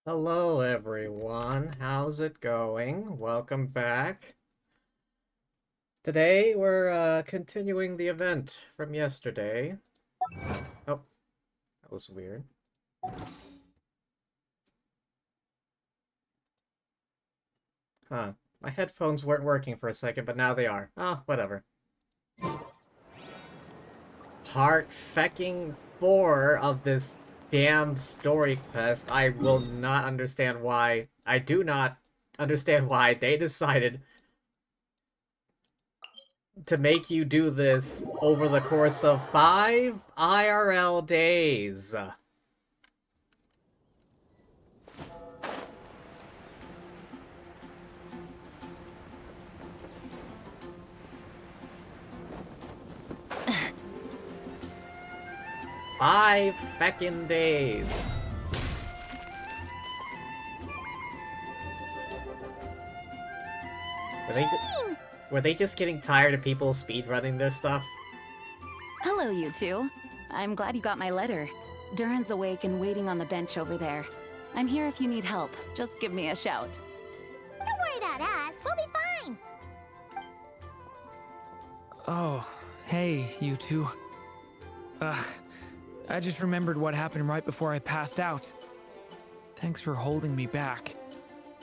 Hello everyone, how's it going? Welcome back. Today we're continuing the event from yesterday. Oh, that was weird. Huh, my headphones weren't working for a second, but now they are. Oh, whatever. Part fecking 4 of this damn story quest. I will not understand why. I do not understand why they decided to make you do this over the course of 5 IRL days. Five feckin' days. Were they just getting tired of people speedrunning their stuff? Hello, you two. I'm glad you got my letter. Durin's awake and waiting on the bench over there. I'm here if you need help. Just give me a shout. Don't worry about us. We'll be fine. Oh, hey, you two. I just remembered what happened right before I passed out. Thanks for holding me back.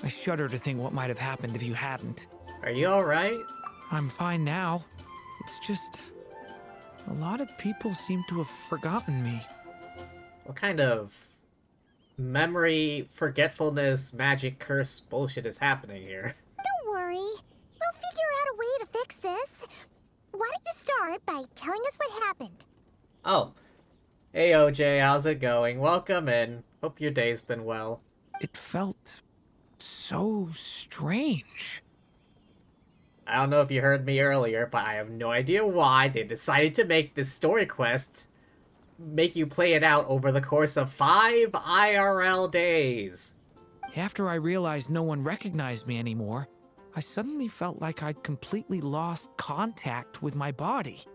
I shudder to think what might have happened if you hadn't. Are you alright? I'm fine now. It's just... a lot of people seem to have forgotten me. What kind of memory, forgetfulness, magic, curse bullshit is happening here? Don't worry. We'll figure out a way to fix this. Why don't you start by telling us what happened? Oh. Hey OJ, how's it going? Welcome in. Hope your day's been well. It felt... so strange. I don't know if you heard me earlier, but I have no idea why they decided to make this story quest make you play it out over the course of 5 IRL days. After I realized no one recognized me anymore, I suddenly felt like I'd completely lost contact with my body.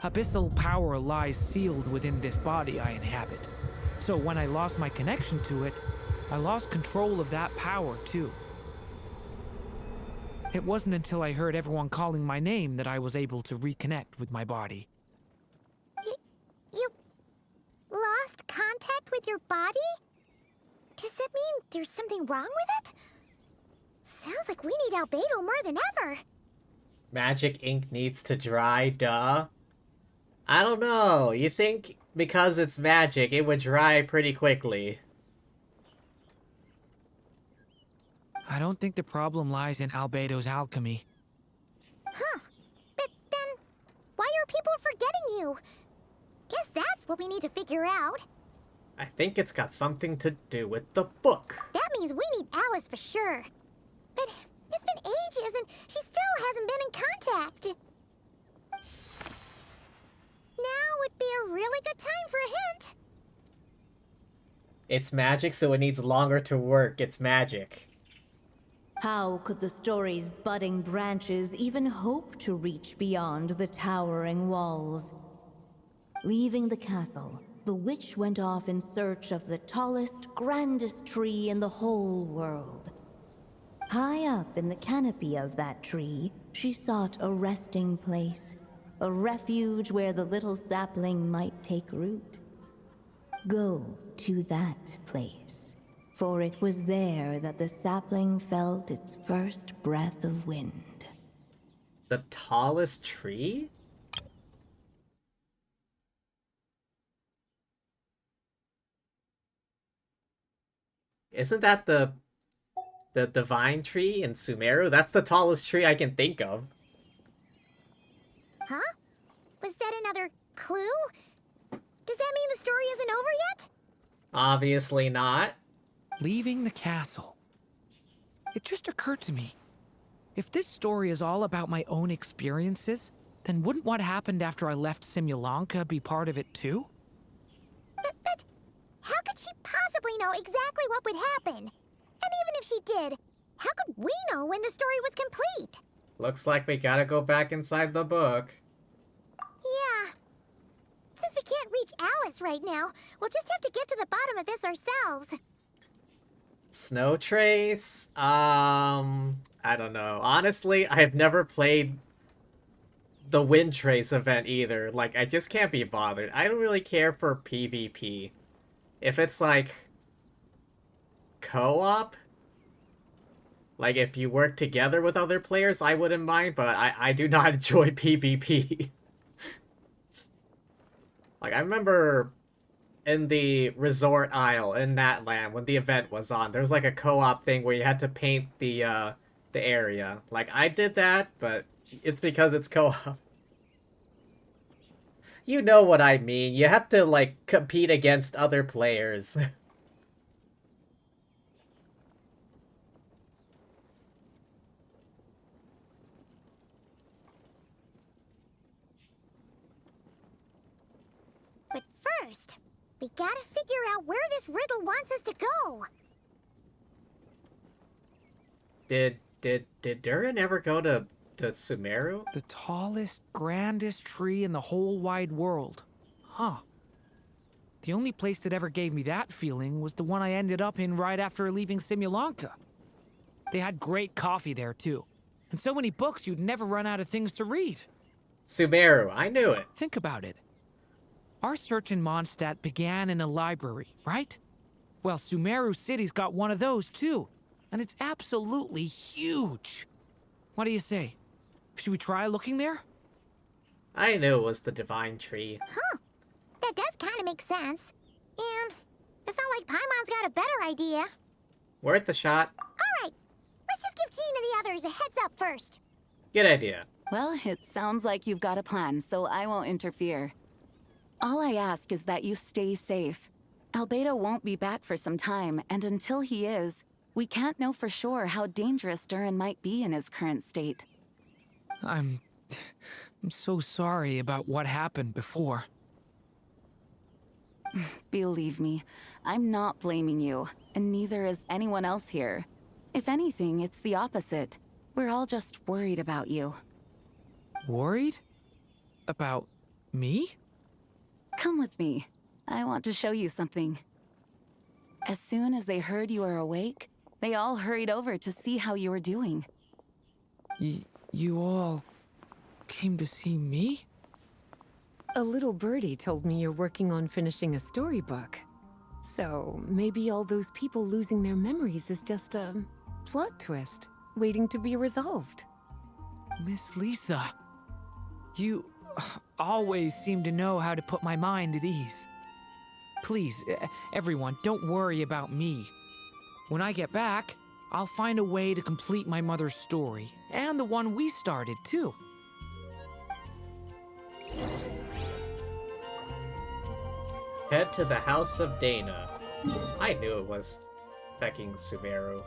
Abyssal power lies sealed within this body I inhabit. So when I lost my connection to it, I lost control of that power too. It wasn't until I heard everyone calling my name that I was able to reconnect with my body. You lost contact with your body? Does that mean there's something wrong with it? Sounds like we need Albedo more than ever. Magic ink needs to dry, duh. I don't know. You think because it's magic, it would dry pretty quickly. I don't think the problem lies in Albedo's alchemy. Huh. But then, why are people forgetting you? Guess that's what we need to figure out. I think it's got something to do with the book. That means we need Alice for sure. But it's been ages and she still hasn't been in contact. Now would be a really good time for a hint. It's magic, so it needs longer to work. It's magic. How could the story's budding branches even hope to reach beyond the towering walls? Leaving the castle, the witch went off in search of the tallest, grandest tree in the whole world. High up in the canopy of that tree, she sought a resting place, a refuge where the little sapling might take root. Go to that place, for it was there that the sapling felt its first breath of wind. The tallest tree? Isn't that the divine tree in Sumeru? That's the tallest tree I can think of. Huh? Was that another clue? Does that mean the story isn't over yet? Obviously not. Leaving the castle. It just occurred to me. If this story is all about my own experiences, then wouldn't what happened after I left Simulanka be part of it too? But how could she possibly know exactly what would happen? And even if she did, how could we know when the story was complete? Looks like we gotta go back inside the book. Yeah. Since we can't reach Alice right now, we'll just have to get to the bottom of this ourselves. Snow Trace? I don't know. Honestly, I have never played the Wind Trace event either. Like, I just can't be bothered. I don't really care for PvP. If it's like co-op, like if you work together with other players, I wouldn't mind, but I do not enjoy PvP. Like, I remember in the Resort Isle in Natland when the event was on, there was like a co-op thing where you had to paint the area. Like, I did that, but it's because it's co-op. You know what I mean. You have to, like, compete against other players. But first, we gotta figure out where this riddle wants us to go. Did Durin ever go to Sumeru? The tallest, grandest tree in the whole wide world. Huh. The only place that ever gave me that feeling was the one I ended up in right after leaving Simulanka. They had great coffee there too. And so many books you'd never run out of things to read. Sumeru, I knew it. Think about it. Our search in Mondstadt began in a library, right? Well, Sumeru City's got one of those too. and it's absolutely huge. What do you say? Should we try looking there? I knew it was the divine tree. That does kind of make sense. And it's not like Paimon's got a better idea. Worth a shot. Alright, let's just give Jean and the others a heads up first. Good idea. Well, it sounds like you've got a plan, so I won't interfere. All I ask is that you stay safe. Albedo won't be back for some time, and until he is, we can't know for sure how dangerous Durin might be in his current state. I'm so sorry about what happened before. Believe me, I'm not blaming you, and neither is anyone else here. If anything, it's the opposite. We're all just worried about you. Worried? About me? Come with me. I want to show you something. As soon as they heard you were awake, they all hurried over to see how you were doing. You all came to see me? A little birdie told me you're working on finishing a storybook. So maybe all those people losing their memories is just a plot twist, waiting to be resolved. Miss Lisa, you always seem to know how to put my mind at ease. Please, everyone, don't worry about me. When I get back, I'll find a way to complete my mother's story, and the one we started, too. Head to the House of Dana. I knew it was fucking Sumeru.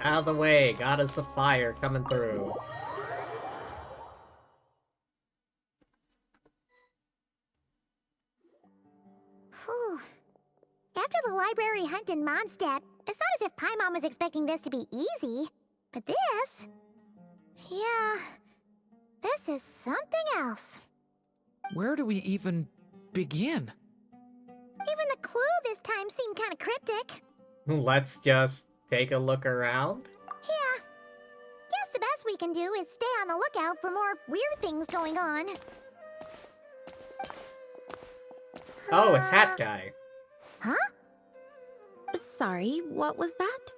Out of the way, goddess of fire coming through. Whew. After the library hunt in Mondstadt, it's not as if Paimon was expecting this to be easy. But this... yeah... this is something else. Where do we even begin? Even the clue this time seemed kind of cryptic. Let's just take a look around. Yeah. Guess the best we can do is stay on the lookout for more weird things going on. Oh, it's Hat Guy. Huh? Sorry, what was that?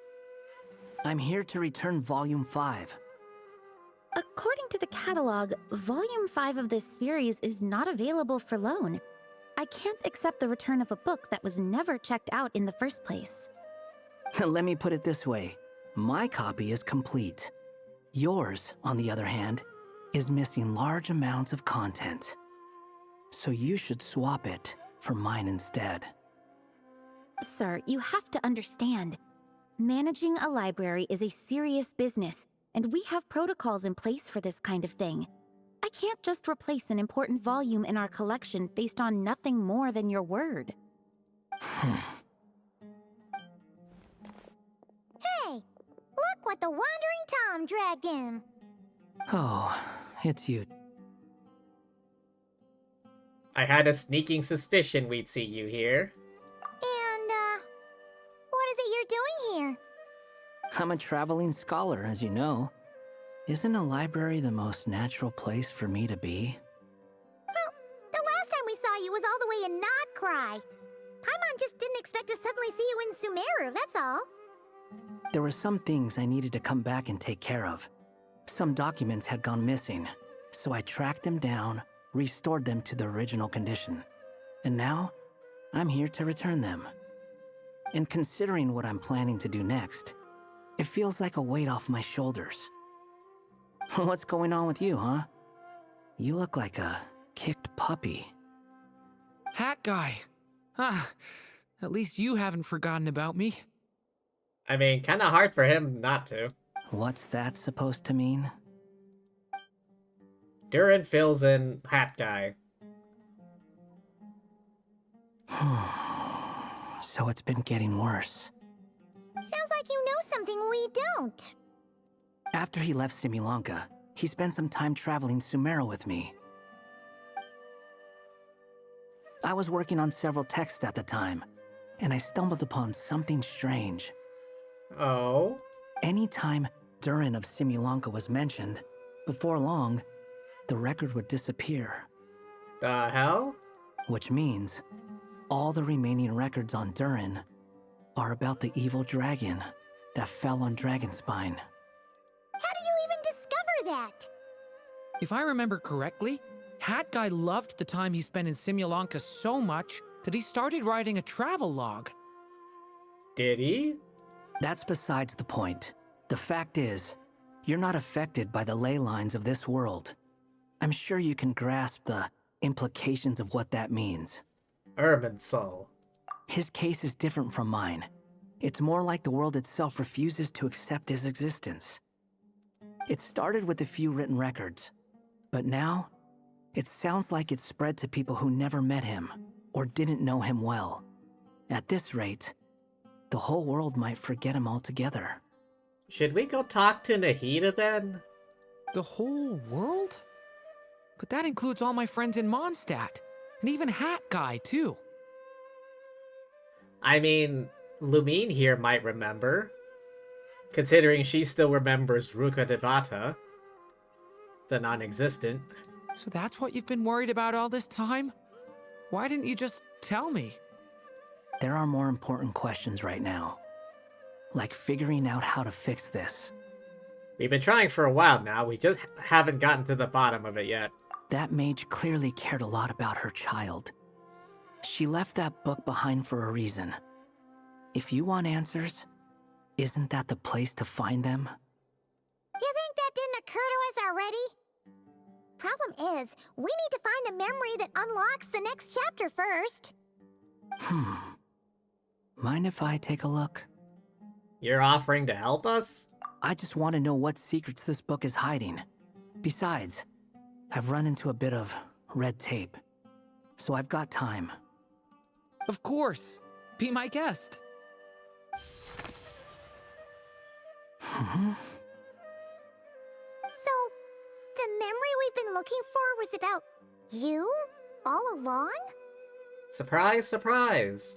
I'm here to return Volume 5. According to the catalog, Volume 5 of this series is not available for loan. I can't accept the return of a book that was never checked out in the first place. Let me put it this way. My copy is complete. Yours, on the other hand, is missing large amounts of content. So you should swap it for mine instead. Sir, you have to understand. Managing a library is a serious business, and we have protocols in place for this kind of thing. I can't just replace an important volume in our collection based on nothing more than your word. Hey! Look what the Wandering Tom dragged in! Oh, it's you. I had a sneaking suspicion we'd see you here. And, what is it you're doing here? I'm a traveling scholar, as you know. Isn't a library the most natural place for me to be? Well, the last time we saw you was all the way in Nodcry. Paimon just didn't expect to suddenly see you in Sumeru, that's all. There were some things I needed to come back and take care of. Some documents had gone missing, so I tracked them down, restored them to their original condition. And now, I'm here to return them. And considering what I'm planning to do next, it feels like a weight off my shoulders. What's going on with you, huh? You look like a kicked puppy. Hat Guy. Ah, at least you haven't forgotten about me. I mean, kind of hard for him not to. What's that supposed to mean? Durin fills in hat guy. So it's been getting worse. Sounds like you know something we don't. After he left Simulanka, he spent some time traveling Sumeru with me. I was working on several texts at the time, and I stumbled upon something strange. Oh? Anytime Durin of Simulanka was mentioned, before long, the record would disappear. The hell? Which means, all the remaining records on Durin are about the evil dragon that fell on Dragonspine. How did you even discover that? If I remember correctly, Hat Guy loved the time he spent in Simulanka so much that he started writing a travel log. Did he? That's besides the point. The fact is, you're not affected by the ley lines of this world. I'm sure you can grasp the implications of what that means. Irminsul. His case is different from mine. It's more like the world itself refuses to accept his existence. It started with a few written records, but now, it sounds like it's spread to people who never met him or didn't know him well. At this rate, the whole world might forget him altogether. Should we go talk to Nahida then? The whole world? But that includes all my friends in Mondstadt, and even Hat Guy, too. I mean, Lumine here might remember. Considering she still remembers Ruka Devata, the non-existent. So that's what you've been worried about all this time? Why didn't you just tell me? There are more important questions right now. Like figuring out how to fix this. We've been trying for a while now, we just haven't gotten to the bottom of it yet. That mage clearly cared a lot about her child. She left that book behind for a reason. If you want answers, isn't that the place to find them? You think that didn't occur to us already? Problem is, we need to find the memory that unlocks the next chapter first. Mind if I take a look? You're offering to help us? I just want to know what secrets this book is hiding. Besides, I've run into a bit of red tape, so I've got time. Of course. Be my guest. So, the memory we've been looking for was about you? All along? Surprise, surprise!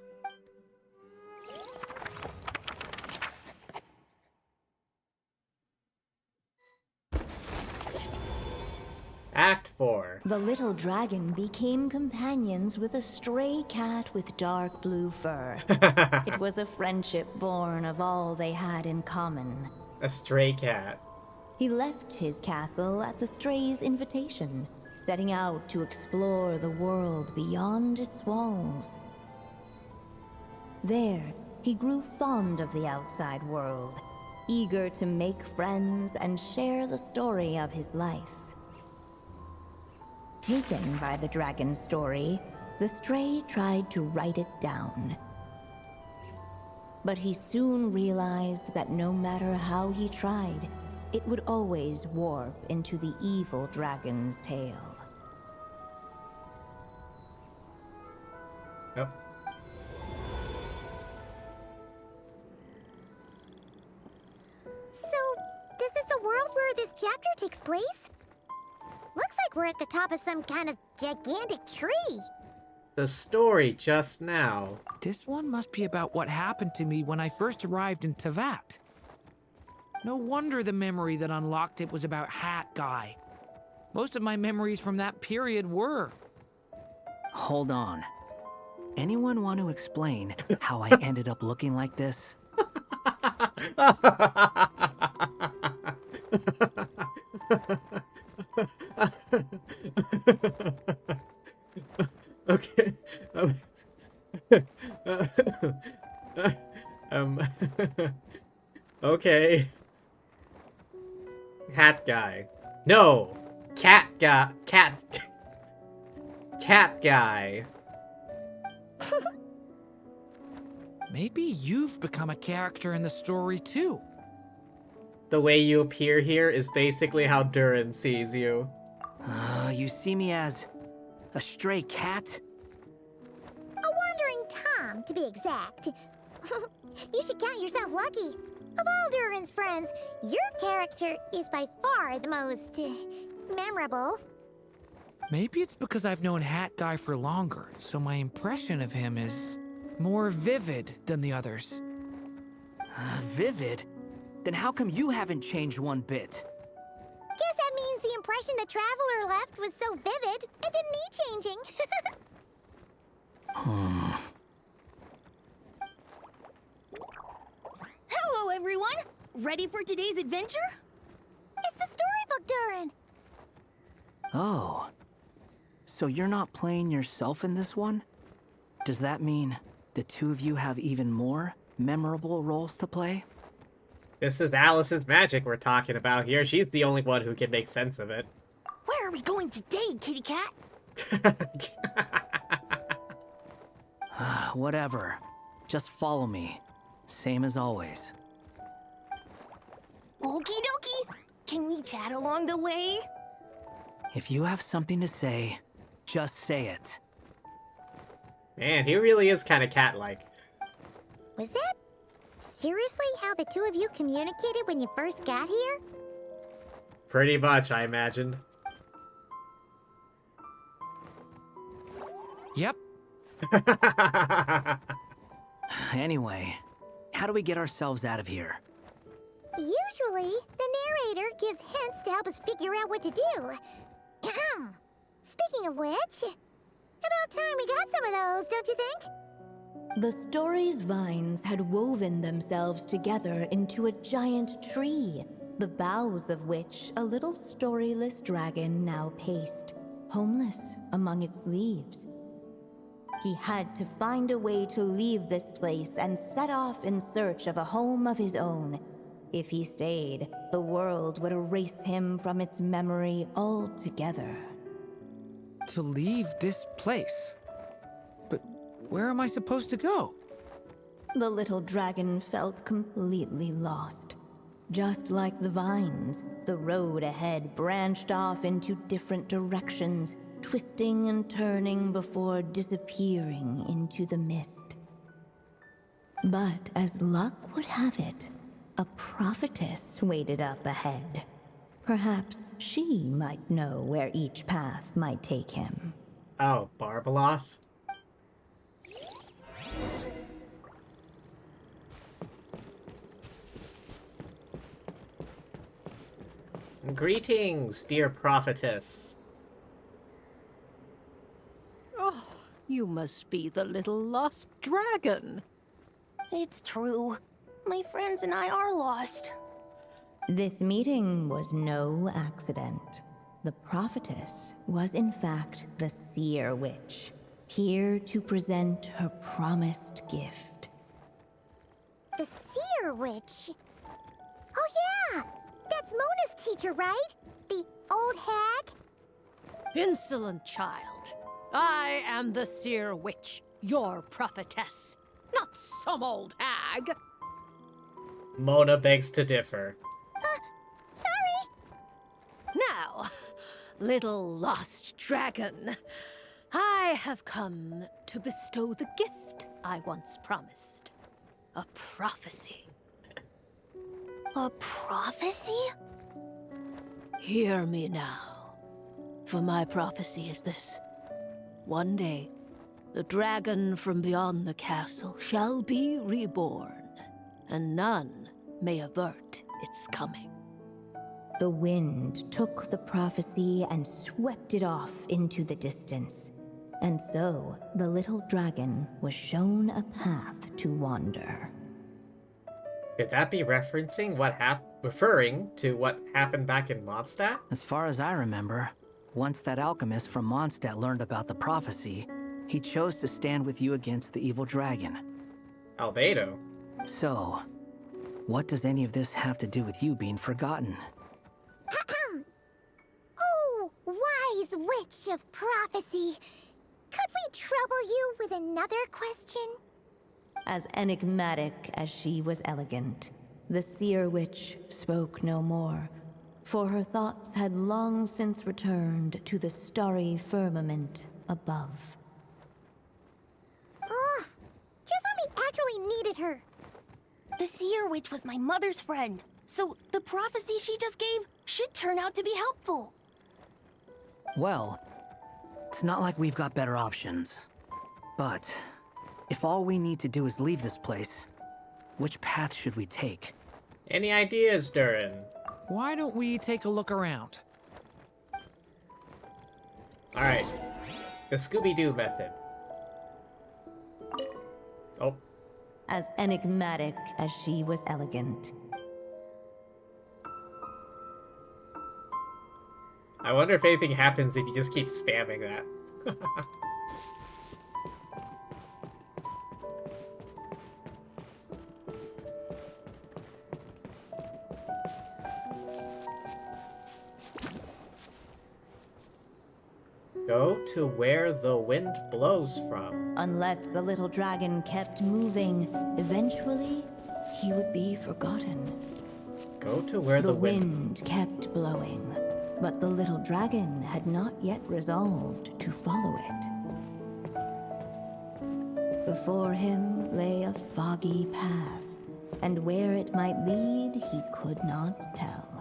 Act 4. The little dragon became companions with a stray cat with dark blue fur. It was a friendship born of all they had in common. A stray cat. He left his castle at the stray's invitation, setting out to explore the world beyond its walls. There, he grew fond of the outside world, eager to make friends and share the story of his life. Taken by the dragon's story, the stray tried to write it down. But he soon realized that no matter how he tried, it would always warp into the evil dragon's tale. Yep. So, this is the world where this chapter takes place? Looks like we're at the top of some kind of gigantic tree. The story just now. This one must be about what happened to me when I first arrived in Tevat. No wonder the memory that unlocked it was about Hat Guy. Most of my memories from that period were. Hold on. Anyone want to explain how I ended up looking like this? Okay. Um, okay. Hat guy. No! Cat guy. Cat guy. maybe you've become a character in the story too. The way you appear here is basically how Durin sees you. You see me as a stray cat? A wandering Tom, to be exact. You should count yourself lucky. Of all Durin's friends, your character is by far the most memorable. Maybe it's because I've known Hat Guy for longer, so my impression of him is more vivid than the others. Vivid? Then how come you haven't changed one bit? Guess that means the impression the Traveler left was so vivid, it didn't need changing. Hello, everyone! Ready for today's adventure? It's the storybook, Durin. Oh. So you're not playing yourself in this one? Does that mean the two of you have even more memorable roles to play? This is Alice's magic we're talking about here. She's the only one who can make sense of it. Where are we going today, kitty cat? Whatever. Just follow me. Same as always. Okie dokie! Can we chat along the way? If you have something to say, just say it. Man, he really is kind of cat-like. Was that seriously how the two of you communicated when you first got here? Pretty much, I imagine. Yep. Anyway, how do we get ourselves out of here? Usually, the narrator gives hints to help us figure out what to do. Speaking of which, about time we got some of those, don't you think? The story's vines had woven themselves together into a giant tree, the boughs of which a little storyless dragon now paced, homeless among its leaves. He had to find a way to leave this place and set off in search of a home of his own. If he stayed, the world would erase him from its memory altogether. To leave this place? But where am I supposed to go? The little dragon felt completely lost. Just like the vines, the road ahead branched off into different directions, twisting and turning before disappearing into the mist. But as luck would have it, a prophetess waited up ahead. Perhaps she might know where each path might take him. Oh, Barbeloth? Greetings, dear prophetess. Oh, you must be the little lost dragon. It's true. My friends and I are lost. This meeting was no accident. The prophetess was in fact the seer witch, here to present her promised gift. The seer witch? Oh yeah! That's Mona's teacher, right? The old hag? Insolent child. I am the seer witch, your prophetess, not some old hag. Mona begs to differ. Sorry! Now, little lost dragon, I have come to bestow the gift I once promised. A prophecy. A prophecy? Hear me now, for my prophecy is this. One day, the dragon from beyond the castle shall be reborn, and none may avert its coming. The wind took the prophecy and swept it off into the distance. And so, the little dragon was shown a path to wander. Could that be referring to what happened back in Mondstadt? As far as I remember, once that alchemist from Mondstadt learned about the prophecy, he chose to stand with you against the evil dragon. Albedo. So, what does any of this have to do with you being forgotten? Oh, wise witch of prophecy! Could we trouble you with another question? As enigmatic as she was elegant, the seer witch spoke no more, for her thoughts had long since returned to the starry firmament above. Ugh! Just when we actually needed her. The Seer Witch was my mother's friend, so the prophecy she just gave should turn out to be helpful. Well, it's not like we've got better options. But if all we need to do is leave this place, which path should we take? Any ideas, Durin? Why don't we take a look around? Alright. The Scooby-Doo method. Oh. As enigmatic as she was elegant. I wonder if anything happens if you just keep spamming that. Go to where the wind blows from. Unless the little dragon kept moving, eventually he would be forgotten. Go to where The the wind kept blowing, but the little dragon had not yet resolved to follow it. Before him lay a foggy path, and where it might lead he could not tell.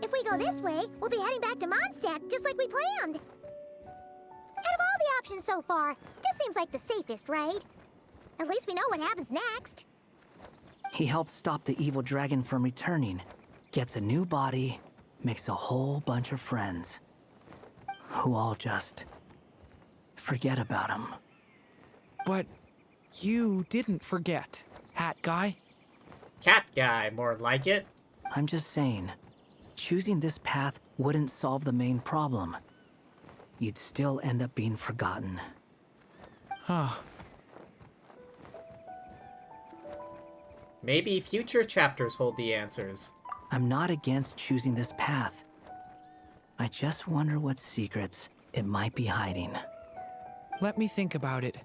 If we go this way, we'll be heading back to Mondstadt, just like we planned. Out of all the options so far, this seems like the safest, right? At least we know what happens next. He helps stop the evil dragon from returning, gets a new body, makes a whole bunch of friends, who all just forget about him. But you didn't forget, Hat Guy. Cat guy, more like it. I'm just saying, choosing this path wouldn't solve the main problem. You'd still end up being forgotten. Huh. Maybe future chapters hold the answers. I'm not against choosing this path. I just wonder what secrets it might be hiding. Let me think about it.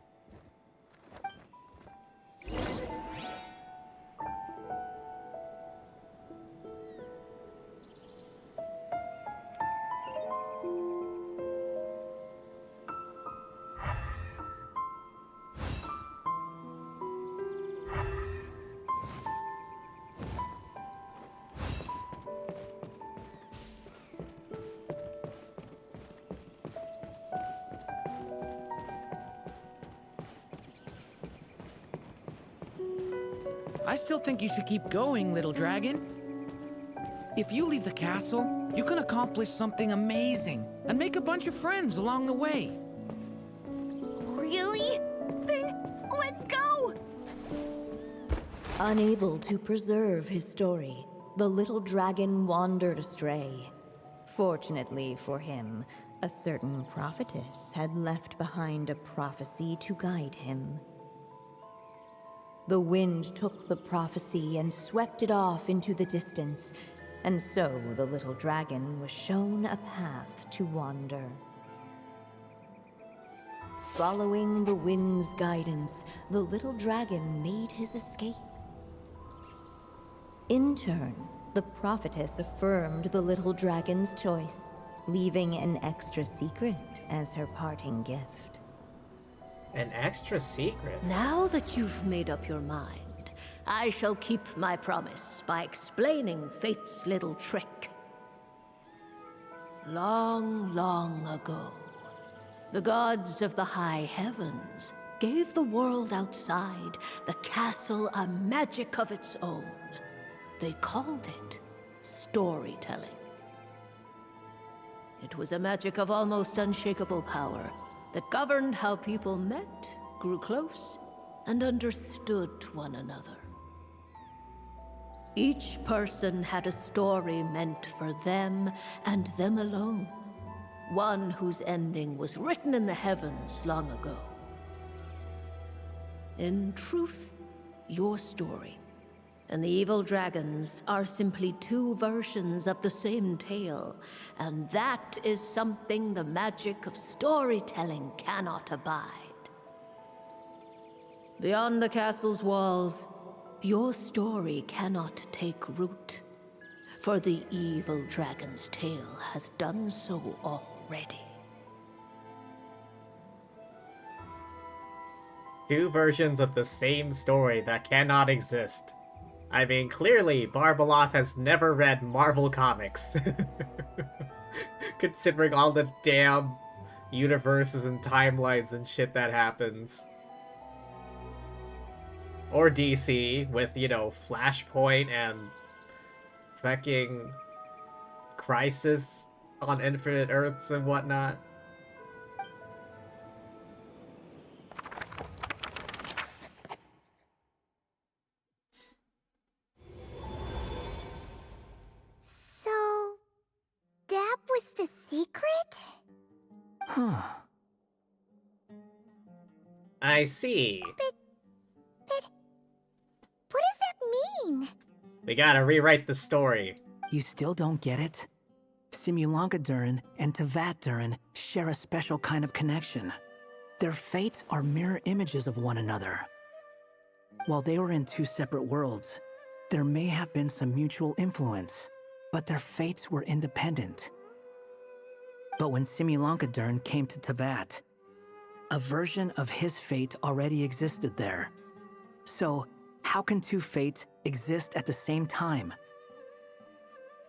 I still think you should keep going, little dragon. If you leave the castle, you can accomplish something amazing and make a bunch of friends along the way. Really? Then let's go! Unable to preserve his story, the little dragon wandered astray. Fortunately for him, a certain prophetess had left behind a prophecy to guide him. The wind took the prophecy and swept it off into the distance, and so the little dragon was shown a path to wander. Following the wind's guidance, the little dragon made his escape. In turn, the prophetess affirmed the little dragon's choice, leaving an extra secret as her parting gift. An extra secret? Now that you've made up your mind, I shall keep my promise by explaining Fate's little trick. Long, long ago, the gods of the high heavens gave the world outside the castle a magic of its own. They called it storytelling. It was a magic of almost unshakable power that governed how people met, grew close, and understood one another. Each person had a story meant for them and them alone, one whose ending was written in the heavens long ago. In truth, your story and the evil dragons are simply two versions of the same tale, and that is something the magic of storytelling cannot abide. Beyond the castle's walls, your story cannot take root, for the evil dragon's tale has done so already. Two versions of the same story that cannot exist. I mean, clearly, Barbeloth has never read Marvel Comics. Considering all the damn universes and timelines and shit that happens. Or DC, with, you know, Flashpoint and fucking Crisis on Infinite Earths and whatnot. So, that was the secret? Huh. I see. But what does that mean? We gotta rewrite the story. You still don't get it? Simulanka Durin and Tevat Durin share a special kind of connection. Their fates are mirror images of one another. While they were in two separate worlds, there may have been some mutual influence, but their fates were independent. But when Simulanka Durin came to Tevat, a version of his fate already existed there. So, how can two fates exist at the same time?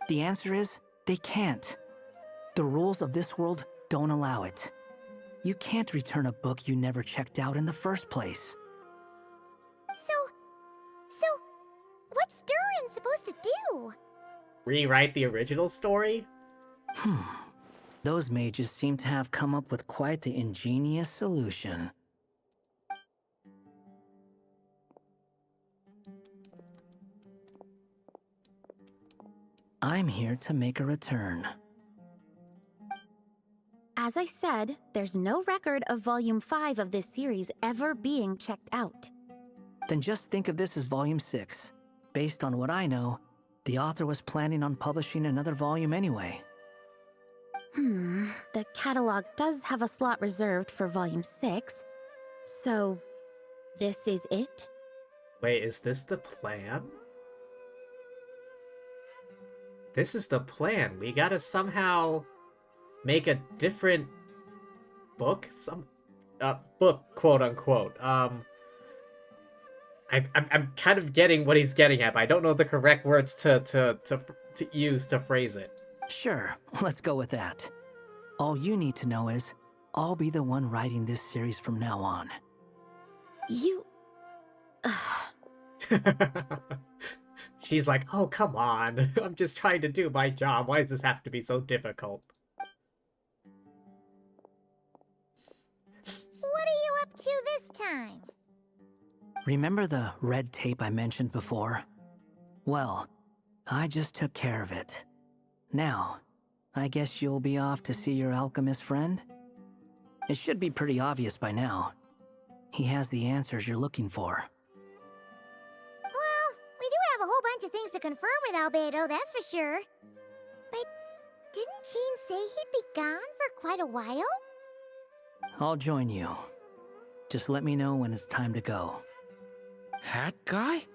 The answer is, they can't. The rules of this world don't allow it. You can't return a book you never checked out in the first place. So, what's Durin supposed to do? Rewrite the original story? Those mages seem to have come up with quite the ingenious solution. I'm here to make a return. As I said, there's no record of Volume 5 of this series ever being checked out. Then just think of this as Volume 6. Based on what I know, the author was planning on publishing another volume anyway. The catalog does have a slot reserved for Volume 6, so this is it? Wait, is this the plan? This is the plan. We gotta somehow make a different book? Book, quote unquote. I'm kind of getting what he's getting at, but I don't know the correct words to use to phrase it. Sure, let's go with that. All you need to know is, I'll be the one writing this series from now on. You... She's like, oh, come on. I'm just trying to do my job. Why does this have to be so difficult? What are you up to this time? Remember the red tape I mentioned before? Well, I just took care of it. Now, I guess you'll be off to see your alchemist friend? It should be pretty obvious by now. He has the answers you're looking for. Well, we do have a whole bunch of things to confirm with Albedo, that's for sure. But didn't Jean say he'd be gone for quite a while? I'll join you. Just let me know when it's time to go. Hat guy?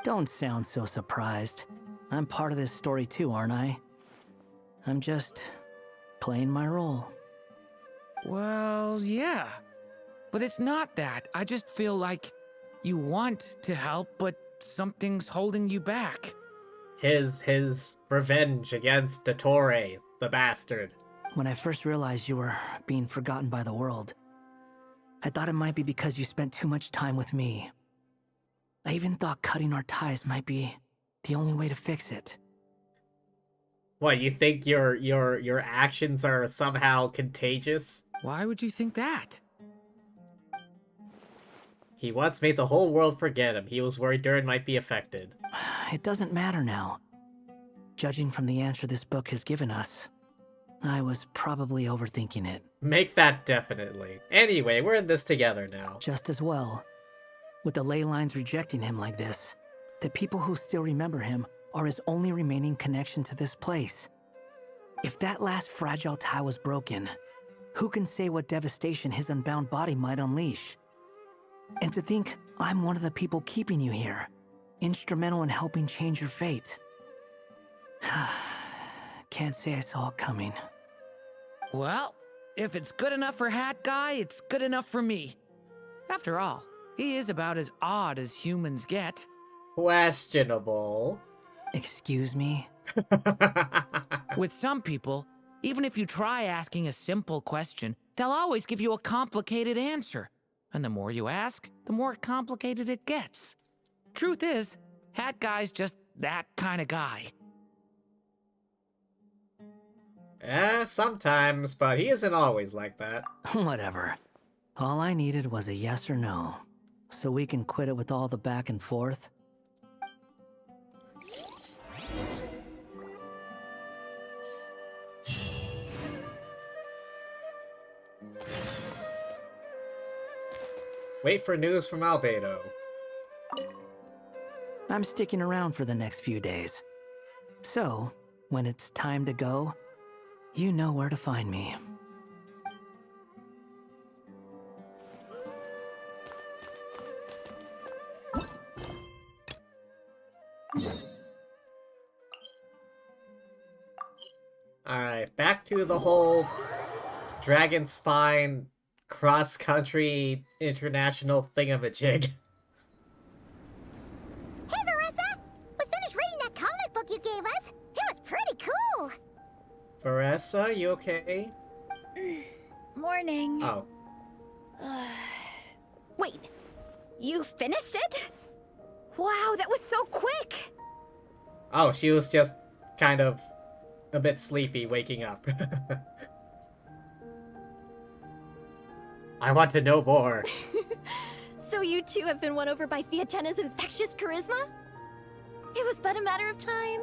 Don't sound so surprised. I'm part of this story too, aren't I? I'm just playing my role. Well, yeah. But it's not that. I just feel like you want to help, but something's holding you back. His revenge against Dottore, the bastard. When I first realized you were being forgotten by the world, I thought it might be because you spent too much time with me. I even thought cutting our ties might be the only way to fix it. What, you think your actions are somehow contagious? Why would you think that? He once made the whole world forget him. He was worried Durin might be affected. It doesn't matter now. Judging from the answer this book has given us, I was probably overthinking it. Make that definitely. Anyway, we're in this together now. Just as well. With the ley lines rejecting him like this, the people who still remember him are his only remaining connection to this place. If that last fragile tie was broken, who can say what devastation his unbound body might unleash? And to think I'm one of the people keeping you here, instrumental in helping change your fate. Can't say I saw it coming. Well, if it's good enough for Hat Guy, it's good enough for me. After all, he is about as odd as humans get. Questionable. Excuse me? With some people, even if you try asking a simple question, they'll always give you a complicated answer. And the more you ask, the more complicated it gets. Truth is, Hat Guy's just that kind of guy. Sometimes, but he isn't always like that. Whatever. All I needed was a yes or no, so we can quit it with all the back and forth. Wait for news from Albedo. I'm sticking around for the next few days. So, when it's time to go, you know where to find me. Alright, back to the whole Dragon Spine cross-country international thingamajig. Hey, Marissa! We finished reading that comic book you gave us. It was pretty cool. Marissa, you okay? Morning. Oh. Wait, you finished it? Wow, that was so quick! Oh, she was just kind of a bit sleepy waking up. I want to know more. So you too have been won over by Fiatena's infectious charisma? It was but a matter of time.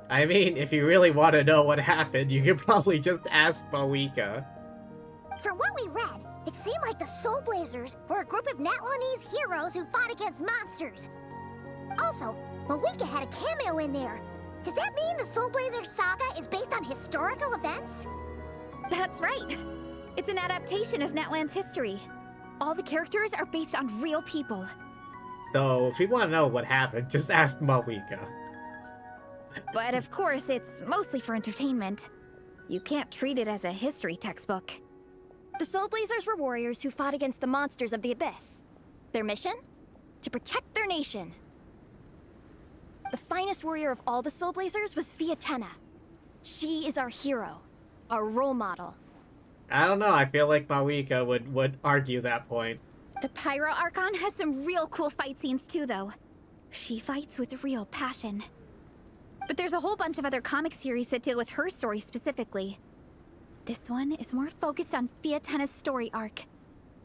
I mean, if you really want to know what happened, you could probably just ask Moeka. From what we read, it seemed like the Soul Blazers were a group of Natlanese heroes who fought against monsters. Also, Moeka had a cameo in there. Does that mean the Soul Blazer saga is based on historical events? That's right. It's an adaptation of Natlan's history. All the characters are based on real people. So, if you want to know what happened, just ask Moeka. But of course, it's mostly for entertainment. You can't treat it as a history textbook. The Soul Blazers were warriors who fought against the monsters of the Abyss. Their mission? To protect their nation. The finest warrior of all the Soul Blazers was Fiatena. She is our hero, our role model. I don't know, I feel like Moeka would argue that point. The Pyro Archon has some real cool fight scenes too, though. She fights with real passion. But there's a whole bunch of other comic series that deal with her story specifically. This one is more focused on Fiatena's story arc.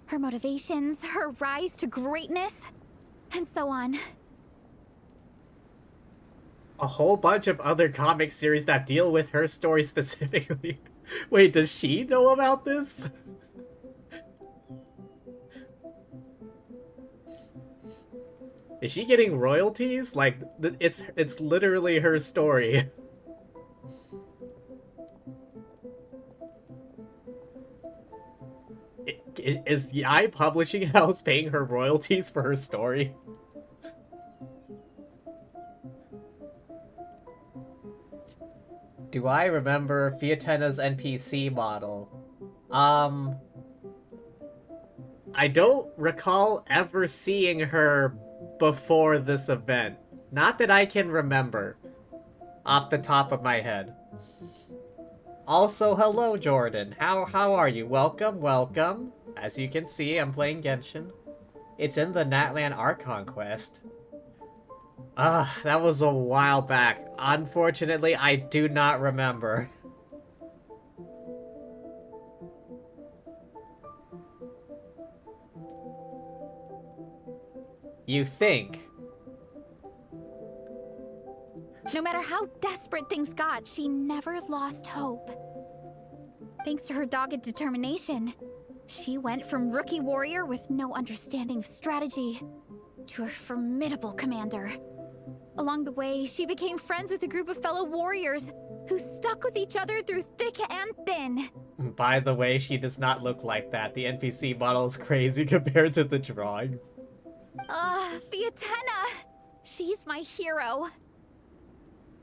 Her motivations, her rise to greatness, and so on. A whole bunch of other comic series that deal with her story specifically. Wait, does she know about this? Is she getting royalties? Like, it's literally her story. Is Yai Publishing House paying her royalties for her story? Do I remember Fiatena's NPC model? I don't recall ever seeing her before this event. Not that I can remember off the top of my head. Also, hello Jordan. How are you? Welcome, welcome. As you can see, I'm playing Genshin. It's in the Natlan Archon quest. That was a while back. Unfortunately, I do not remember. You think? No matter how desperate things got, she never lost hope. Thanks to her dogged determination, she went from rookie warrior with no understanding of strategy to a formidable commander. Along the way, she became friends with a group of fellow warriors who stuck with each other through thick and thin. By the way, she does not look like that. The NPC model is crazy compared to the drawings. Fiatenna! She's my hero.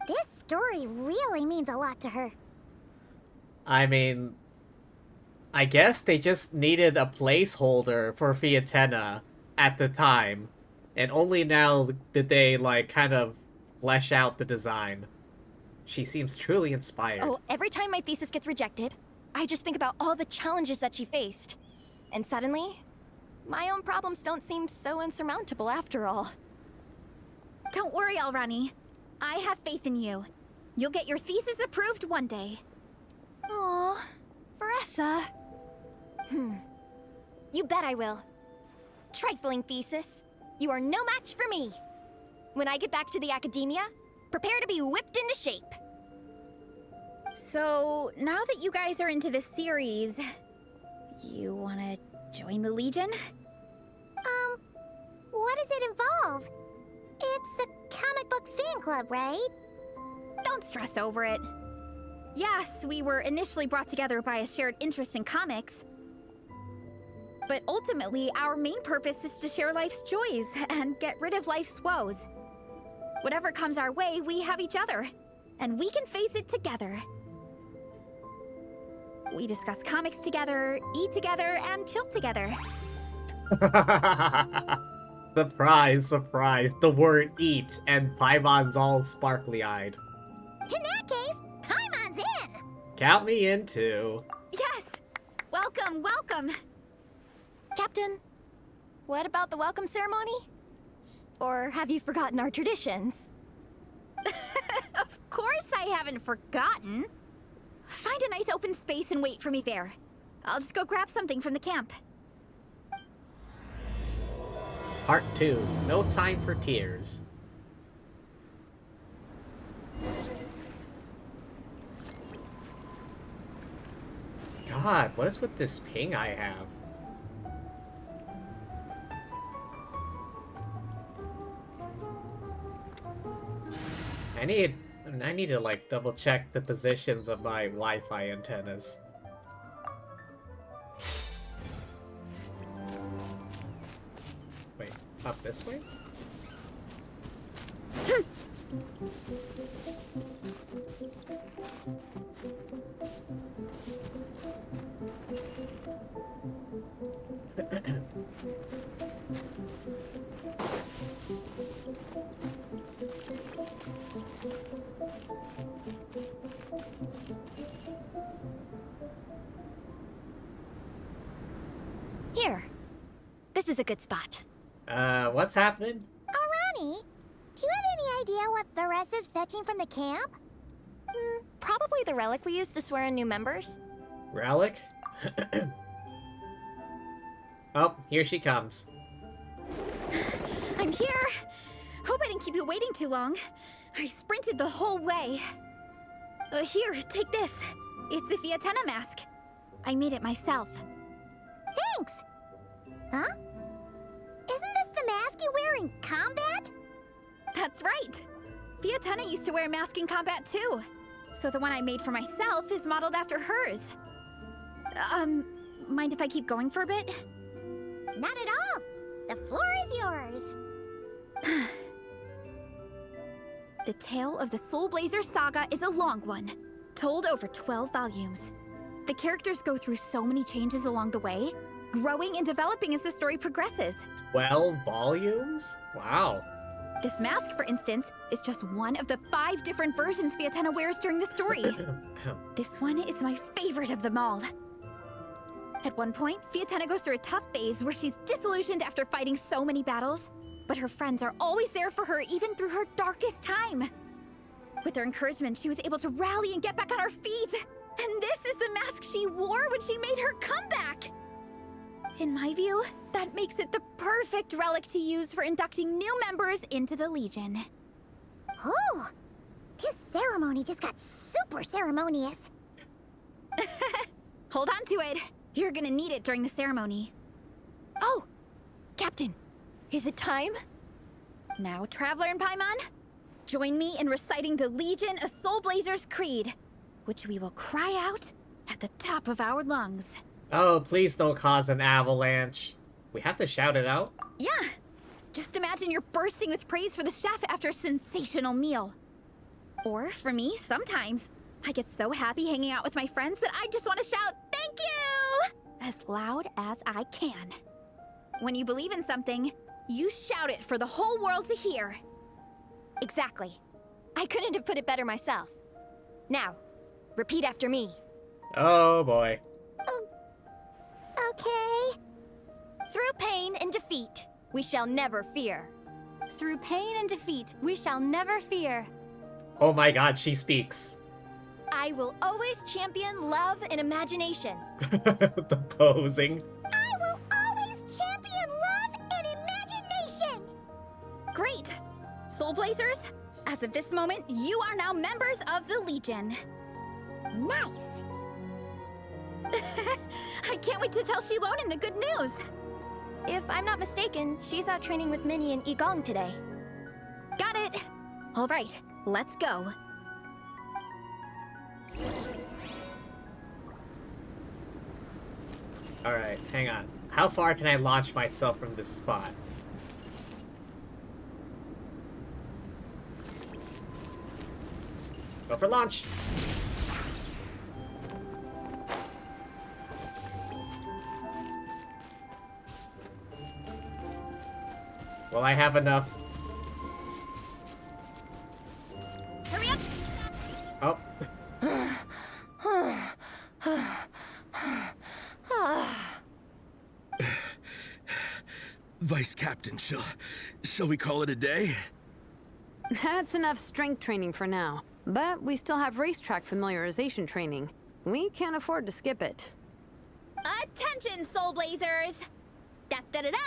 This story really means a lot to her. I mean, I guess they just needed a placeholder for Fiatenna at the time. And only now did they, like, kind of flesh out the design. She seems truly inspired. Oh, every time my thesis gets rejected, I just think about all the challenges that she faced. And suddenly, my own problems don't seem so insurmountable after all. Don't worry, Alrani. I have faith in you. You'll get your thesis approved one day. Aw, Veressa. You bet I will. Trifling thesis. You are no match for me. When I get back to the academia, prepare to be whipped into shape. So, now that you guys are into this series, you wanna join the Legion? What does it involve? It's a comic book fan club, right? Don't stress over it. Yes, we were initially brought together by a shared interest in comics. But ultimately, our main purpose is to share life's joys and get rid of life's woes. Whatever comes our way, we have each other, and we can face it together. We discuss comics together, eat together, and chill together. Surprise, surprise. The word eat, and Paimon's all sparkly-eyed. In that case, Paimon's in! Count me in, too. Yes! Welcome, welcome! Captain, what about the welcome ceremony? Or have you forgotten our traditions? Of course I haven't forgotten. Find a nice open space and wait for me there. I'll just go grab something from the camp. Part 2. No time for tears. God, what is with this ping I have? I need to, like, double check the positions of my Wi-Fi antennas. Wait, up this way? Here. This is a good spot. What's happening? Alrani, do you have any idea what Veressa's fetching from the camp? Probably the relic we used to swear in new members. Relic? Oh, here she comes. I'm here! Hope I didn't keep you waiting too long. I sprinted the whole way. Here, take this. It's a Fiatenna mask. I made it myself. Thanks! Huh? Isn't this the mask you wear in combat? That's right! Fiatenna used to wear a mask in combat too. So the one I made for myself is modeled after hers. Mind if I keep going for a bit? Not at all! The floor is yours! The tale of the Soul Blazer saga is a long one, told over 12 volumes. The characters go through so many changes along the way, growing and developing as the story progresses. 12 volumes? Wow. This mask, for instance, is just one of the 5 different versions Fiatenna wears during the story. This one is my favorite of them all. At one point, Fiatenna goes through a tough phase where she's disillusioned after fighting so many battles, but her friends are always there for her even through her darkest time. With their encouragement, she was able to rally and get back on her feet. And this is the mask she wore when she made her comeback. In my view, that makes it the perfect relic to use for inducting new members into the Legion. Oh! This ceremony just got super ceremonious. Hold on to it. You're gonna need it during the ceremony. Oh! Captain, is it time? Now, Traveler and Paimon, join me in reciting the Legion of Soul Blazers Creed, which we will cry out at the top of our lungs. Oh, please don't cause an avalanche. We have to shout it out? Yeah. Just imagine you're bursting with praise for the chef after a sensational meal. Or, for me, sometimes, I get so happy hanging out with my friends that I just want to shout, "Thank you!" as loud as I can. When you believe in something, you shout it for the whole world to hear. Exactly. I couldn't have put it better myself. Now, repeat after me. Oh boy. Okay. Through pain and defeat, we shall never fear. Through pain and defeat, we shall never fear. Oh my god, she speaks. I will always champion love and imagination. The posing. I will always champion love and imagination. Great! Soul Blazers, as of this moment, you are now members of the Legion. Nice. I can't wait to tell Shilonen the good news. If I'm not mistaken, she's out training with Minnie and Igong today. Got it. All right, let's go. Alright, hang on. How far can I launch myself from this spot? Go for launch! Will I have enough? Hurry up! Oh. Vice Captain, shall we call it a day? That's enough strength training for now. But we still have racetrack familiarization training. We can't afford to skip it. Attention, Soul Blazers! Da-da-da-da!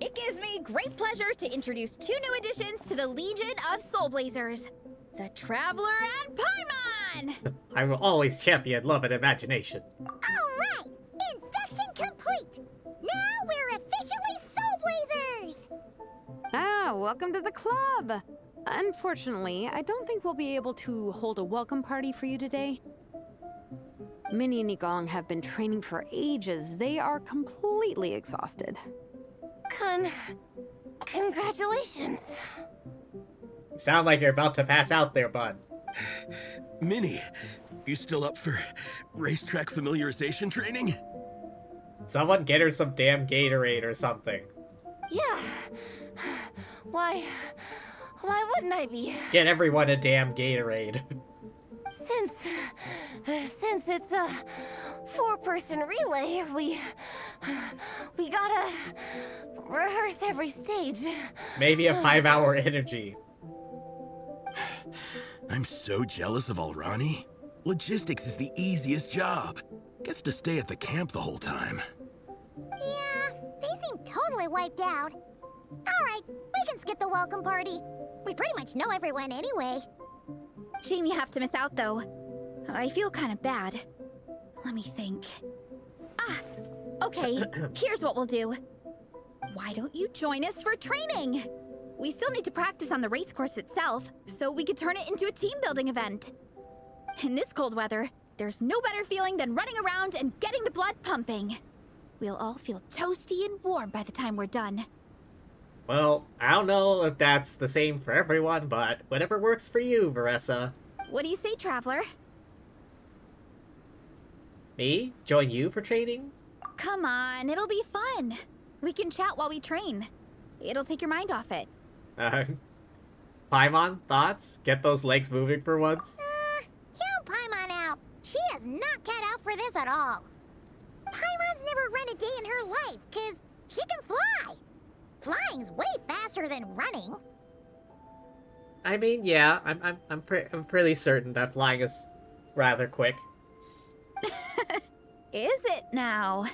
It gives me great pleasure to introduce 2 new additions to the Legion of Soul Blazers. The Traveler and Paimon! I will always champion love and imagination. All right. Induction complete. Now we're officially Soul Blazers. Ah, welcome to the club. Unfortunately, I don't think we'll be able to hold a welcome party for you today. Minnie and Igong have been training for ages. They are completely exhausted. Congratulations. You sound like you're about to pass out there, bud. Minnie, you still up for racetrack familiarization training? Someone get her some damn Gatorade or something. Yeah. Why wouldn't I be? Get everyone a damn Gatorade. Since it's a 4-person relay, we gotta rehearse every stage. Maybe a 5-hour energy. I'm so jealous of Alrani. Logistics is the easiest job. Gets to stay at the camp the whole time. Yeah, they seem totally wiped out. All right, we can skip the welcome party. We pretty much know everyone anyway. Shame you have to miss out, though. I feel kind of bad. Let me think. Ah, okay, here's what we'll do. Why don't you join us for training? We still need to practice on the race course itself, so we could turn it into a team-building event. In this cold weather, there's no better feeling than running around and getting the blood pumping. We'll all feel toasty and warm by the time we're done. Well, I don't know if that's the same for everyone, but whatever works for you, Veressa. What do you say, Traveler? Me? Join you for training? Come on, it'll be fun. We can chat while we train. It'll take your mind off it. Paimon, thoughts? Get those legs moving for once? Count Paimon out. She is not cut out for this at all. Paimon's never run a day in her life, 'cause she can fly. Flying's way faster than running. I mean, yeah, I'm pretty certain that flying is rather quick. Is it now?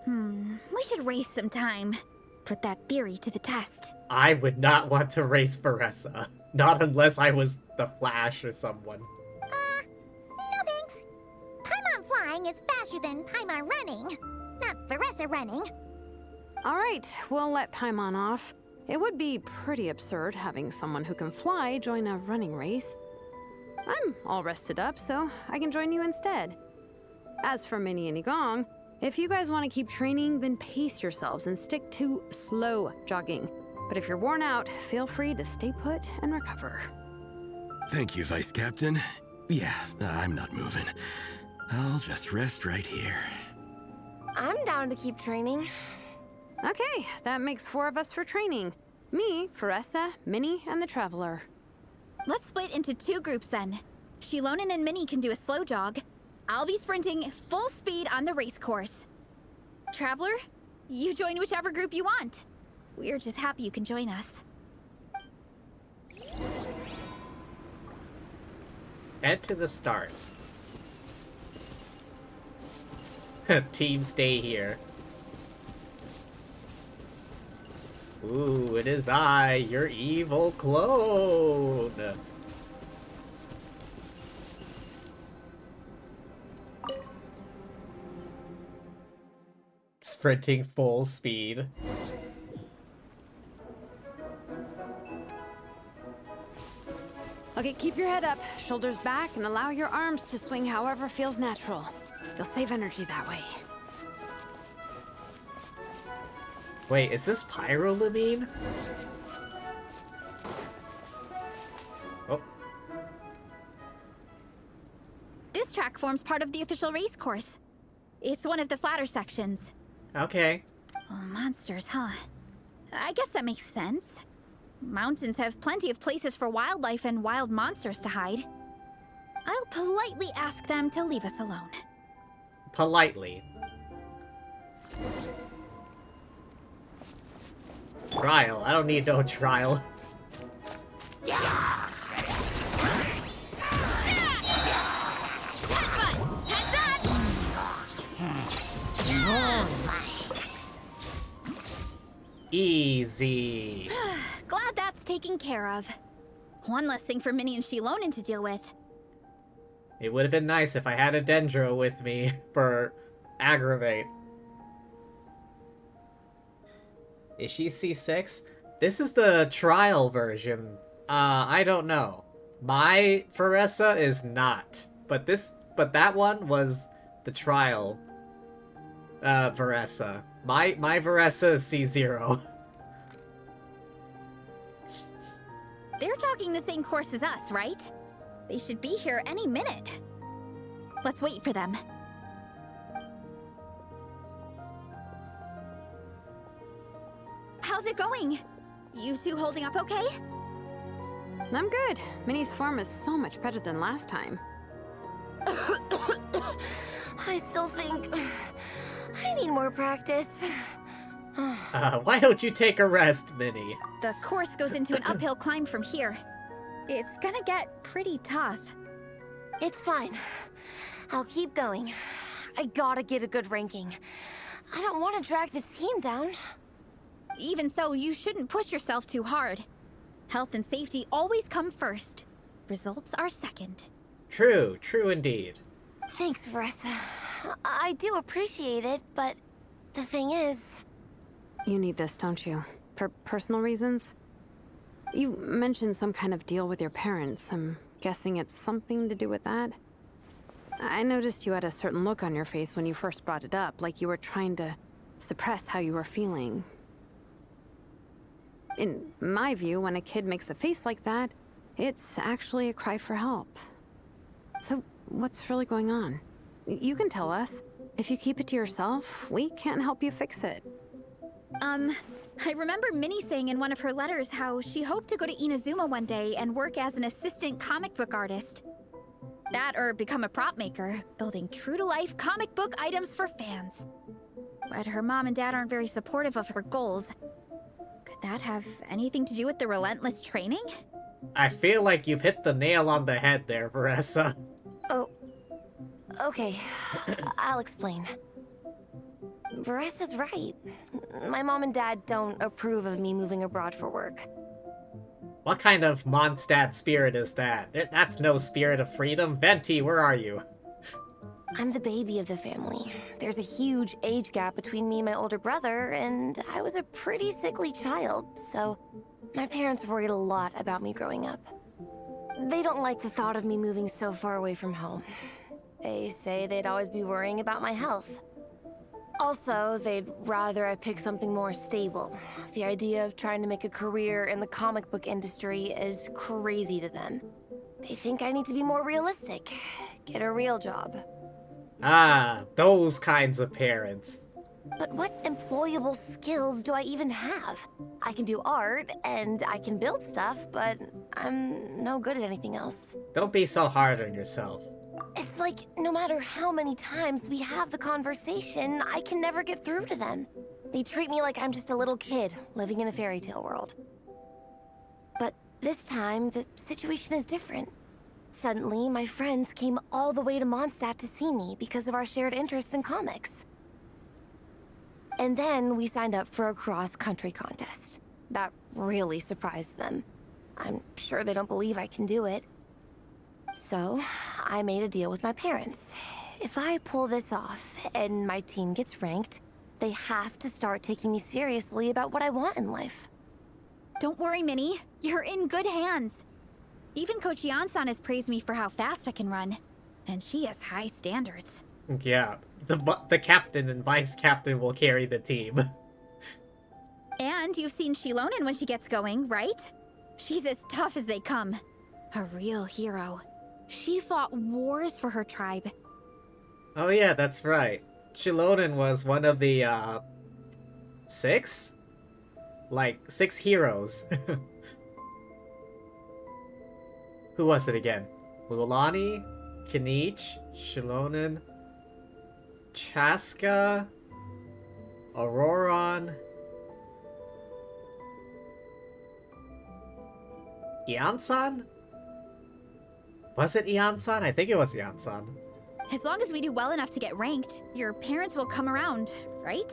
We should race sometime. Put that theory to the test. I would not want to race Veressa. Not unless I was the Flash or someone. No thanks. Paimon flying is faster than Paimon running. Not Veressa running. All right, we'll let Paimon off. It would be pretty absurd having someone who can fly join a running race. I'm all rested up, so I can join you instead. As for Minnie and Igong, if you guys want to keep training, then pace yourselves and stick to slow jogging. But if you're worn out, feel free to stay put and recover. Thank you, Vice Captain. Yeah, I'm not moving. I'll just rest right here. I'm down to keep training. Okay, that makes 4 of us for training. Me, Faressa, Minnie, and the Traveler. Let's split into 2 groups then. Shilonen and Minnie can do a slow jog. I'll be sprinting full speed on the race course. Traveler, you join whichever group you want. We're just happy you can join us. Head to the start. Team stay here. Ooh, it is I, your evil clone. Sprinting full speed. Okay, keep your head up, shoulders back, and allow your arms to swing however feels natural. You'll save energy that way. Wait, is this Pyrolamine? Oh. This track forms part of the official race course. It's one of the flatter sections. Okay. Oh, monsters, huh? I guess that makes sense. Mountains have plenty of places for wildlife and wild monsters to hide. I'll politely ask them to leave us alone. Politely. Trial. I don't need no trial. Easy. Glad that's taken care of. One less thing for Minnie and Shilonen to deal with. It would have been nice if I had a Dendro with me for aggravate. Is she C6? This is the trial version. I don't know. My Faressa is not. But that one was the trial Varessa. My Varessa is C0. They're jogging the same course as us, right? They should be here any minute. Let's wait for them. How's it going? You two holding up okay? I'm good. Minnie's form is so much better than last time. I still think I need more practice. Why don't you take a rest, Minnie? The course goes into an uphill climb from here. It's gonna get pretty tough. It's fine. I'll keep going. I gotta get a good ranking. I don't want to drag this team down. Even so, you shouldn't push yourself too hard. Health and safety always come first. Results are second. True indeed. Thanks, Varessa. I do appreciate it, but the thing is... You need this, don't you? For personal reasons? You mentioned some kind of deal with your parents. I'm guessing it's something to do with that? I noticed you had a certain look on your face when you first brought it up, like you were trying to suppress how you were feeling. In my view, when a kid makes a face like that, it's actually a cry for help. So, what's really going on? You can tell us. If you keep it to yourself, we can't help you fix it. I remember Minnie saying in one of her letters how she hoped to go to Inazuma one day and work as an assistant comic book artist. That or become a prop maker, building true-to-life comic book items for fans. But her mom and dad aren't very supportive of her goals. Could that have anything to do with the relentless training? I feel like you've hit the nail on the head there, Varessa. Oh, okay. I'll explain. Varessa's right. My mom and dad don't approve of me moving abroad for work. What kind of Mondstadt spirit is that? That's no spirit of freedom. Venti, where are you? I'm the baby of the family. There's a huge age gap between me and my older brother, and I was a pretty sickly child, so my parents worried a lot about me growing up. They don't like the thought of me moving so far away from home. They say they'd always be worrying about my health. Also, they'd rather I pick something more stable. The idea of trying to make a career in the comic book industry is crazy to them. They think I need to be more realistic, get a real job. Ah, those kinds of parents. But what employable skills do I even have? I can do art, and I can build stuff, but I'm no good at anything else. Don't be so hard on yourself. It's like, no matter how many times we have the conversation, I can never get through to them. They treat me like I'm just a little kid living in a fairy tale world. But this time, the situation is different. Suddenly, my friends came all the way to Mondstadt to see me because of our shared interest in comics. And then we signed up for a cross-country contest. That really surprised them. I'm sure they don't believe I can do it. So, I made a deal with my parents. If I pull this off and my team gets ranked, they have to start taking me seriously about what I want in life. Don't worry, Minnie. You're in good hands. Even Coach Yan-san has praised me for how fast I can run. And she has high standards. Yeah, the captain and vice captain will carry the team. And you've seen Shilonen when she gets going, right? She's as tough as they come. A real hero. She fought wars for her tribe. Oh yeah, that's right. Shilonen was one of the, 6? Like, 6 heroes. Who was it again? Mulan, Kinich, Shilonen, Chaska, Auroron, Iansan? Was it Iansan? I think it was Iansan. As long as we do well enough to get ranked, your parents will come around, right?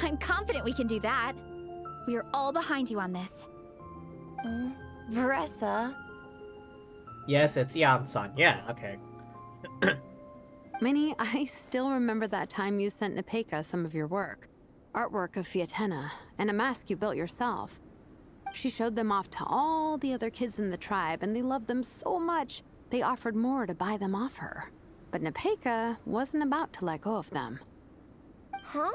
I'm confident we can do that. We are all behind you on this. Veressa? Yes, it's Iansan. Yeah, okay. Minnie, I still remember that time you sent Nepeka some of your work. Artwork of Fiatena, and a mask you built yourself. She showed them off to all the other kids in the tribe, and they loved them so much, they offered more to buy them off her. But Nepeka wasn't about to let go of them. Huh?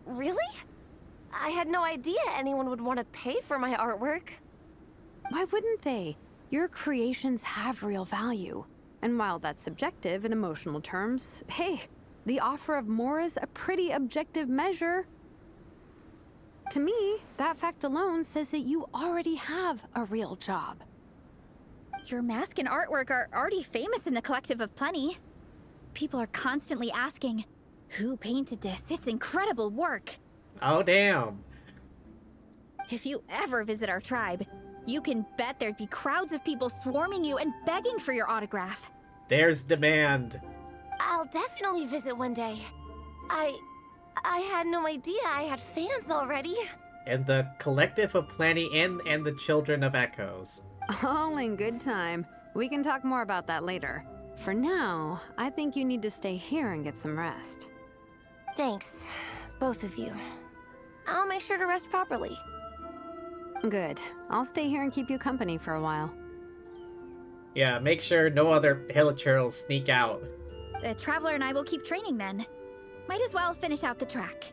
Really? I had no idea anyone would want to pay for my artwork. Why wouldn't they? Your creations have real value. And while that's subjective in emotional terms, hey, the offer of more is a pretty objective measure. To me, that fact alone says that you already have a real job. Your mask and artwork are already famous in the Collective of Plenty. People are constantly asking, who painted this? It's incredible work. Oh, damn. If you ever visit our tribe, you can bet there'd be crowds of people swarming you and begging for your autograph. There's demand. I'll definitely visit one day. I had no idea I had fans already. And the Collective of Plenty and the Children of Echoes. All in good time. We can talk more about that later. For now, I think you need to stay here and get some rest. Thanks, both of you. I'll make sure to rest properly. Good. I'll stay here and keep you company for a while. Yeah, make sure no other hilichurls sneak out. The Traveler and I will keep training then. Might as well finish out the track.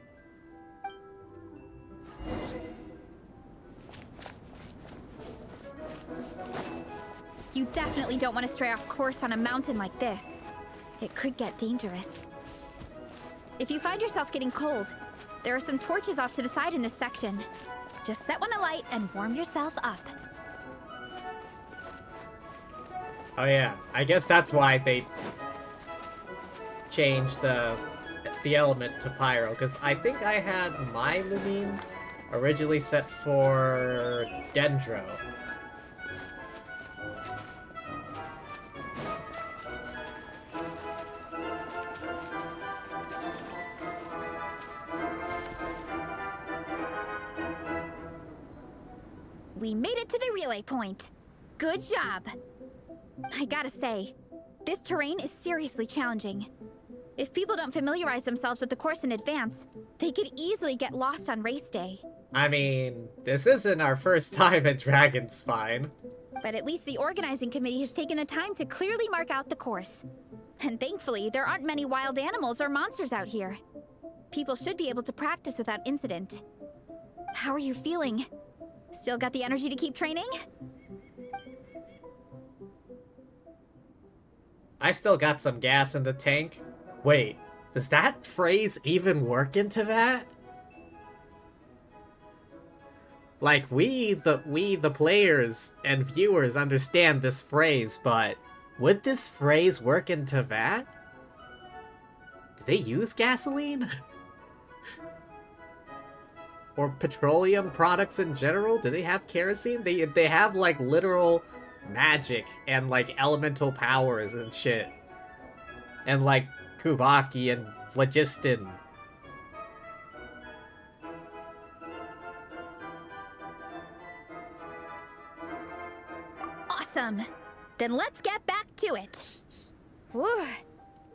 You definitely don't want to stray off course on a mountain like this. It could get dangerous. If you find yourself getting cold, there are some torches off to the side in this section. Just set one alight and warm yourself up. Oh yeah, I guess that's why they changed the element to pyro, because I think I had my Lumine originally set for Dendro. We made it to the relay point. Good job. I gotta say, This terrain is seriously challenging. If people don't familiarize themselves with the course in advance, they could easily get lost on race day. I mean, this isn't our first time at Dragonspine. But at least the organizing committee has taken the time to clearly mark out the course. And thankfully, there aren't many wild animals or monsters out here. People should be able to practice without incident. How are you feeling? Still got the energy to keep training? I still got some gas in the tank. Wait, does that phrase even work into that? Like, we the players and viewers understand this phrase, but would this phrase work into that? Do they use gasoline? Or petroleum products in general? Do they have kerosene? They have, like, literal magic and, like, elemental powers and shit. And, like, Kuvaki and phlogiston. Awesome! Then let's get back to it. Whew.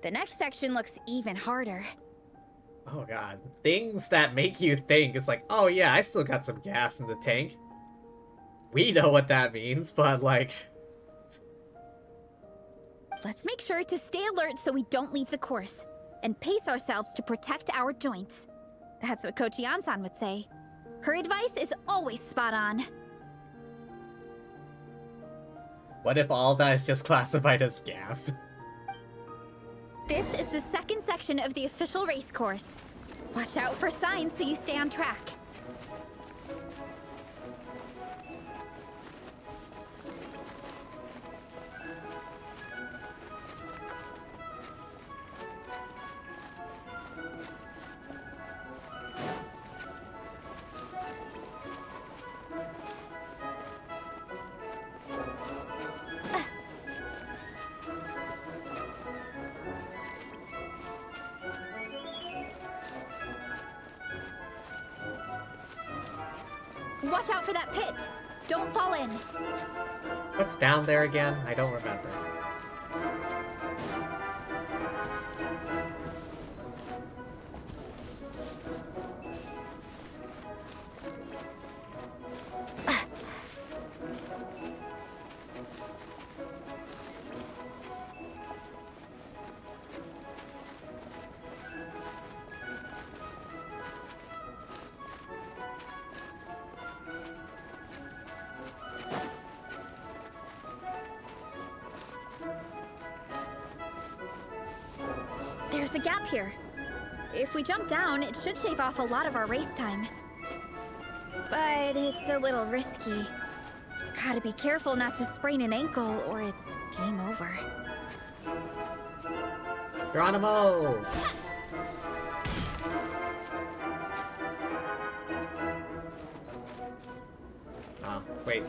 The next section looks even harder. Oh god. Things that make you think. It's like, oh yeah, I still got some gas in the tank. We know what that means, but like... Let's make sure to stay alert so we don't leave the course, and pace ourselves to protect our joints. That's what Coach Yansan would say. Her advice is always spot on. What if all that is just classified as gas? This is the second section of the official race course. Watch out for signs so you stay on track. Watch out for that pit! Don't fall in! What's down there again? I don't remember. There's a gap here. If we jump down, it should shave off a lot of our race time. But it's a little risky. Gotta be careful not to sprain an ankle or it's game over. Geronimo! Oh, wait.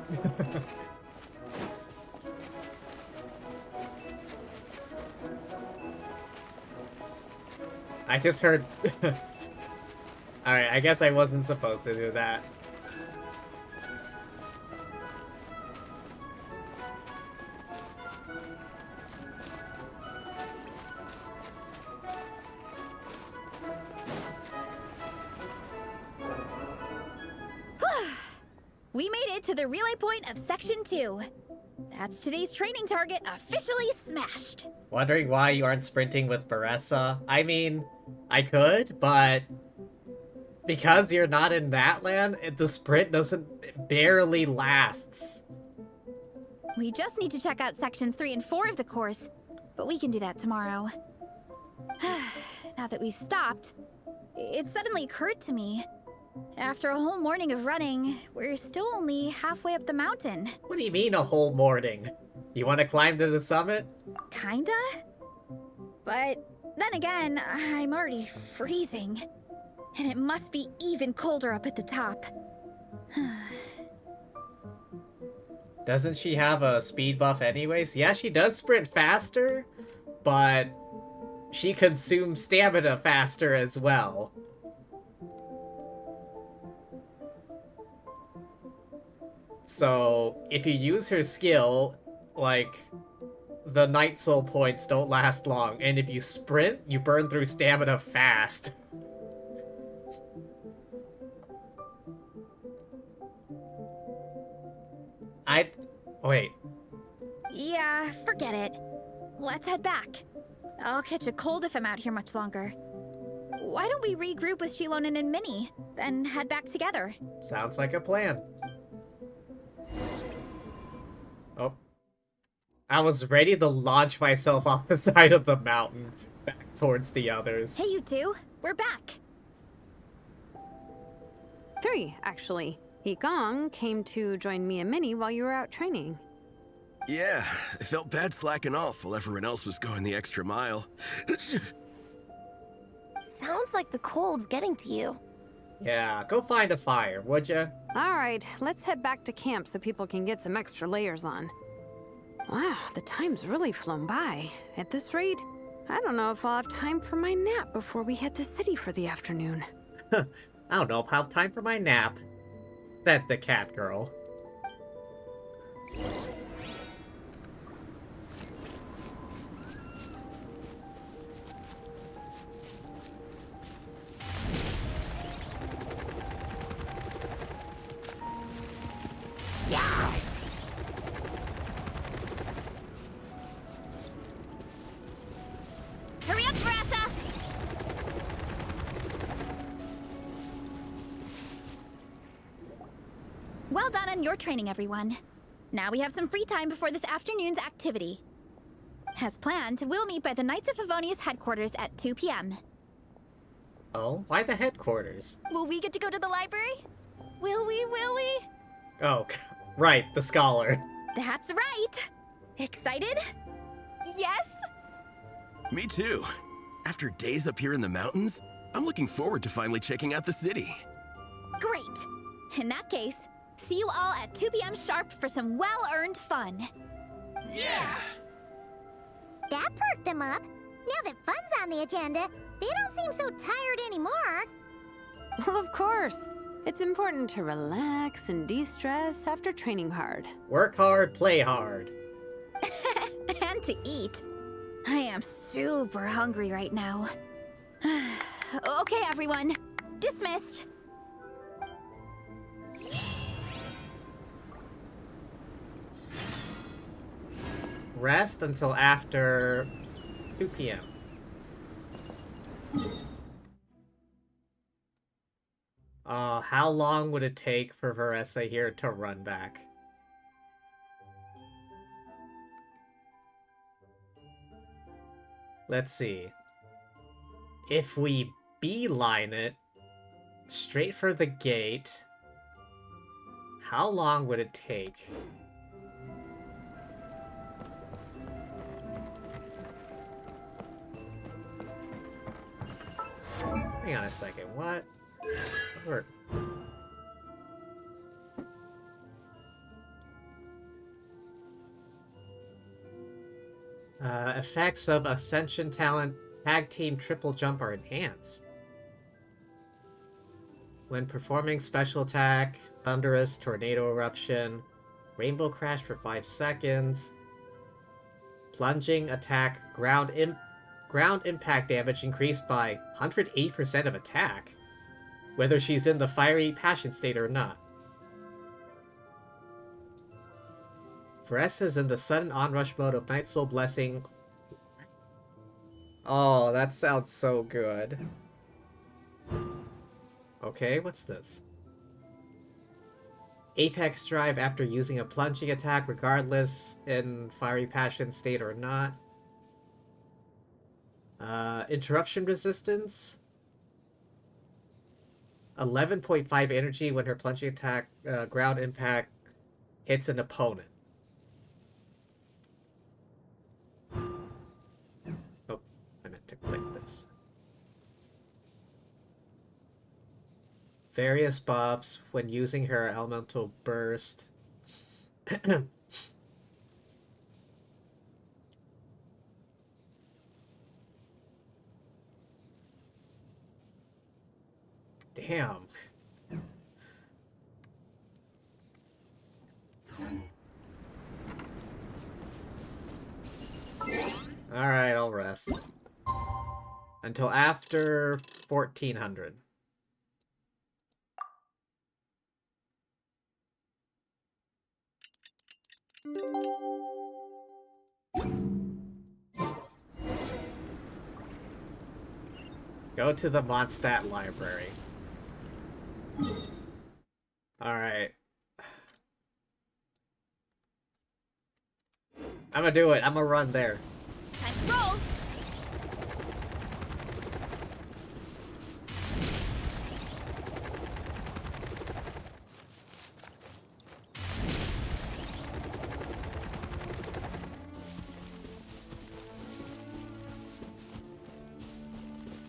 I just heard... Alright, I guess I wasn't supposed to do that. We made it to the relay point of Section 2. That's today's training target officially smashed. Wondering why you aren't sprinting with Baressa? I mean, I could, but because you're not in that land, the sprint barely lasts. We just need to check out Sections 3 and 4 of the course, but we can do that tomorrow. Now that we've stopped, it suddenly occurred to me. After a whole morning of running, we're still only halfway up the mountain. What do you mean a whole morning? You want to climb to the summit? Kinda? But then again, I'm already freezing. And it must be even colder up at the top. Doesn't she have a speed buff anyways? Yeah, she does sprint faster, but she consumes stamina faster as well. So, if you use her skill, like, the Night Soul points don't last long, and if you sprint, you burn through stamina fast. Wait. Yeah, forget it. Let's head back. I'll catch a cold if I'm out here much longer. Why don't we regroup with Shilonen and Minnie, then head back together? Sounds like a plan. Oh. I was ready to launch myself off the side of the mountain, back towards the others. Hey, you two. We're back. 3, actually. Yigong came to join me and Minnie while you were out training. Yeah, I felt bad slacking off while everyone else was going the extra mile. Sounds like the cold's getting to you. Yeah, go find a fire, would ya? Alright, let's head back to camp so people can get some extra layers on. Wow, the time's really flown by. At this rate, I don't know if I'll have time for my nap before we hit the city for the afternoon. I don't know if I'll have time for my nap, said the cat girl. Hurry up, Brassa! Well done on your training, everyone. Now we have some free time before this afternoon's activity. As planned, we'll meet by the Knights of Favonia's headquarters at 2 p.m. Oh, why the headquarters? Will we get to go to the library? Will we? Oh, right, the scholar. That's right! Excited? Yes! Me too. After days up here in the mountains, I'm looking forward to finally checking out the city. Great! In that case, see you all at 2 p.m. sharp for some well-earned fun. Yeah! That perked them up. Now that fun's on the agenda, they don't seem so tired anymore. Well, of course. It's important to relax and de-stress after training hard. Work hard, play hard. And to eat. I am super hungry right now. Okay, everyone. Dismissed. Rest until after 2 p.m. How long would it take for Veressa here to run back? Let's see. If we beeline it straight for the gate, how long would it take? Hang on a second, what? Where? Effects of Ascension Talent Tag Team Triple Jump are enhanced. When performing special attack, Thunderous Tornado Eruption, Rainbow Crash for 5 seconds, Plunging Attack, Ground Impact damage increased by 108% of attack, whether she's in the Fiery Passion state or not. Veressa's in the sudden onrush mode of Night Soul Blessing. Oh, that sounds so good. Okay, what's this? Apex Drive after using a plunging attack, regardless in Fiery Passion state or not. Interruption resistance. 11.5 energy when her plunging attack, ground impact, hits an opponent. Oh, I meant to click this. Various buffs when using her elemental burst. Damn. rest. Until after 1400. Go to the Mondstadt library. Alright. I'm gonna do it. I'm gonna run there. Time to roll!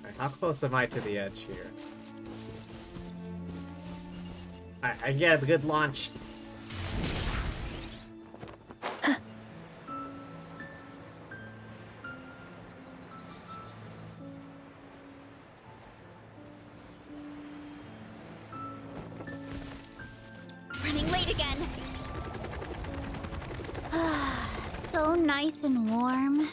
Alright, how close am I to the edge here? I get a good launch. Running late again. So nice and warm.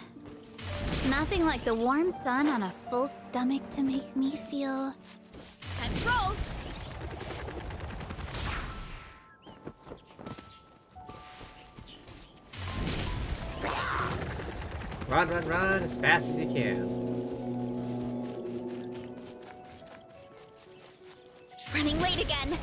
Nothing like the warm sun on a full stomach to make me feel... Time to roll! Run, run, run as fast as you can. Running late again.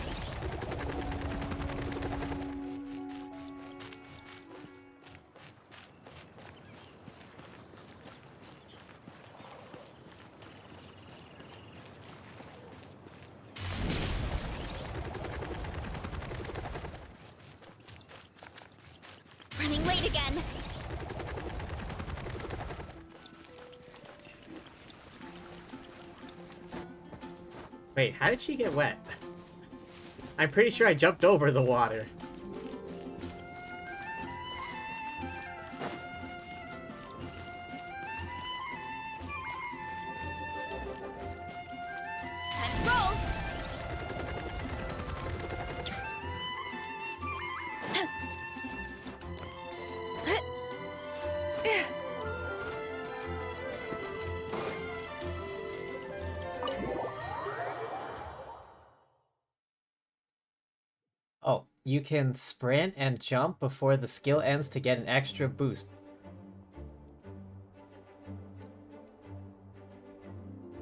Running late again. Wait, how did she get wet? I'm pretty sure I jumped over the water. Time to roll! Oh, you can sprint and jump before the skill ends to get an extra boost.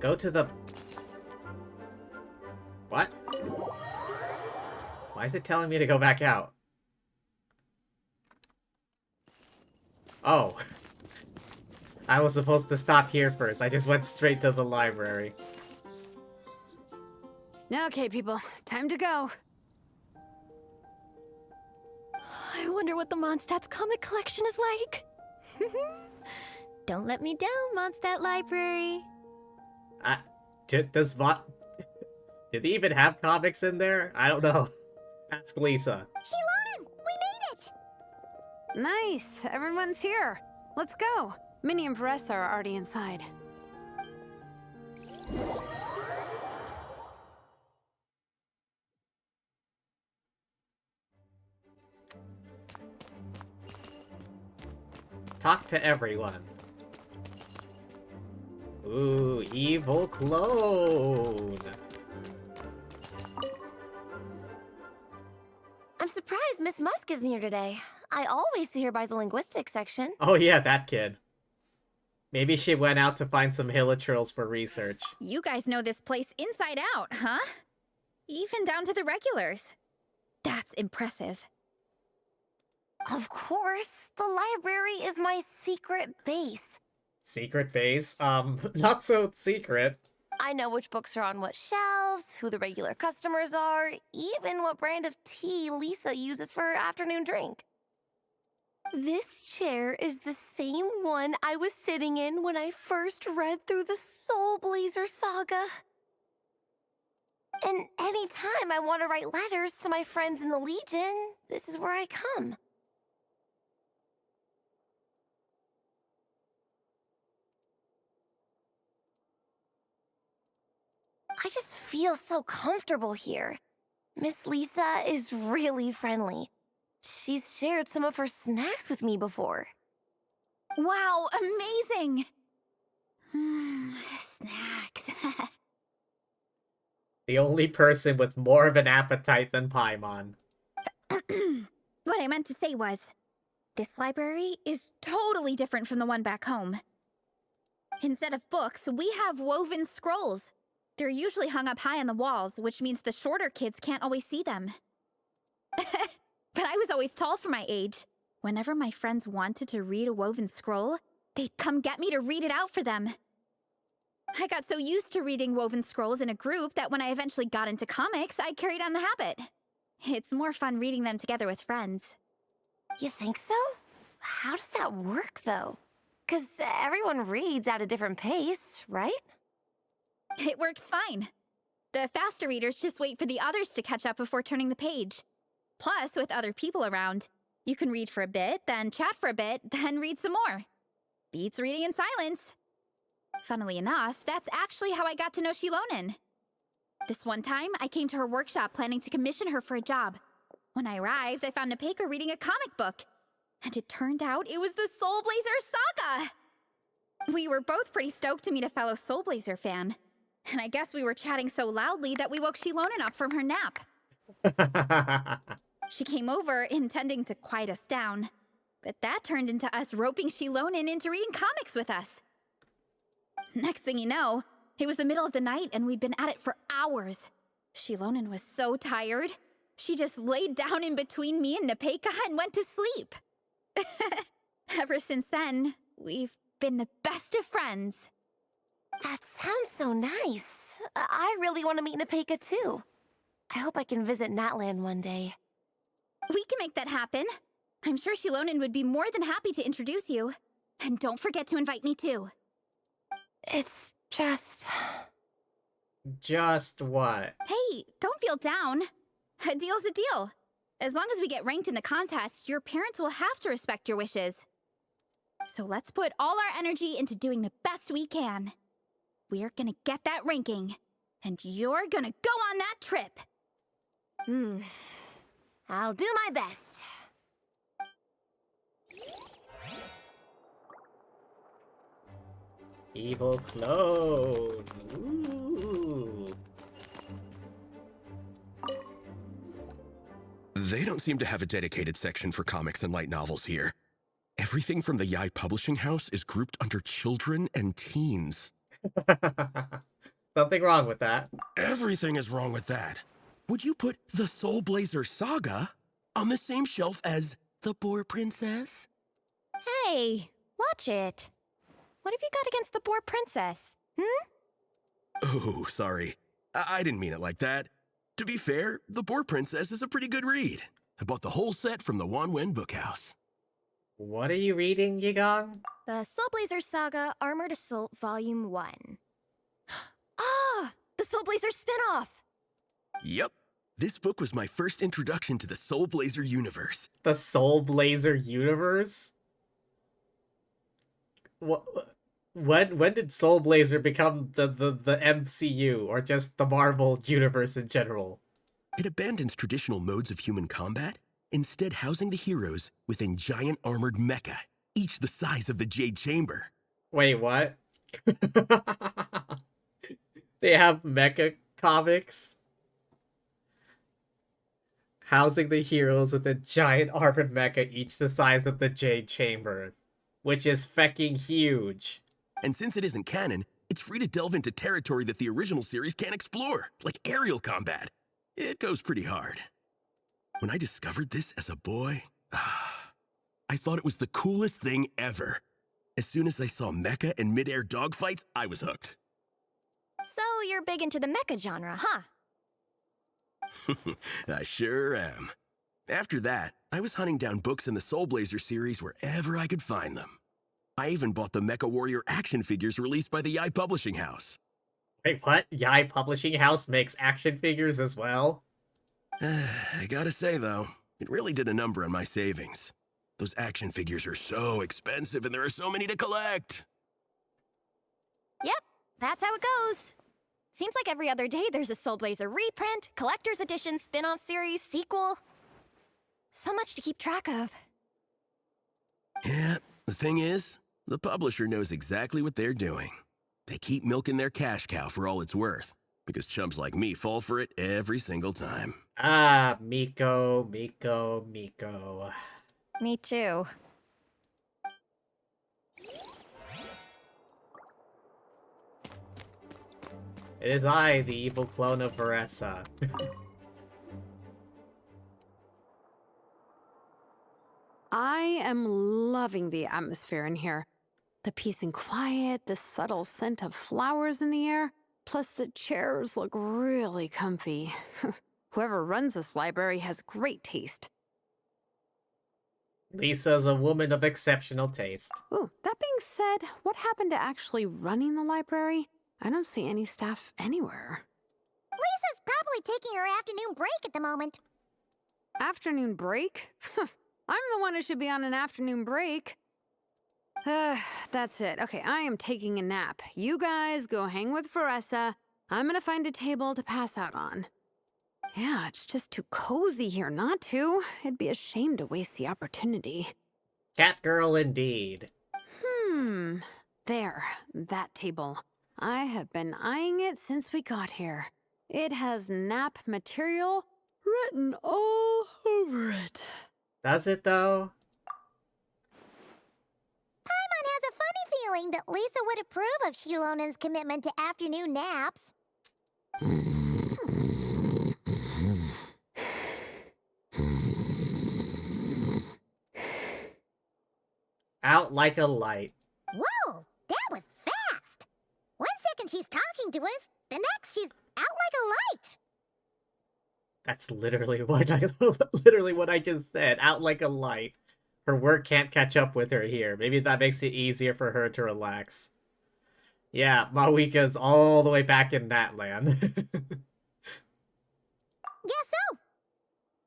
Go to the... What? Why is it telling me to go back out? Oh. I was supposed to stop here first. I just went straight to the library. Okay, people, time to go. I wonder what the Mondstadt's comic collection is like. Don't let me down, Mondstadt Library. Does Did they even have comics in there? I don't know. Ask Lisa. Shilonen, we made it! Nice, everyone's here. Let's go. Minnie and Varessa are already inside. Talk to everyone. Ooh, evil clone. I'm surprised Miss Musk isn't here today. I always see her by the linguistics section. Oh yeah, that kid. Maybe she went out to find some hilichurls for research. You guys know this place inside out, huh? Even down to the regulars. That's impressive. Of course, the library is my secret base. Secret base? Not so secret. I know which books are on what shelves, who the regular customers are, even what brand of tea Lisa uses for her afternoon drink. This chair is the same one I was sitting in when I first read through the Soul Blazer saga. And anytime I want to write letters to my friends in the Legion, this is where I come. I just feel so comfortable here. Miss Lisa is really friendly. She's shared some of her snacks with me before. Wow, amazing! Snacks. The only person with more of an appetite than Paimon. What I meant to say was, this library is totally different from the one back home. Instead of books, we have woven scrolls. They're usually hung up high on the walls, which means the shorter kids can't always see them. But I was always tall for my age. Whenever my friends wanted to read a woven scroll, they'd come get me to read it out for them. I got so used to reading woven scrolls in a group that when I eventually got into comics, I carried on the habit. It's more fun reading them together with friends. You think so? How does that work, though? 'Cause everyone reads at a different pace, right? It works fine. The faster readers just wait for the others to catch up before turning the page. Plus, with other people around, you can read for a bit, then chat for a bit, then read some more. Beats reading in silence. Funnily enough, that's actually how I got to know Shilonen. This one time, I came to her workshop planning to commission her for a job. When I arrived, I found Nepeka reading a comic book. And it turned out it was the Soul Blazer Saga! We were both pretty stoked to meet a fellow Soul Blazer fan. And I guess we were chatting so loudly that we woke Shilonen up from her nap. She came over intending to quiet us down. But that turned into us roping Shilonen into reading comics with us. Next thing you know, it was the middle of the night and we'd been at it for hours. Shilonen was so tired. She just laid down in between me and Nepeka and went to sleep. Ever since then, we've been the best of friends. That sounds so nice. I really want to meet Nepeka too. I hope I can visit Natland one day. We can make that happen. I'm sure Shilonen would be more than happy to introduce you. And don't forget to invite me too. It's just... Just what? Hey, don't feel down. A deal's a deal. As long as we get ranked in the contest, your parents will have to respect your wishes. So let's put all our energy into doing the best we can. We're gonna get that ranking, and you're gonna go on that trip. I'll do my best. Evil clone. Ooh. They don't seem to have a dedicated section for comics and light novels here. Everything from the Yai Publishing House is grouped under children and teens. Something wrong with that. Everything is wrong with that. Would you put the Soul Blazer Saga on the same shelf as the Boar Princess? Hey, watch it. What have you got against the Boar Princess? Oh, sorry. I didn't mean it like that. To be fair, the Boar Princess is a pretty good read. I bought the whole set from the Wanwen Bookhouse. What are you reading, Yigong? The Soul Blazer Saga Armored Assault Volume 1. Ah! The Soul Blazer spin-off! Yep. This book was my first introduction to the Soul Blazer universe. The Soul Blazer universe? What? When did Soul Blazer become the MCU, or just the Marvel universe in general? It abandons traditional modes of human combat, instead housing the heroes within giant armored mecha, each the size of the Jade Chamber. Wait, what? They have mecha comics? Housing the heroes with a giant armored mecha, each the size of the Jade Chamber. Which is fecking huge. And since it isn't canon, it's free to delve into territory that the original series can't explore, like aerial combat. It goes pretty hard. When I discovered this as a boy, I thought it was the coolest thing ever. As soon as I saw mecha and mid-air dogfights, I was hooked. So you're big into the mecha genre, huh? I sure am. After that, I was hunting down books in the Soul Blazer series wherever I could find them. I even bought the Mecha Warrior action figures released by the Yai Publishing House. Wait, what? Yai Publishing House makes action figures as well? I gotta say, though, it really did a number on my savings. Those action figures are so expensive and there are so many to collect. Yep, that's how it goes. Seems like every other day there's a Soul Blazer reprint, collector's edition, spin-off series, sequel. So much to keep track of. Yeah, the thing is, the publisher knows exactly what they're doing. They keep milking their cash cow for all it's worth, because chumps like me fall for it every single time. Ah, Miko, Miko, Miko. Me too. It is I, the evil clone of Varessa. I am loving the atmosphere in here. The peace and quiet, the subtle scent of flowers in the air, plus the chairs look really comfy. Whoever runs this library has great taste. Lisa's a woman of exceptional taste. Ooh, that being said, what happened to actually running the library? I don't see any staff anywhere. Lisa's probably taking her afternoon break at the moment. Afternoon break? I'm the one who should be on an afternoon break. That's it. Okay, I am taking a nap. You guys go hang with Varessa. I'm gonna find a table to pass out on. Yeah, it's just too cozy here not to. It'd be a shame to waste the opportunity. Cat girl indeed. There, that table. I have been eyeing it since we got here. It has nap material written all over it. Does it though? Paimon has a funny feeling that Lisa would approve of Shilonen's commitment to afternoon naps. Out like a light. Whoa, that was fast! 1 second she's talking to us, the next she's out like a light. That's literally what I just said. Out like a light. Her work can't catch up with her here. Maybe that makes it easier for her to relax. Yeah, Mawika's all the way back in that land. Guess so.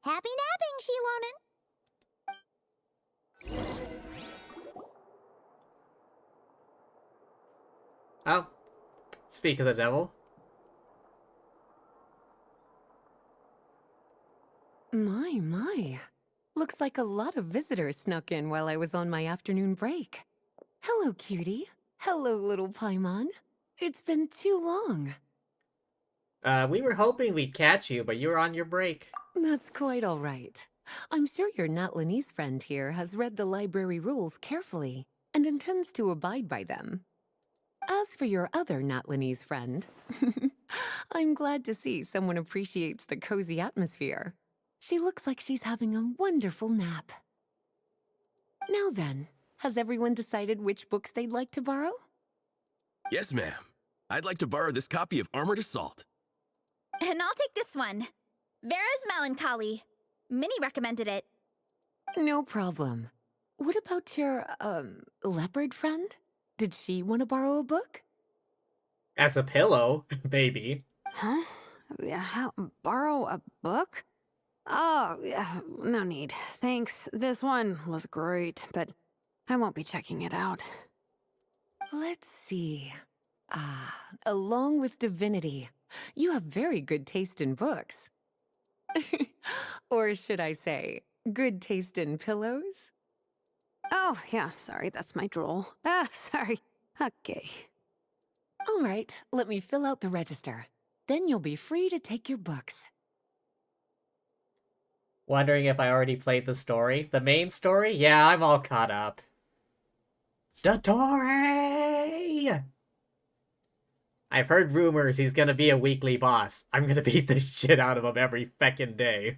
Happy napping, Shilonen. Oh, speak of the devil. My. Looks like a lot of visitors snuck in while I was on my afternoon break. Hello, cutie. Hello, little Paimon. It's been too long. We were hoping we'd catch you, but you were on your break. That's quite all right. I'm sure your Natlanese friend here has read the library rules carefully and intends to abide by them. As for your other Natlanese friend, I'm glad to see someone appreciates the cozy atmosphere. She looks like she's having a wonderful nap. Now then, has everyone decided which books they'd like to borrow? Yes, ma'am. I'd like to borrow this copy of Armored Assault. And I'll take this one. Vera's Melancholy. Minnie recommended it. No problem. What about your, leopard friend? Did she want to borrow a book? As a pillow, maybe. Huh? Borrow a book? Oh, yeah, no need. Thanks. This one was great, but I won't be checking it out. Let's see. Along with Divinity, you have very good taste in books. Or should I say, good taste in pillows? Oh, yeah, sorry, that's my drool. Sorry. Okay. All right, let me fill out the register. Then you'll be free to take your books. Wondering if I already played the story? The main story? Yeah, I'm all caught up. Dottore! I've heard rumors he's gonna be a weekly boss. I'm gonna beat the shit out of him every feckin' day.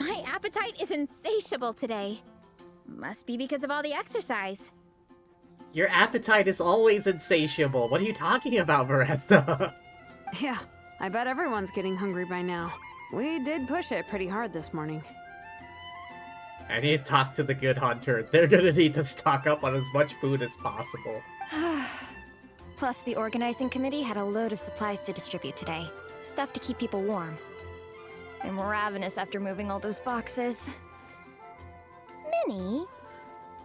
My appetite is insatiable today. Must be because of all the exercise. Your appetite is always insatiable. What are you talking about, Varessa? Yeah, I bet everyone's getting hungry by now. We did push it pretty hard this morning. I need to talk to the Good Hunter. They're gonna need to stock up on as much food as possible. Plus, the organizing committee had a load of supplies to distribute today. Stuff to keep people warm. I'm ravenous after moving all those boxes. Minnie,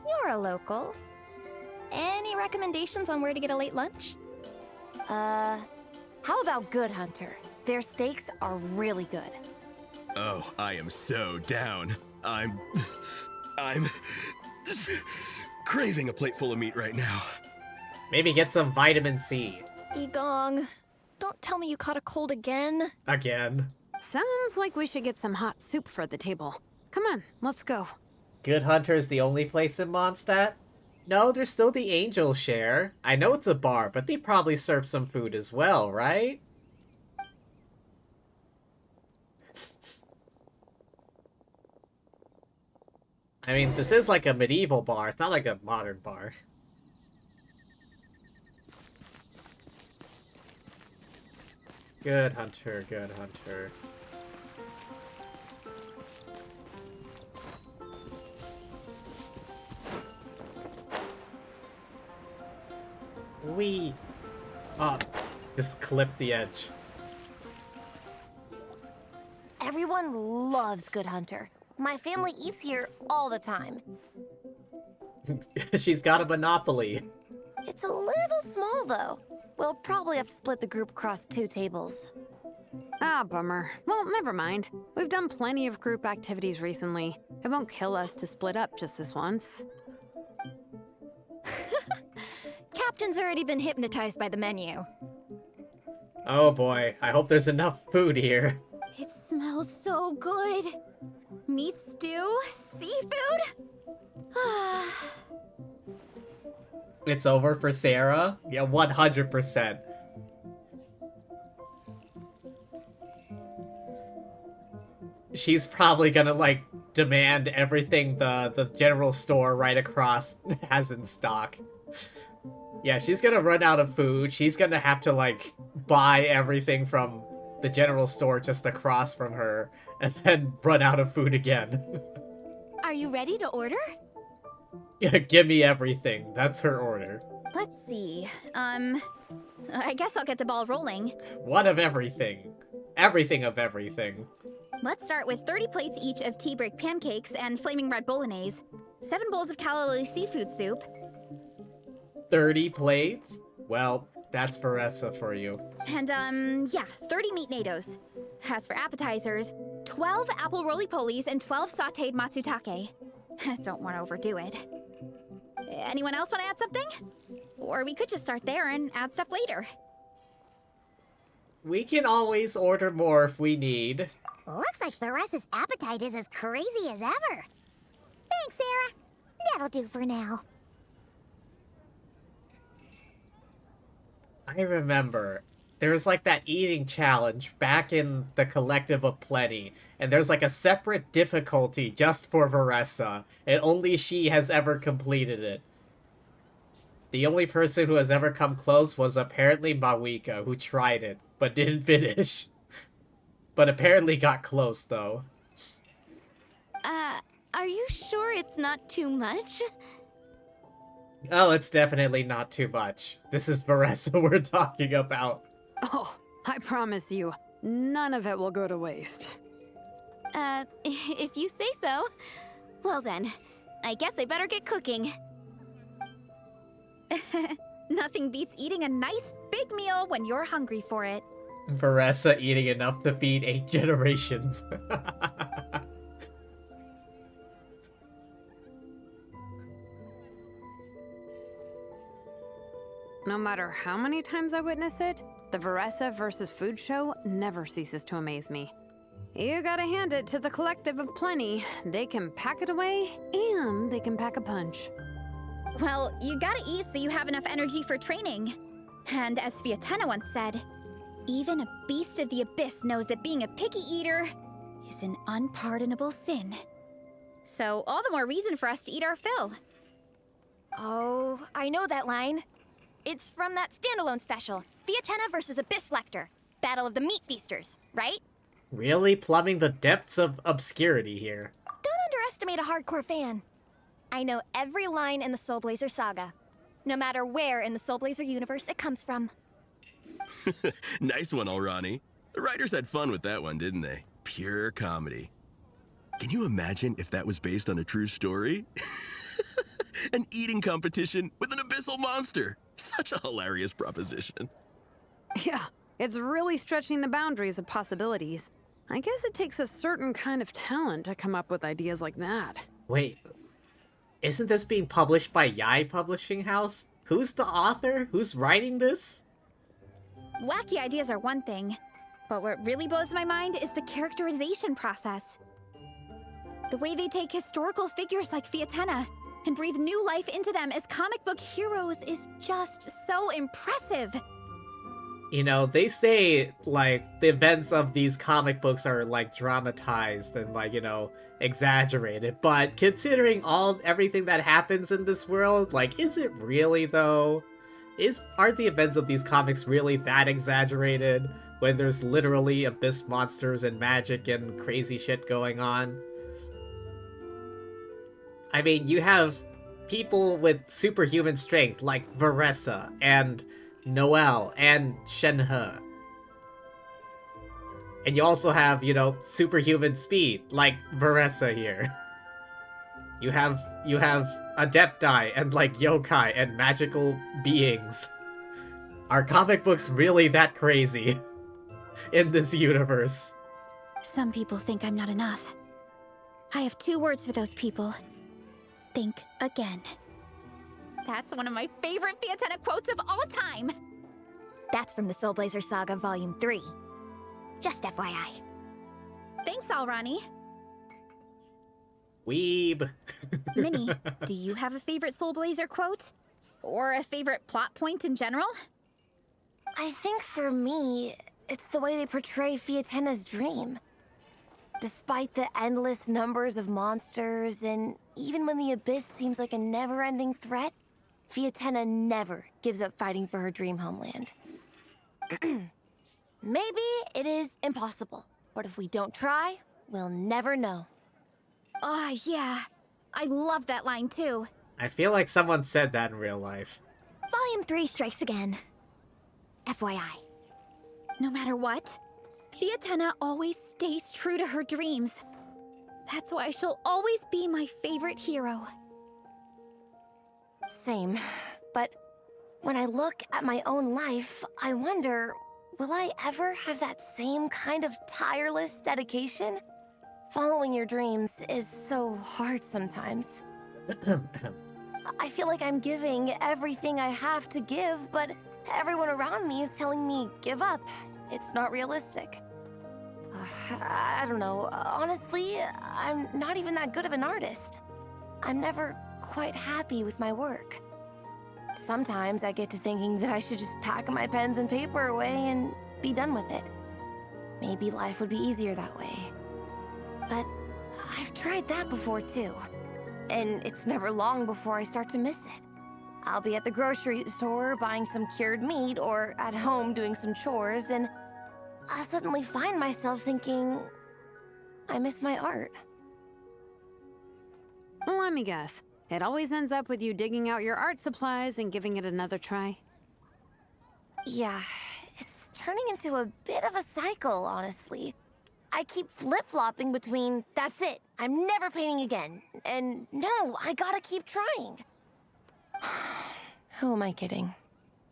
you're a local. Any recommendations on where to get a late lunch? How about Good Hunter? Their steaks are really good. Oh, I am so down. I'm craving a plate full of meat right now. Maybe get some vitamin C. Igong, don't tell me you caught a cold again. Again. Sounds like we should get some hot soup for the table. Come on, let's go. Good Hunter is the only place in Mondstadt? No, there's still the Angel Share. I know it's a bar, but they probably serve some food as well, right? I mean, this is like a medieval bar. It's not like a modern bar. Good Hunter, Good Hunter. Wee! Oh, just clipped the edge. Everyone loves Good Hunter. My family eats here all the time. She's got a monopoly. It's a little small, though. We'll probably have to split the group across 2 tables. Ah, bummer. Well, never mind. We've done plenty of group activities recently. It won't kill us to split up just this once. Captain's already been hypnotized by the menu. Oh boy, I hope there's enough food here. It smells so good. Meat stew? Seafood? It's over for Sarah? Yeah, 100%. She's probably gonna, like, demand everything the general store right across has in stock. Yeah, she's gonna run out of food. She's gonna have to, like, buy everything from the general store just across from her, and then run out of food again. Are you ready to order? Yeah, give me everything. That's her order. Let's see. I guess I'll get the ball rolling. One of everything. Everything of everything. Let's start with 30 plates each of tea break pancakes and flaming red bolognese, 7 bowls of calla seafood soup. 30 plates? Well, that's Varessa for you. And, yeah, 30 meat natos. As for appetizers, 12 apple roly-polies and 12 sauteed matsutake. Don't want to overdo it. Anyone else want to add something? Or we could just start there and add stuff later. We can always order more if we need. Looks like Varessa's appetite is as crazy as ever. Thanks, Sarah. That'll do for now. I remember. There's like that eating challenge back in the Collective of Plenty, and there's like a separate difficulty just for Varessa, and only she has ever completed it. The only person who has ever come close was apparently Mawika, who tried it, but didn't finish. But apparently got close, though. Are you sure it's not too much? Oh, it's definitely not too much. This is Varessa we're talking about. Oh, I promise you, none of it will go to waste. If you say so. Well then, I guess I better get cooking. Nothing beats eating a nice big meal when you're hungry for it. Varessa eating enough to feed 8 generations. No matter how many times I witness it, the Varessa versus food show never ceases to amaze me. You gotta hand it to the Collective of Plenty. They can pack it away, and they can pack a punch. Well, you gotta eat so you have enough energy for training. And as Sviatena once said, even a beast of the abyss knows that being a picky eater is an unpardonable sin. So all the more reason for us to eat our fill. Oh, I know that line. It's from that standalone special, Sviatena versus Abyss Lector, Battle of the Meat Feasters, right? Really plumbing the depths of obscurity here. Don't underestimate a hardcore fan. I know every line in the Soul Blazer saga, no matter where in the Soul Blazer universe it comes from. Nice one, Alrani. The writers had fun with that one, didn't they? Pure comedy. Can you imagine if that was based on a true story? An eating competition with an abyss abyssal monster. Such a hilarious proposition. Yeah, it's really stretching the boundaries of possibilities. I guess it takes a certain kind of talent to come up with ideas like that. Wait, isn't this being published by Yai Publishing House? Who's the author? Who's writing this? Wacky ideas are one thing, but what really blows my mind is the characterization process. The way they take historical figures like Fiatenna and breathe new life into them as comic book heroes is just so impressive. You know, they say, like, the events of these comic books are, like, dramatized and, like, you know, exaggerated. But considering everything that happens in this world, like, is it really, though? Are the events of these comics really that exaggerated when there's literally abyss monsters and magic and crazy shit going on? I mean, you have people with superhuman strength like Varessa and Noelle and Shenhe. And you also have, you know, superhuman speed like Varessa here. You have Adepti and like yokai and magical beings. Are comic books really that crazy in this universe? Some people think I'm not enough. I have 2 words for those people. Think again. That's one of my favorite Fiatenna quotes of all time. That's from the Soul Blazer Saga Volume 3. Just FYI. Thanks, Alrani. Weeb. Minnie, do you have a favorite Soul Blazer quote? Or a favorite plot point in general? I think for me, it's the way they portray Fiatenna's dream. Despite the endless numbers of monsters, and even when the Abyss seems like a never-ending threat, Fiatenna never gives up fighting for her dream homeland. Maybe it is impossible, but if we don't try, we'll never know. Oh, yeah. I love that line, too. I feel like someone said that in real life. Volume 3 strikes again. FYI. No matter what, Fiatenna always stays true to her dreams. That's why she'll always be my favorite hero. Same. But when I look at my own life, I wonder, will I ever have that same kind of tireless dedication? Following your dreams is so hard sometimes. I feel like I'm giving everything I have to give, but everyone around me is telling me, give up. It's not realistic. I don't know. Honestly, I'm not even that good of an artist. I'm never quite happy with my work. Sometimes I get to thinking that I should just pack my pens and paper away and be done with it. Maybe life would be easier that way. But I've tried that before too. And it's never long before I start to miss it. I'll be at the grocery store buying some cured meat or at home doing some chores, and I'll suddenly find myself thinking, I miss my art. Well, let me guess. It always ends up with you digging out your art supplies and giving it another try. Yeah, it's turning into a bit of a cycle, honestly. I keep flip-flopping between, that's it, I'm never painting again, and no, I gotta keep trying. Who am I kidding?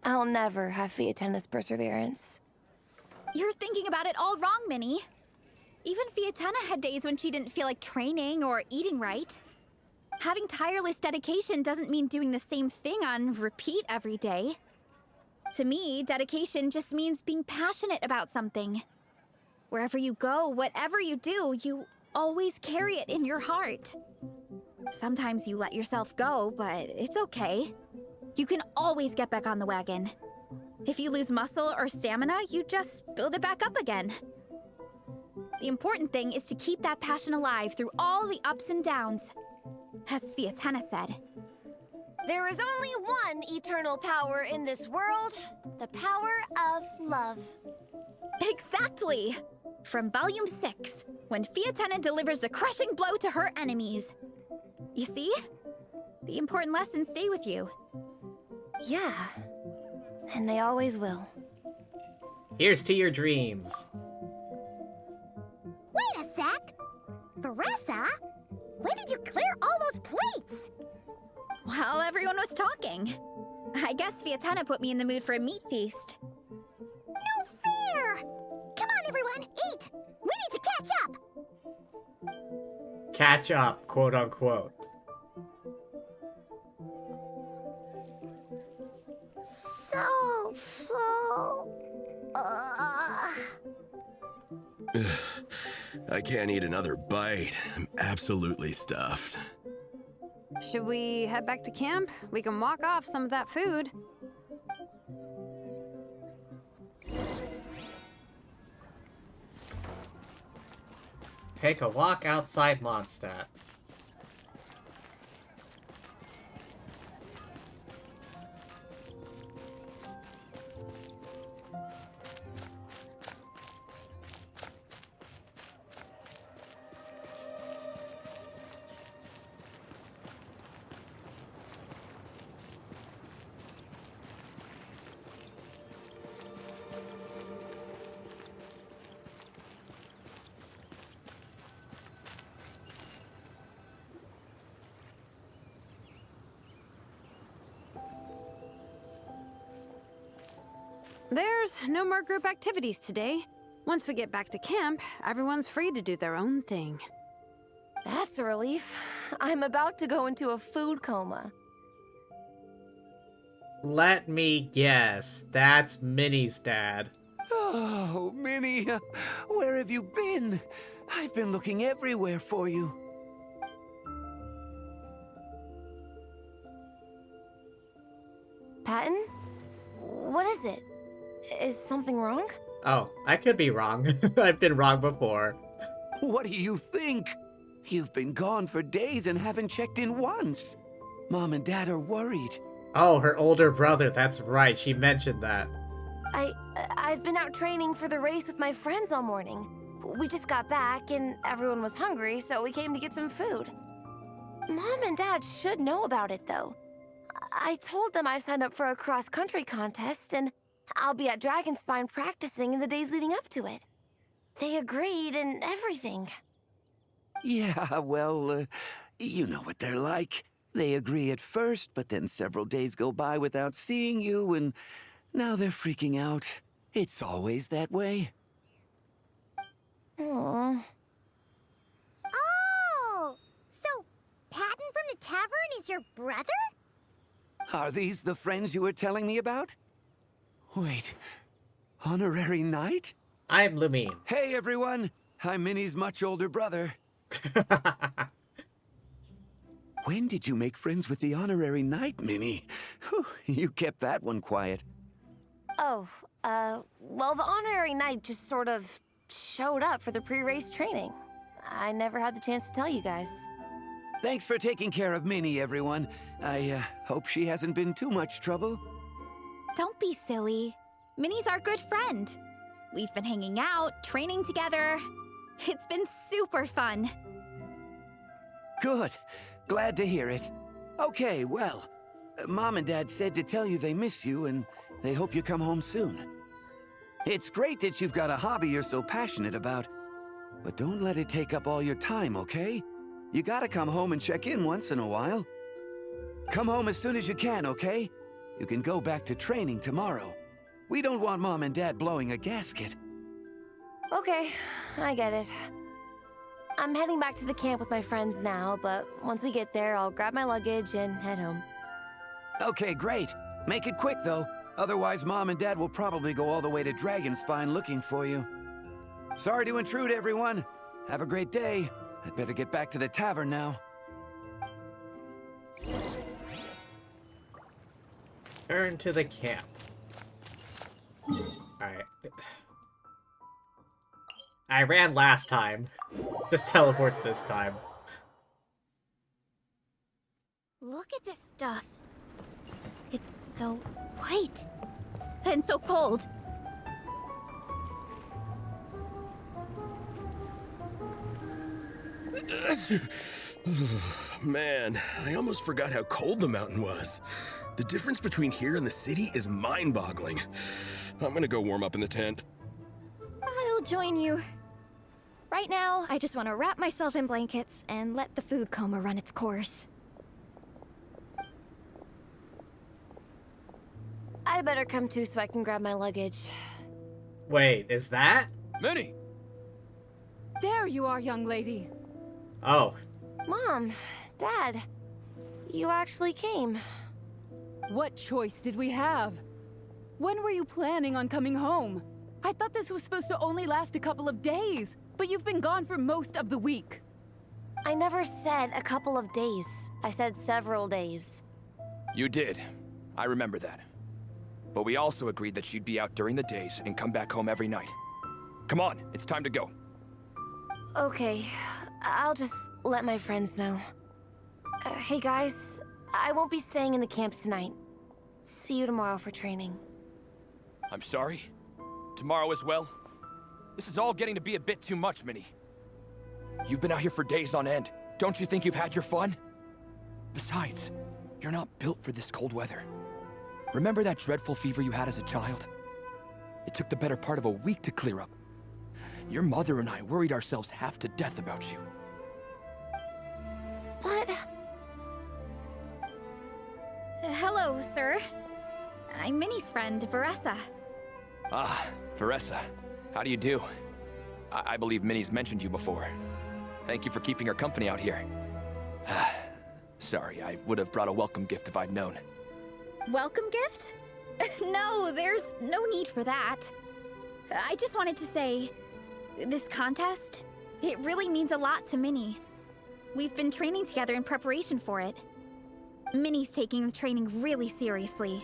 I'll never have Fiatenna's perseverance. You're thinking about it all wrong, Minnie. Even Fiatenna had days when she didn't feel like training or eating right. Having tireless dedication doesn't mean doing the same thing on repeat every day. To me, dedication just means being passionate about something. Wherever you go, whatever you do, you always carry it in your heart. Sometimes you let yourself go, but it's okay. You can always get back on the wagon. If you lose muscle or stamina, you just build it back up again. The important thing is to keep that passion alive through all the ups and downs. As Fiatenna said, there is only one eternal power in this world, the power of love. Exactly! From Volume 6, when Fiatenna delivers the crushing blow to her enemies. You see? The important lessons stay with you. Yeah, and they always will. Here's to your dreams. Wait a sec! Varessa? When did you clear all those plates? While everyone was talking. I guess Vietana put me in the mood for a meat feast. No fair! Come on, everyone, eat! We need to catch up! Catch up, quote unquote. So full. I can't eat another bite. I'm absolutely stuffed. Should we head back to camp? We can walk off some of that food. Take a walk outside Mondstadt. There's no more group activities today. Once we get back to camp, everyone's free to do their own thing. That's a relief. I'm about to go into a food coma. Let me guess. That's Minnie's dad. Oh, Minnie, where have you been? I've been looking everywhere for you. Patton? What is it? Is something wrong? Oh, I could be wrong. I've been wrong before. What do you think? You've been gone for days and haven't checked in once. Mom and Dad are worried. Oh, her older brother. That's right. She mentioned that. I've been out training for the race with my friends all morning. We just got back and everyone was hungry, so we came to get some food. Mom and Dad should know about it, though. I told them I signed up for a cross-country contest and I'll be at Dragonspine practicing in the days leading up to it. They agreed and everything. Yeah, well, you know what they're like. They agree at first, but then several days go by without seeing you, and now they're freaking out. It's always that way. Oh, so Patton from the tavern is your brother? Are these the friends you were telling me about? Wait, honorary knight? I'm Lumine. Hey, everyone. I'm Minnie's much older brother. When did you make friends with the honorary knight, Minnie? Whew, you kept that one quiet. Oh, well, the honorary knight just sort of showed up for the pre-race training. I never had the chance to tell you guys. Thanks for taking care of Minnie, everyone. I hope she hasn't been too much trouble. Don't be silly. Minnie's our good friend. We've been hanging out, training together. It's been super fun. Good. Glad to hear it. Okay, well, Mom and Dad said to tell you they miss you and they hope you come home soon. It's great that you've got a hobby you're so passionate about, but don't let it take up all your time, okay? You gotta come home and check in once in a while. Come home as soon as you can, okay? You can go back to training tomorrow. We don't want Mom and Dad blowing a gasket. Okay, I get it. I'm heading back to the camp with my friends now, but once we get there, I'll grab my luggage and head home. Okay, great. Make it quick, though. Otherwise, Mom and Dad will probably go all the way to Dragonspine looking for you. Sorry to intrude, everyone. Have a great day. I'd better get back to the tavern now. Turn to the camp. Alright. I ran last time. Just teleport this time. Look at this stuff. It's so white and so cold. Man, I almost forgot how cold the mountain was. The difference between here and the city is mind-boggling. I'm gonna go warm up in the tent. I'll join you. Right now, I just want to wrap myself in blankets and let the food coma run its course. I'd better come too so I can grab my luggage. Wait, is that? Minnie! There you are, young lady. Oh. Mom, Dad, you actually came. What choice did we have? When were you planning on coming home? I thought this was supposed to only last a couple of days, but you've been gone for most of the week. I never said a couple of days. I said several days. You did. I remember that. But we also agreed that you'd be out during the days and come back home every night. Come on, it's time to go. Okay, I'll just let my friends know. Hey guys, I won't be staying in the camp tonight. See you tomorrow for training. I'm sorry. Tomorrow as well. This is all getting to be a bit too much, Minnie. You've been out here for days on end. Don't you think you've had your fun? Besides, you're not built for this cold weather. Remember that dreadful fever you had as a child? It took the better part of a week to clear up. Your mother and I worried ourselves half to death about you. What? Hello, sir. I'm Minnie's friend, Varessa. Ah, Varessa. How do you do? I believe Minnie's mentioned you before. Thank you for keeping her company out here. Sorry, I would have brought a welcome gift if I'd known. Welcome gift? No, there's no need for that. I just wanted to say, this contest, it really means a lot to Minnie. We've been training together in preparation for it. Minnie's taking the training really seriously.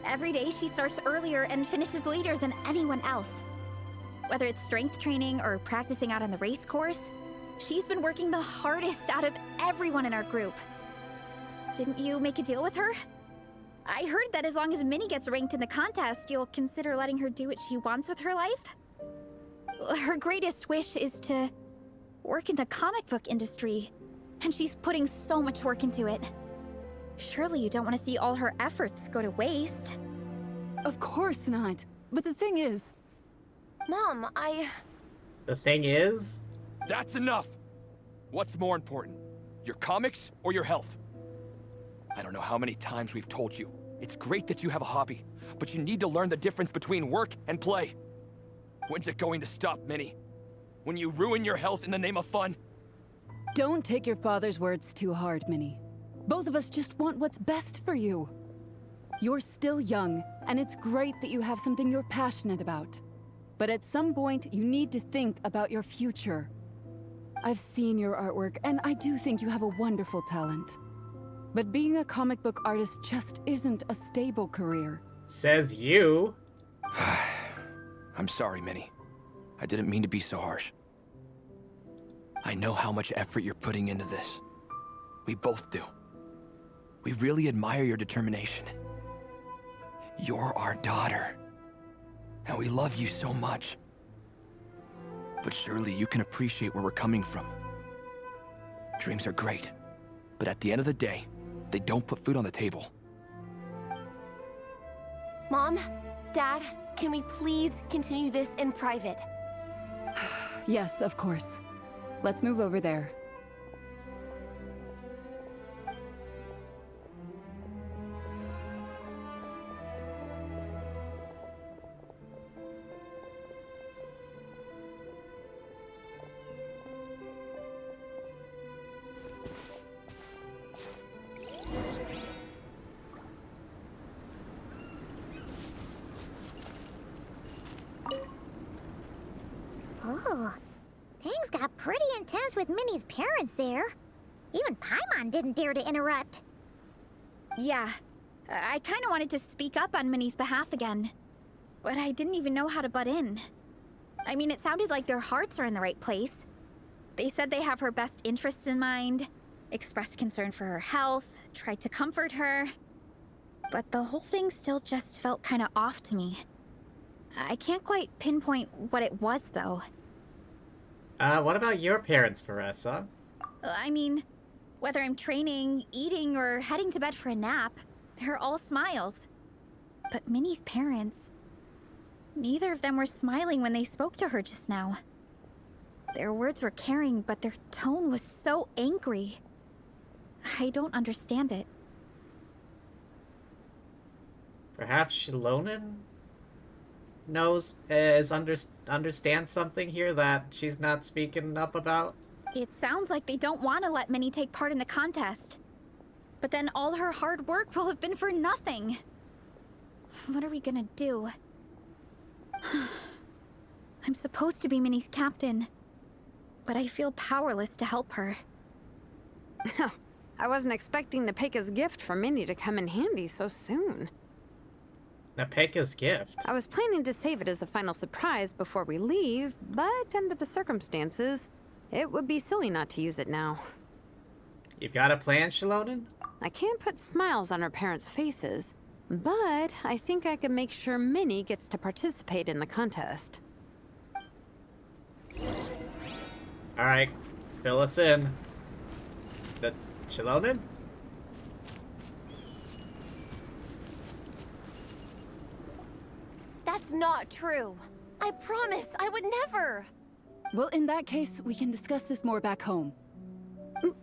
Every day she starts earlier and finishes later than anyone else. Whether it's strength training or practicing out on the race course, she's been working the hardest out of everyone in our group. Didn't you make a deal with her? I heard that as long as Minnie gets ranked in the contest, you'll consider letting her do what she wants with her life? Her greatest wish is to work in the comic book industry, and she's putting so much work into it. Surely you don't want to see all her efforts go to waste. Of course not. But the thing is... Mom, The thing is? That's enough! What's more important? Your comics or your health? I don't know how many times we've told you. It's great that you have a hobby, but you need to learn the difference between work and play. When's it going to stop, Minnie? When you ruin your health in the name of fun? Don't take your father's words too hard, Minnie. Both of us just want what's best for you. You're still young, and it's great that you have something you're passionate about. But at some point, you need to think about your future. I've seen your artwork, and I do think you have a wonderful talent. But being a comic book artist just isn't a stable career. Says you. I'm sorry, Minnie. I didn't mean to be so harsh. I know how much effort you're putting into this. We both do. We really admire your determination. You're our daughter. And we love you so much. But surely you can appreciate where we're coming from. Dreams are great, but at the end of the day, they don't put food on the table. Mom, Dad, can we please continue this in private? Yes, of course. Let's move over there. Oh, things got pretty intense with Minnie's parents there. Even Paimon didn't dare to interrupt. Yeah, I kind of wanted to speak up on Minnie's behalf again, but I didn't even know how to butt in. I mean, it sounded like their hearts are in the right place. They said they have her best interests in mind, expressed concern for her health, tried to comfort her, but the whole thing still just felt kind of off to me. I can't quite pinpoint what it was, though. What about your parents, Varessa? I mean, whether I'm training, eating, or heading to bed for a nap, they're all smiles. But Minnie's parents... neither of them were smiling when they spoke to her just now. Their words were caring, but their tone was so angry. I don't understand it. Perhaps Shilonen understands something here that she's not speaking up about? It sounds like they don't want to let Minnie take part in the contest. But then all her hard work will have been for nothing. What are we gonna do? I'm supposed to be Minnie's captain, but I feel powerless to help her. I wasn't expecting Nepeka's gift for Minnie to come in handy so soon. Nepeka's gift? I was planning to save it as a final surprise before we leave, but under the circumstances, it would be silly not to use it now. You've got a plan, Shilonen? I can't put smiles on our parents' faces, but I think I can make sure Minnie gets to participate in the contest. Alright, fill us in. The Shilonen? That's not true. I promise, I would never. Well, in that case, we can discuss this more back home.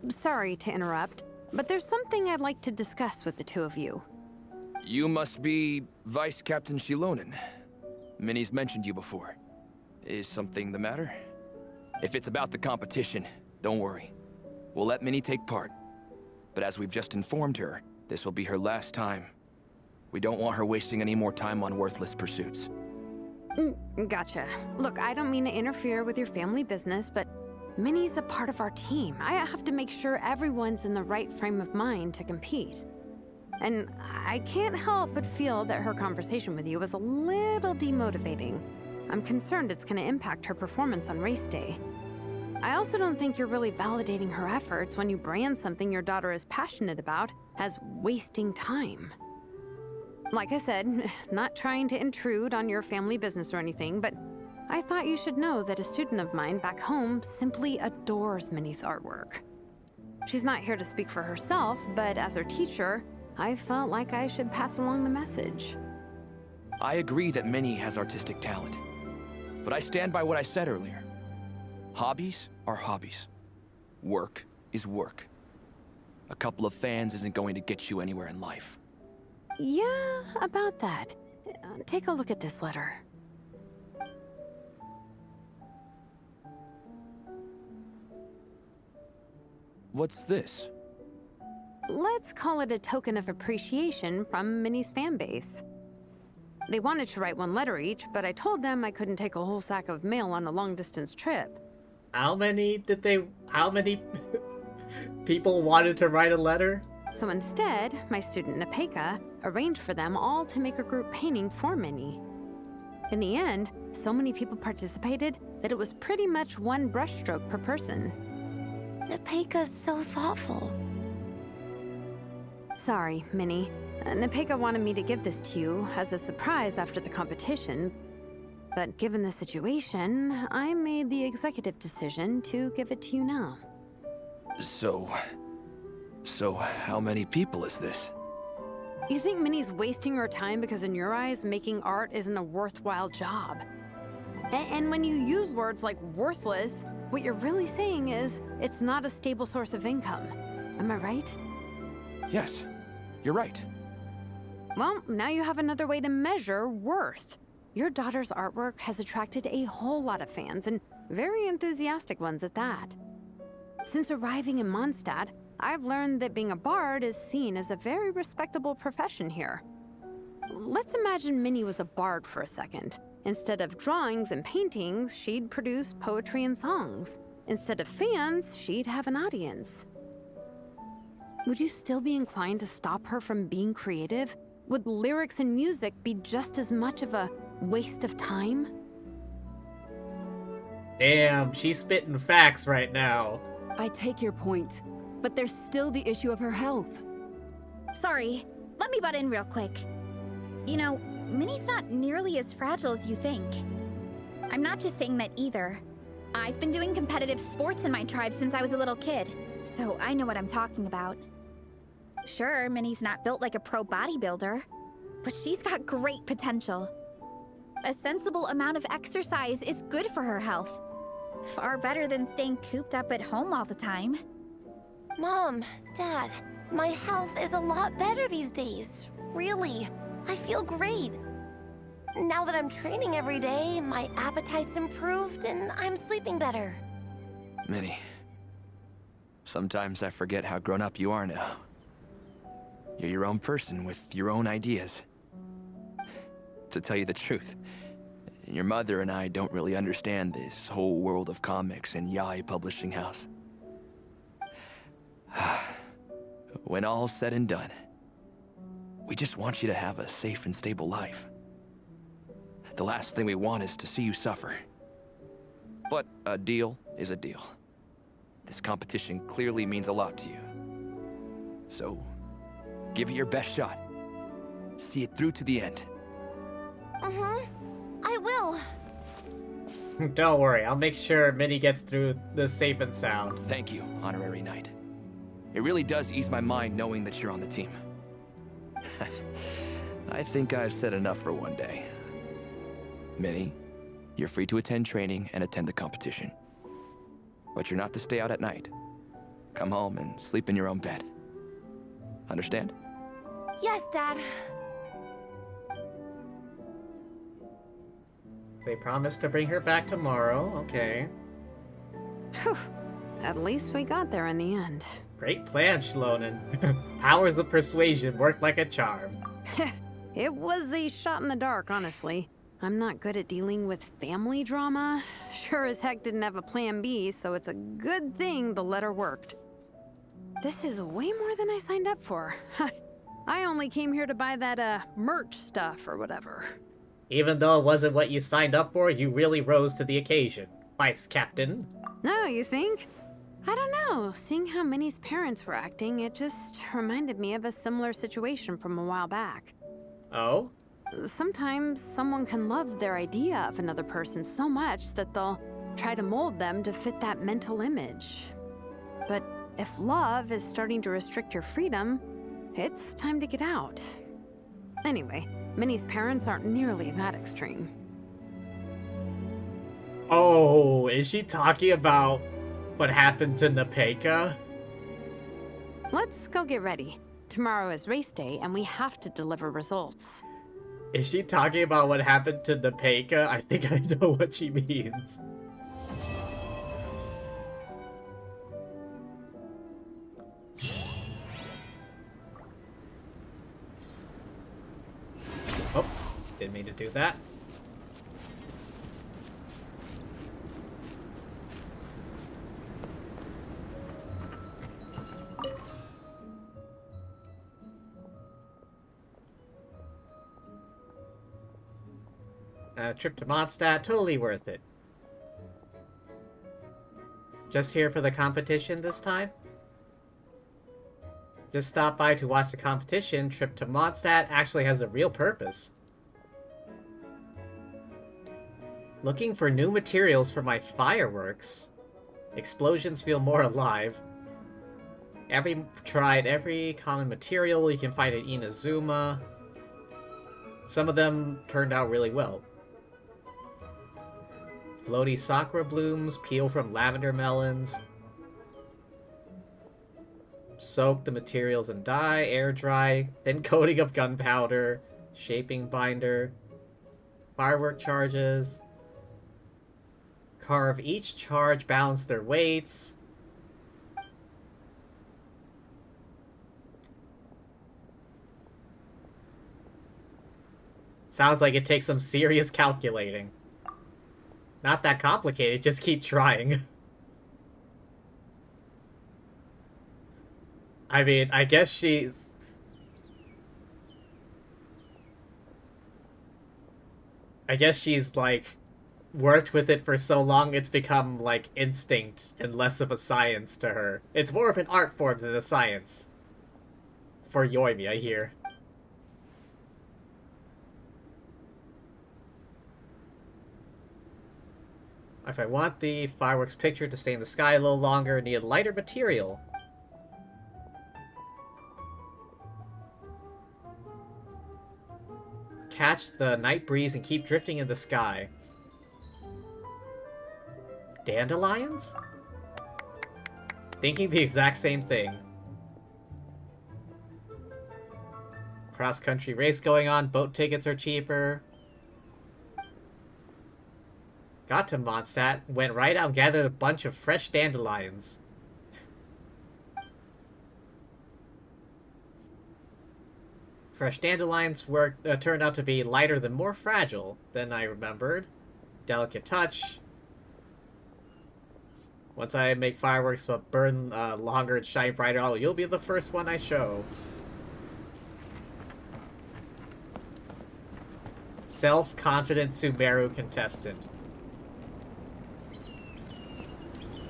Sorry to interrupt, but there's something I'd like to discuss with the two of you. You must be Vice Captain Shilonen. Minnie's mentioned you before. Is something the matter? If it's about the competition, don't worry. We'll let Minnie take part. But as we've just informed her, this will be her last time. We don't want her wasting any more time on worthless pursuits. Gotcha. Look, I don't mean to interfere with your family business, but Minnie's a part of our team. I have to make sure everyone's in the right frame of mind to compete. And I can't help but feel that her conversation with you was a little demotivating. I'm concerned it's going to impact her performance on race day. I also don't think you're really validating her efforts when you brand something your daughter is passionate about as wasting time. Like I said, not trying to intrude on your family business or anything, but I thought you should know that a student of mine back home simply adores Minnie's artwork. She's not here to speak for herself, but as her teacher, I felt like I should pass along the message. I agree that Minnie has artistic talent, but I stand by what I said earlier. Hobbies are hobbies. Work is work. A couple of fans isn't going to get you anywhere in life. Yeah, about that. Take a look at this letter. What's this? Let's call it a token of appreciation from Minnie's fan base. They wanted to write one letter each, but I told them I couldn't take a whole sack of mail on a long-distance trip. How many people wanted to write a letter? So instead, my student Nepeka arranged for them all to make a group painting for Minnie. In the end, so many people participated that it was pretty much one brushstroke per person. Nepeka's so thoughtful. Sorry, Minnie. Nepeka wanted me to give this to you as a surprise after the competition, but given the situation, I made the executive decision to give it to you now. So how many people is this? You think Minnie's wasting her time because in your eyes, making art isn't a worthwhile job? And when you use words like worthless, what you're really saying is it's not a stable source of income. Am I right? Yes, you're right. Well, now you have another way to measure worth. Your daughter's artwork has attracted a whole lot of fans, and very enthusiastic ones at that. Since arriving in Mondstadt, I've learned that being a bard is seen as a very respectable profession here. Let's imagine Minnie was a bard for a second. Instead of drawings and paintings, she'd produce poetry and songs. Instead of fans, she'd have an audience. Would you still be inclined to stop her from being creative? Would lyrics and music be just as much of a waste of time? Damn, she's spitting facts right now. I take your point, but there's still the issue of her health. Sorry, let me butt in real quick. You know, Minnie's not nearly as fragile as you think. I'm not just saying that either. I've been doing competitive sports in my tribe since I was a little kid, so I know what I'm talking about. Sure, Minnie's not built like a pro bodybuilder, but she's got great potential. A sensible amount of exercise is good for her health. Far better than staying cooped up at home all the time. Mom, Dad, my health is a lot better these days. Really. I feel great. Now that I'm training every day, my appetite's improved and I'm sleeping better. Minnie, sometimes I forget how grown up you are now. You're your own person with your own ideas. To tell you the truth, your mother and I don't really understand this whole world of comics and Yaoi Publishing House. When all's said and done, we just want you to have a safe and stable life. The last thing we want is to see you suffer. But a deal is a deal. This competition clearly means a lot to you. So, give it your best shot. See it through to the end. I will. Don't worry, I'll make sure Minnie gets through this safe and sound. Thank you, Honorary Knight. It really does ease my mind knowing that you're on the team. I think I've said enough for one day. Minnie, you're free to attend training and attend the competition. But you're not to stay out at night. Come home and sleep in your own bed. Understand? Yes, Dad. They promised to bring her back tomorrow, okay. Whew. At least we got there in the end. Great plan, Shlonen. Powers of persuasion work like a charm. It was a shot in the dark, honestly. I'm not good at dealing with family drama. Sure as heck didn't have a plan B, so it's a good thing the letter worked. This is way more than I signed up for. I only came here to buy that, merch stuff or whatever. Even though it wasn't what you signed up for, you really rose to the occasion. Vice Captain. No, you think? I don't know. Seeing how Minnie's parents were acting, it just reminded me of a similar situation from a while back. Oh? Sometimes someone can love their idea of another person so much that they'll try to mold them to fit that mental image. But if love is starting to restrict your freedom, it's time to get out. Anyway, Minnie's parents aren't nearly that extreme. Oh, is she talking about what happened to Nepeka? Let's go get ready. Tomorrow is race day and we have to deliver results. Is she talking about what happened to Nepeka? I think I know what she means. Oh, didn't mean to do that. Trip to Mondstadt, totally worth it. Just here for the competition this time? Just stop by to watch the competition. Trip to Mondstadt actually has a real purpose. Looking for new materials for my fireworks. Explosions feel more alive. Tried every common material you can find in Inazuma. Some of them turned out really well. Floaty sakura blooms, peel from lavender melons. Soak the materials in dye, air dry, then coating of gunpowder, shaping binder, firework charges. Carve each charge, balance their weights. Sounds like it takes some serious calculating. Not that complicated, just keep trying. I mean, I guess she's... like, worked with it for so long it's become, like, instinct and less of a science to her. It's more of an art form than a science. For Yoimiya here. If I want the fireworks picture to stay in the sky a little longer, I need a lighter material. Catch the night breeze and keep drifting in the sky. Dandelions? Thinking the exact same thing. cross-country race going on. Boat tickets are cheaper. Got to Mondstadt, went right out and gathered a bunch of fresh dandelions. Fresh dandelions turned out to be lighter than more fragile than I remembered. Delicate touch. Once I make fireworks but burn longer and shine brighter, oh, you'll be the first one I show. Self-confident Sumeru contestant.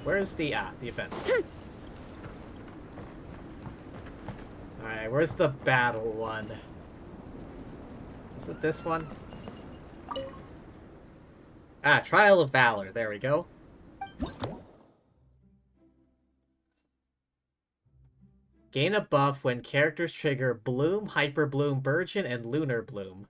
Where's the events? Alright, where's the battle one? Is it this one? Ah, Trial of Valor. There we go. Gain a buff when characters trigger Bloom, Hyper Bloom, Burgeon, and Lunar Bloom.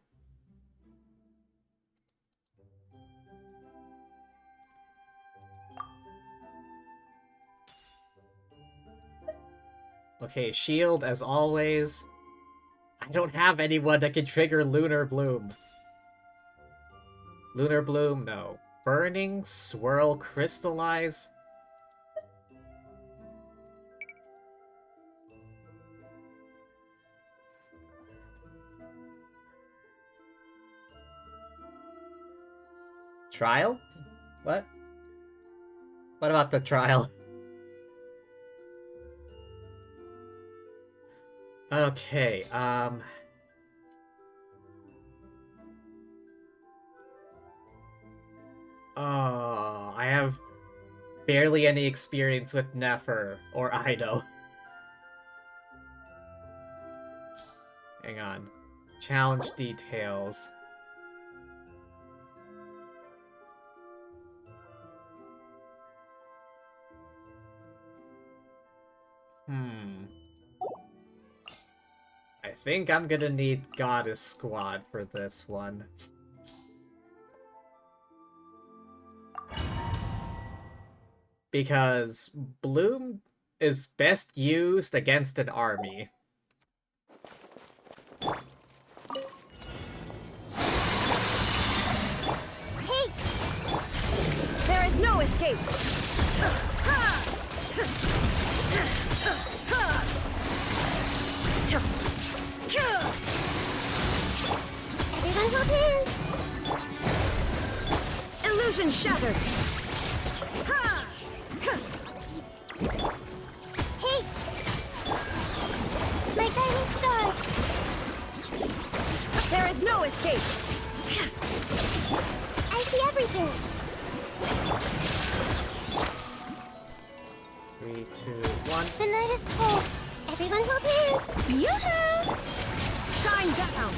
Okay, shield as always. I don't have anyone that can trigger Lunar Bloom. Lunar Bloom, no. Burning, Swirl, Crystallize. Trial? What? What about the trial? Okay, oh, I have barely any experience with Nefer or Ido. Hang on. Challenge details. I think I'm gonna need Goddess Squad for this one. Because Bloom is best used against an army. Hey! There is no escape! Everyone hold hands! Illusion shattered! Hey! My guiding star! There is no escape! I see everything! 3, 2, 1. The night is cold. Everyone hold hands! Yoo-hoo! Shine down!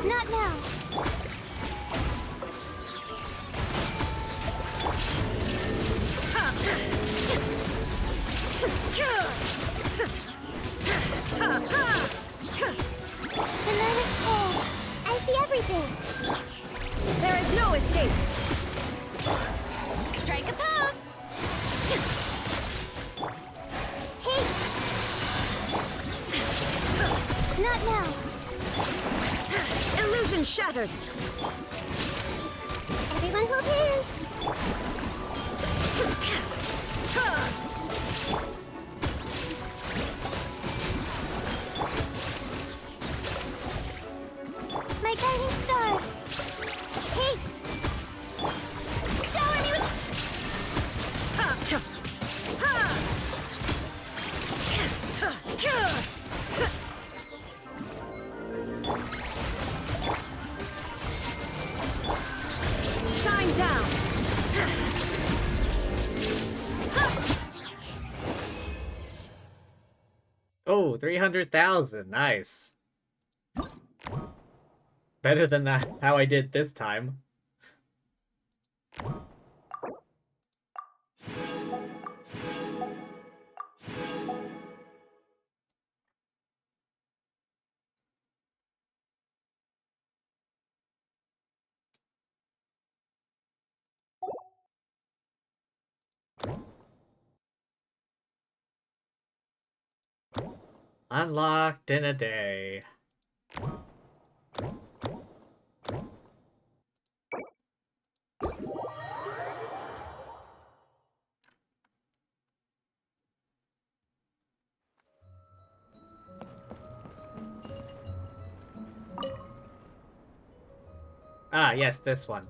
Not now! The night is cold. I see everything. There is no escape! Strike a pose! Hey! Not now. Illusion shattered! Everyone hold hands. My guiding star. Hey! Shower me with... Shine down! Oh, 300,000. Nice. Better than that, how I did this time. Unlocked in a day. Ah, yes, this one.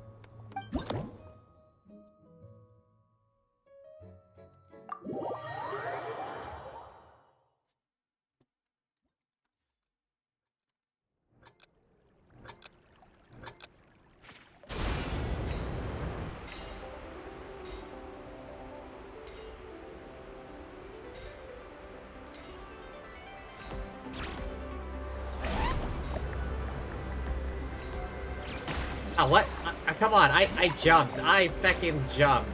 Oh, what? Come on, I jumped. I fucking jumped.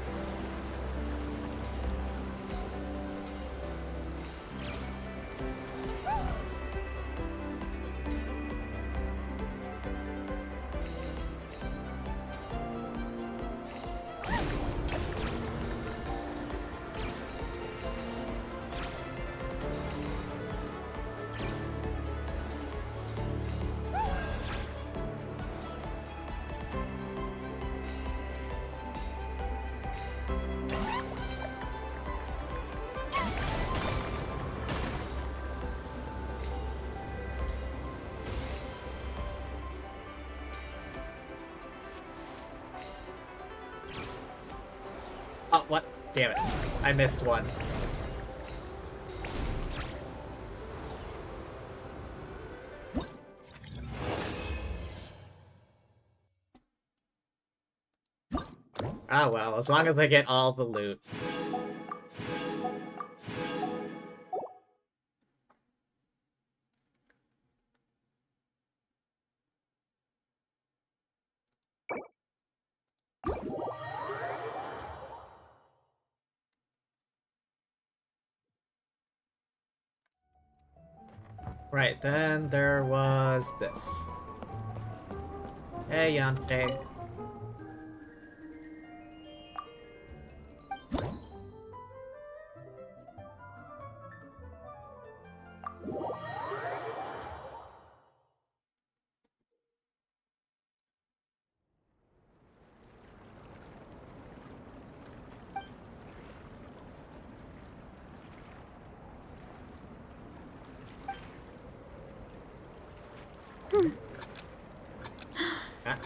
Oh, what? Damn it. I missed one. Ah, well, as long as I get all the loot. Right, then there was this. Hey, Yante. Ah.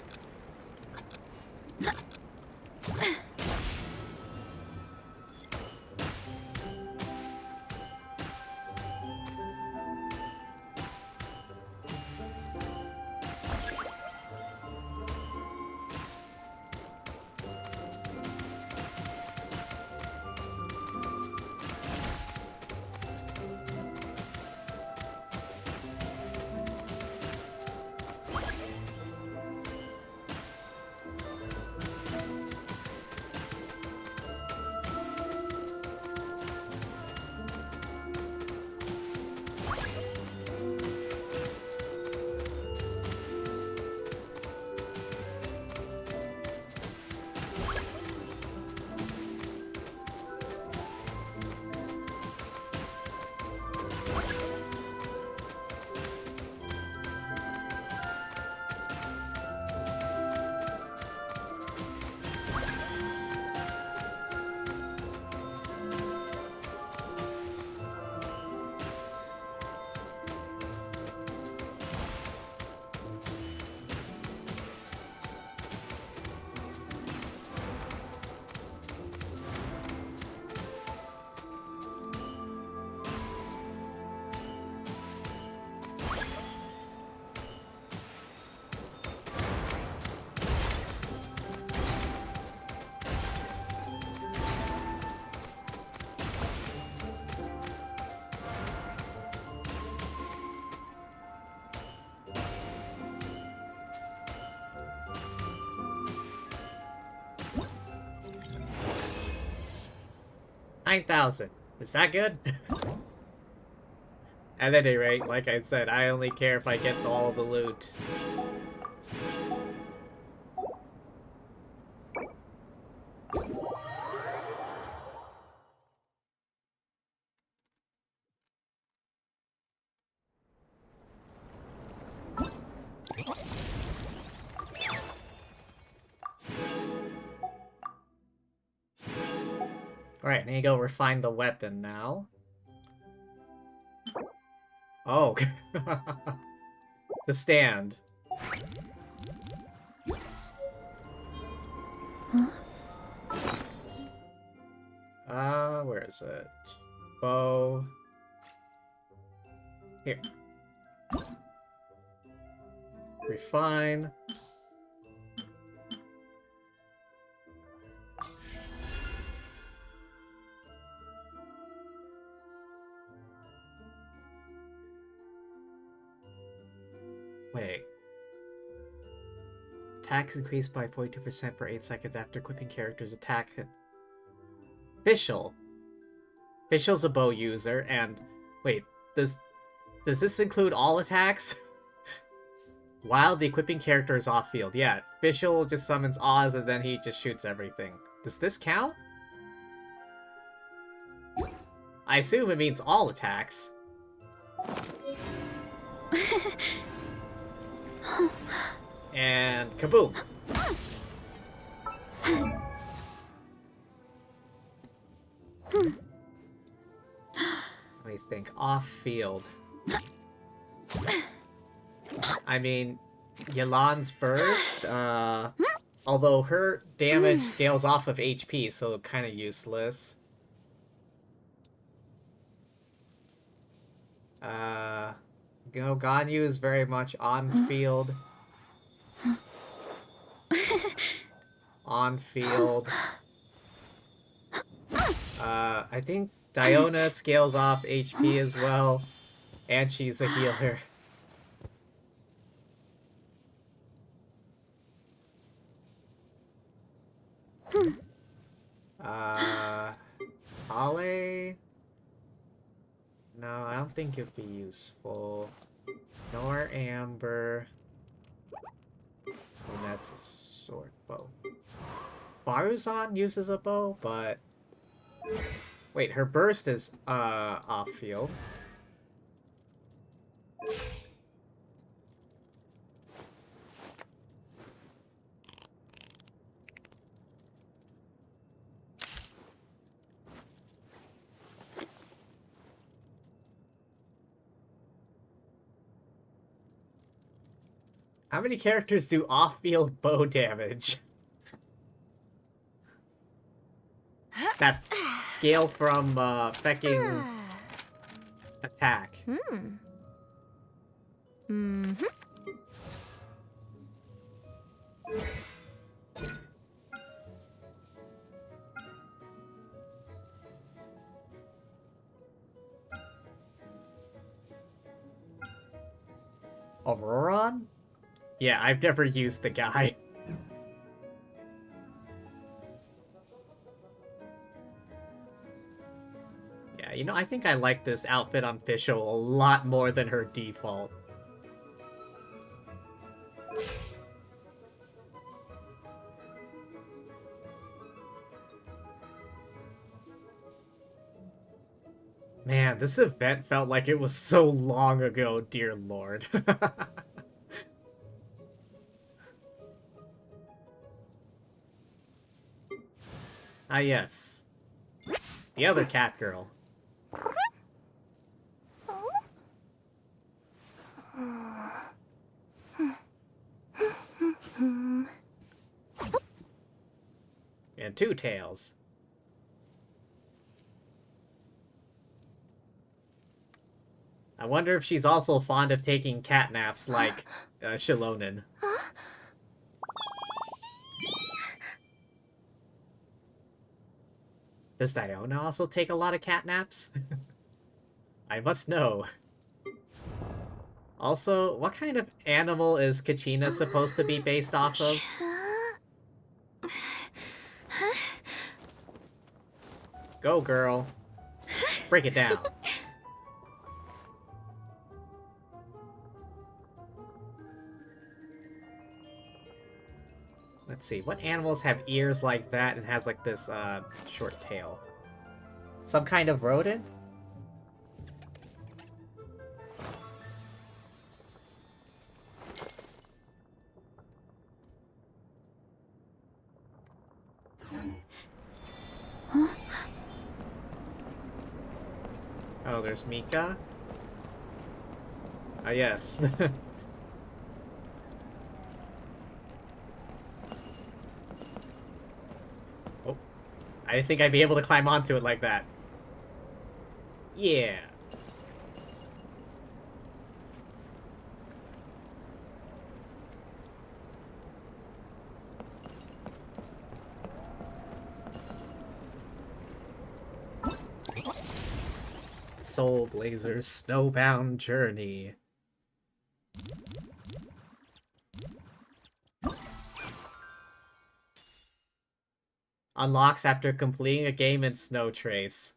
$9,000. Is that good? At any rate, like I said, I only care if I get all the loot. Alright, need to go refine the weapon now. Oh. The stand. Where is it? Bow. Here. Refine. Wait. Attacks increased by 42% for 8 seconds after equipping characters' attack. Fischl. Fischl's a bow user, and... Wait, does this include all attacks? While the equipping character is off-field. Yeah, Fischl just summons Oz and then he just shoots everything. Does this count? I assume it means all attacks. And kaboom! Let me think. Off-field. I mean, Yelan's burst, although her damage scales off of HP, so kind of useless. Ganyu is very much on-field. On-field. I think Diona scales off HP as well, and she's a healer. Ale? No, I don't think it'd be useful. Nor Amber. And that's a sword bow. Baruzan uses a bow, but... Wait, her burst is, off-field. How many characters do off-field bow damage? That scale from, fecking attack. Auroron? Yeah, I've never used the guy. Yeah, you know, I think I like this outfit on Fischl a lot more than her default. Man, this event felt like it was so long ago, dear lord. Ah, yes. The other cat girl. And two tails. I wonder if she's also fond of taking cat naps like Shilonen. Does Diona also take a lot of cat naps? I must know. Also, what kind of animal is Kachina supposed to be based off of? Go, girl. Break it down. Let's see, what animals have ears like that and has like this short tail? Some kind of rodent? Oh, there's Mika. Ah, yes. Oh, I didn't think I'd be able to climb onto it like that. Yeah. Soul Blazer's Snowbound Journey. Unlocks after completing a game in Snow Trace.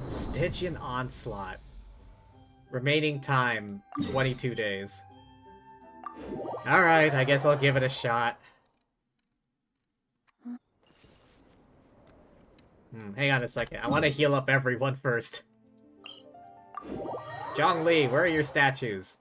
Stygian Onslaught. Remaining time, 22 days. Alright, I guess I'll give it a shot. Hang on a second. I want to heal up everyone first. Zhongli, where are your statues?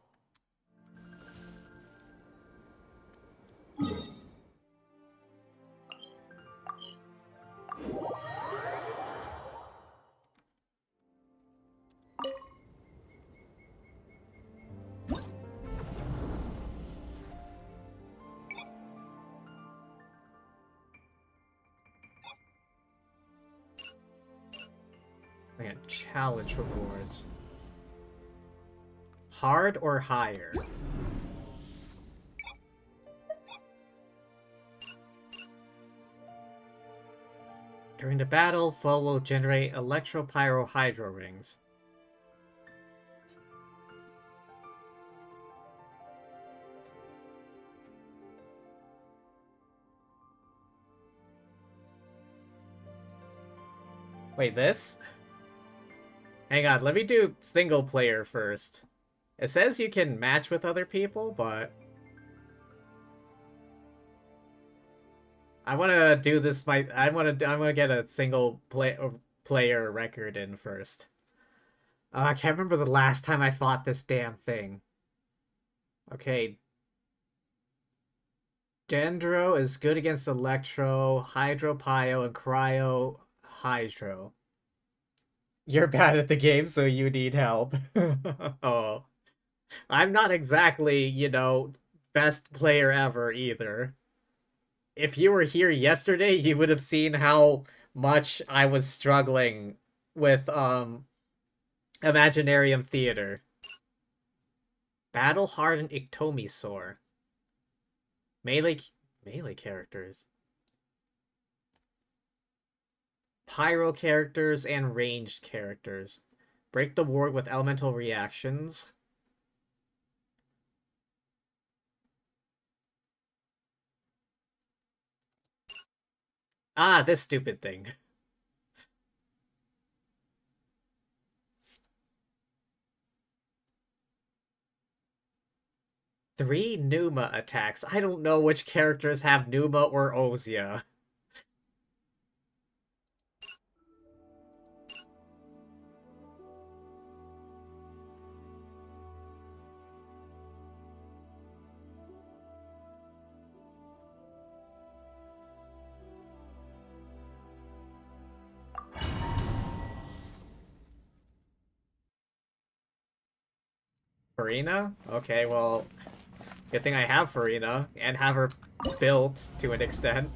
Man, challenge rewards. Hard or higher? During the battle, foe will generate electro-pyro hydro rings. Wait, this? Hang on, let me do single player first. It says you can match with other people, but I want to do this. I want to get a single player record in first. I can't remember the last time I fought this damn thing. Okay. Dendro is good against Electro, Hydro Pyo, and Cryo Hydro. You're bad at the game, so you need help. Oh. I'm not exactly, you know, best player ever either. If you were here yesterday, you would have seen how much I was struggling with, Imaginarium Theater. Battle Hardened Iktomisaur. Melee characters. Pyro characters and ranged characters. Break the ward with elemental reactions. Ah, this stupid thing. Three Numa attacks. I don't know which characters have Numa or Ozia. Farina? Okay, well, good thing I have Farina, and have her built to an extent.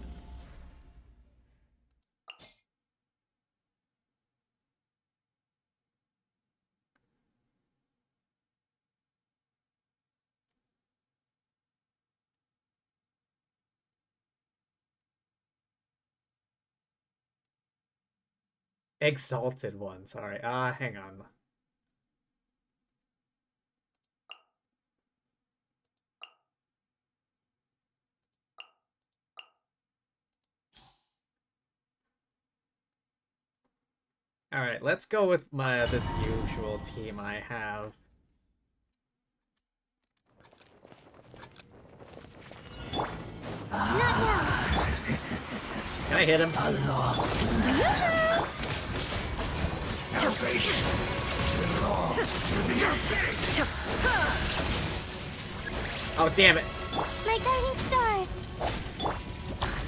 Exalted ones. Alright, hang on. Alright, let's go with this usual team I have. Can I hit him? Salvation belongs to the abyss. Oh, damn it. My guiding stars.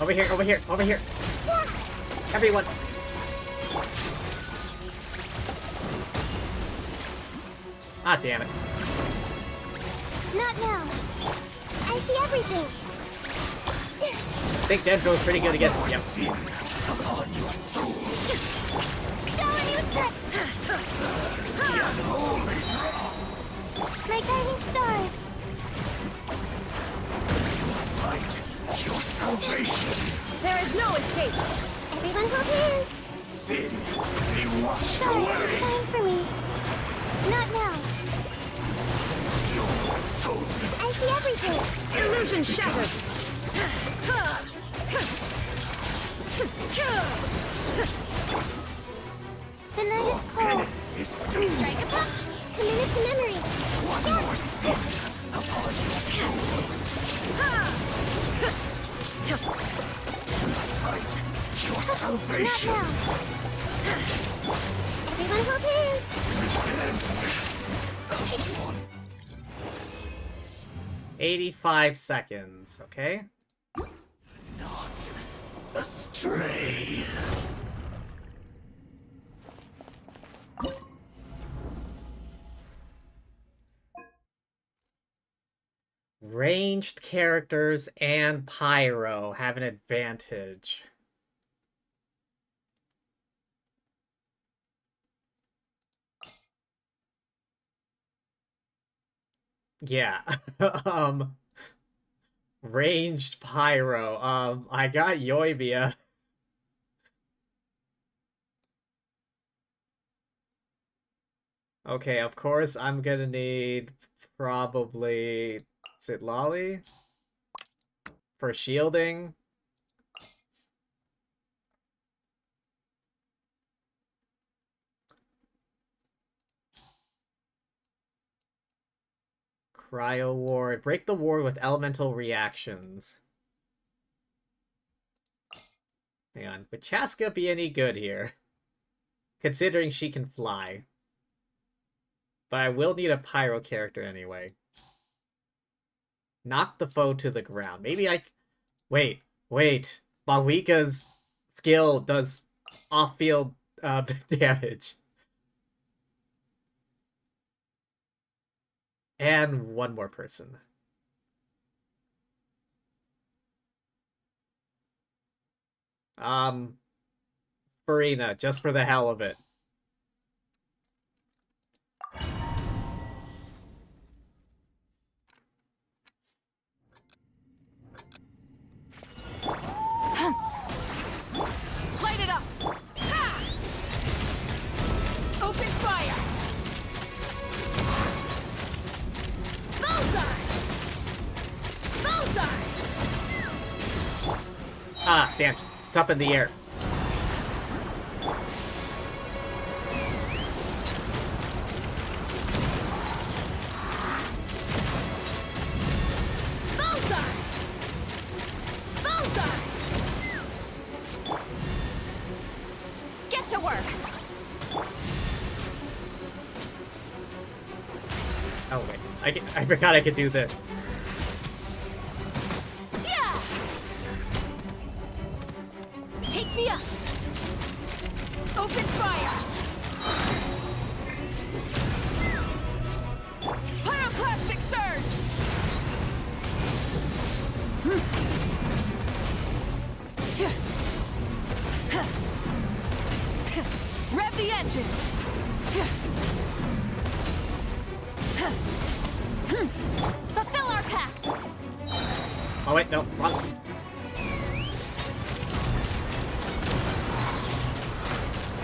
Over here, over here, over here! Everyone! Ah, damn it. Not now. I see everything. I think Dendro's pretty good against him. Upon your soul. Showing you that. The unholy My guiding stars. fight, your salvation. There is no escape. Everyone hold hands. Sin be washed Stars, away. shine for me. Not now. Your atonement. I see everything. Illusion shattered. The night is cold. Penance is due. Strike a pop. Commit it to memory. One more sin upon your soul. Fight your Not salvation. now. Everyone hold hands. Come on. 85 seconds, okay? Not astray. Ranged characters and Pyro have an advantage. Yeah. Ranged Pyro. I got Yoibia. Okay, of course I'm gonna need probably Sitlali for shielding. Cryo Ward. Break the ward with elemental reactions. Hang on. Would Chaska be any good here? Considering she can fly. But I will need a Pyro character anyway. Knock the foe to the ground. Maybe I... Wait. Malwika's skill does off-field damage. And one more person. Farina, just for the hell of it. Light it up! Ha! Open fire! Bullseye! Bullseye! Ah, damn. It's up in the air. Bullseye! Bullseye! Get to work! Oh, wait. I forgot I could do this. Yeah! Take me up! Open fire! Pyroclastic surge! Rev the engine! Fulfill our pact! Oh, wait, no. Wrong.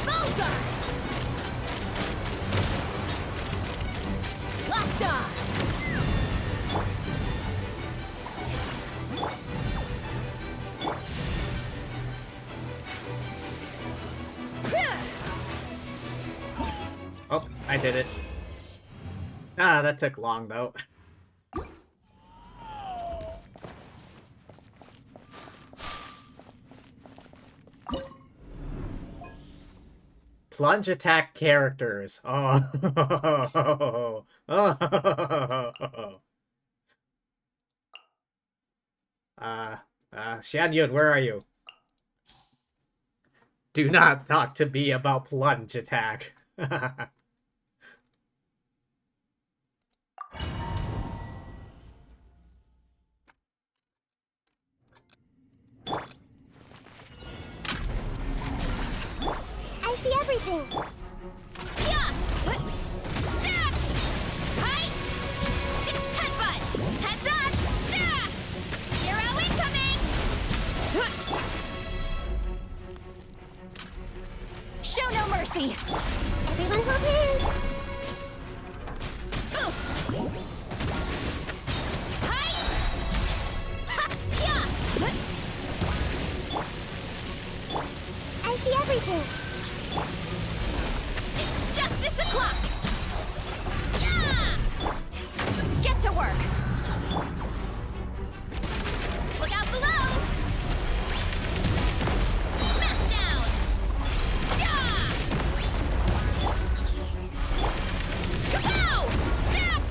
Bullseye! Locked on! Oh, I did it. Ah, that took long, though. Plunge attack characters. Oh. Oh. Xianyun, where are you? Do not talk to me about plunge attack. I see everything. Yeah! That! Hi! Headbutt! Heads up! Yeah! Hero incoming! Show no mercy! Everyone hold hands. Oof! Hi! Ha! Yeah! I see everything. It's justice o'clock! Yeah! Get to work! Look out below! Smash down! Yeah! Kapow! Zap!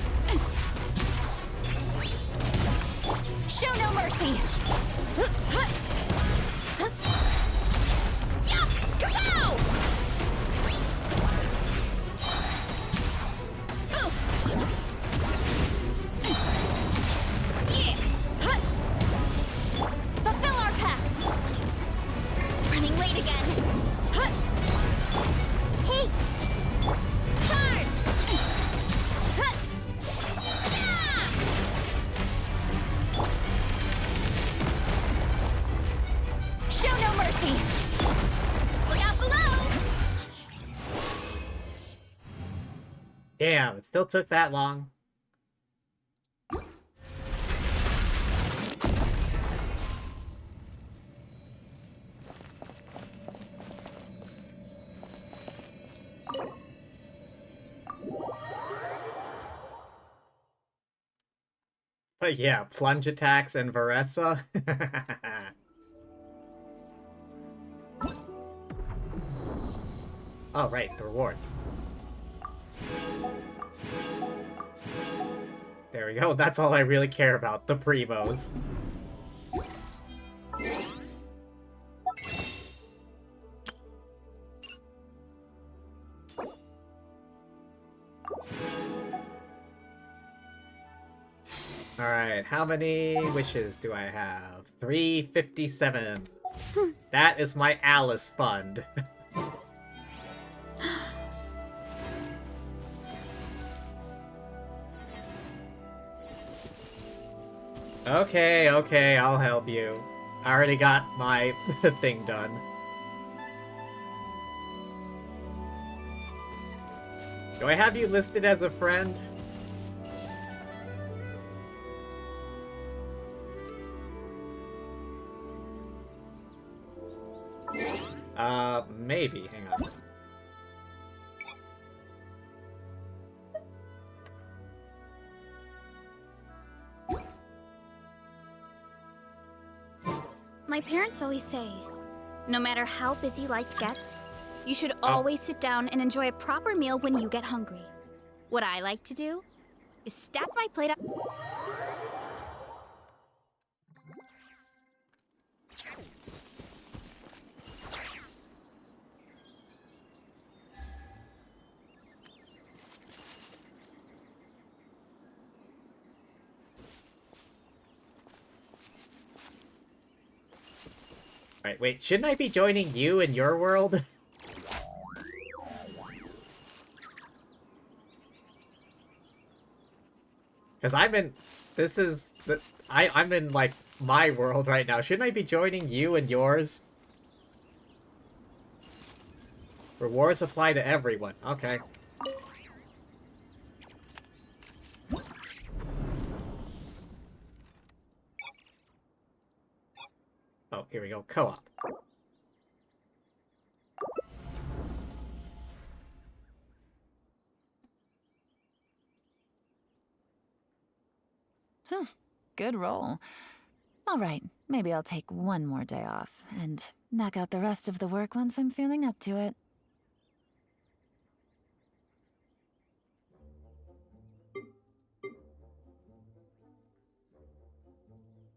Show no mercy! Yeah! Kapow! Oof! Yeah! Fulfill our pact! Running late again! Hey, Turn! Yeah! Show no mercy! Look out below! Damn, it still took that long. But yeah, plunge attacks and Varessa. Oh, right, the rewards. There we go, that's all I really care about, the primos. Alright, how many wishes do I have? 357. That is my Alice fund. Okay, I'll help you. I already got my thing done. Do I have you listed as a friend? Maybe. Hang on. My parents always say, no matter how busy life gets, you should always sit down and enjoy a proper meal when you get hungry. What I like to do is stack my plate up. Alright, wait, shouldn't I be joining you in your world? Because I'm in... This is... I'm in, like, my world right now. Shouldn't I be joining you in yours? Rewards apply to everyone. Okay. Oh, here we go. Co-op. Good roll. All right, maybe I'll take one more day off and knock out the rest of the work once I'm feeling up to it.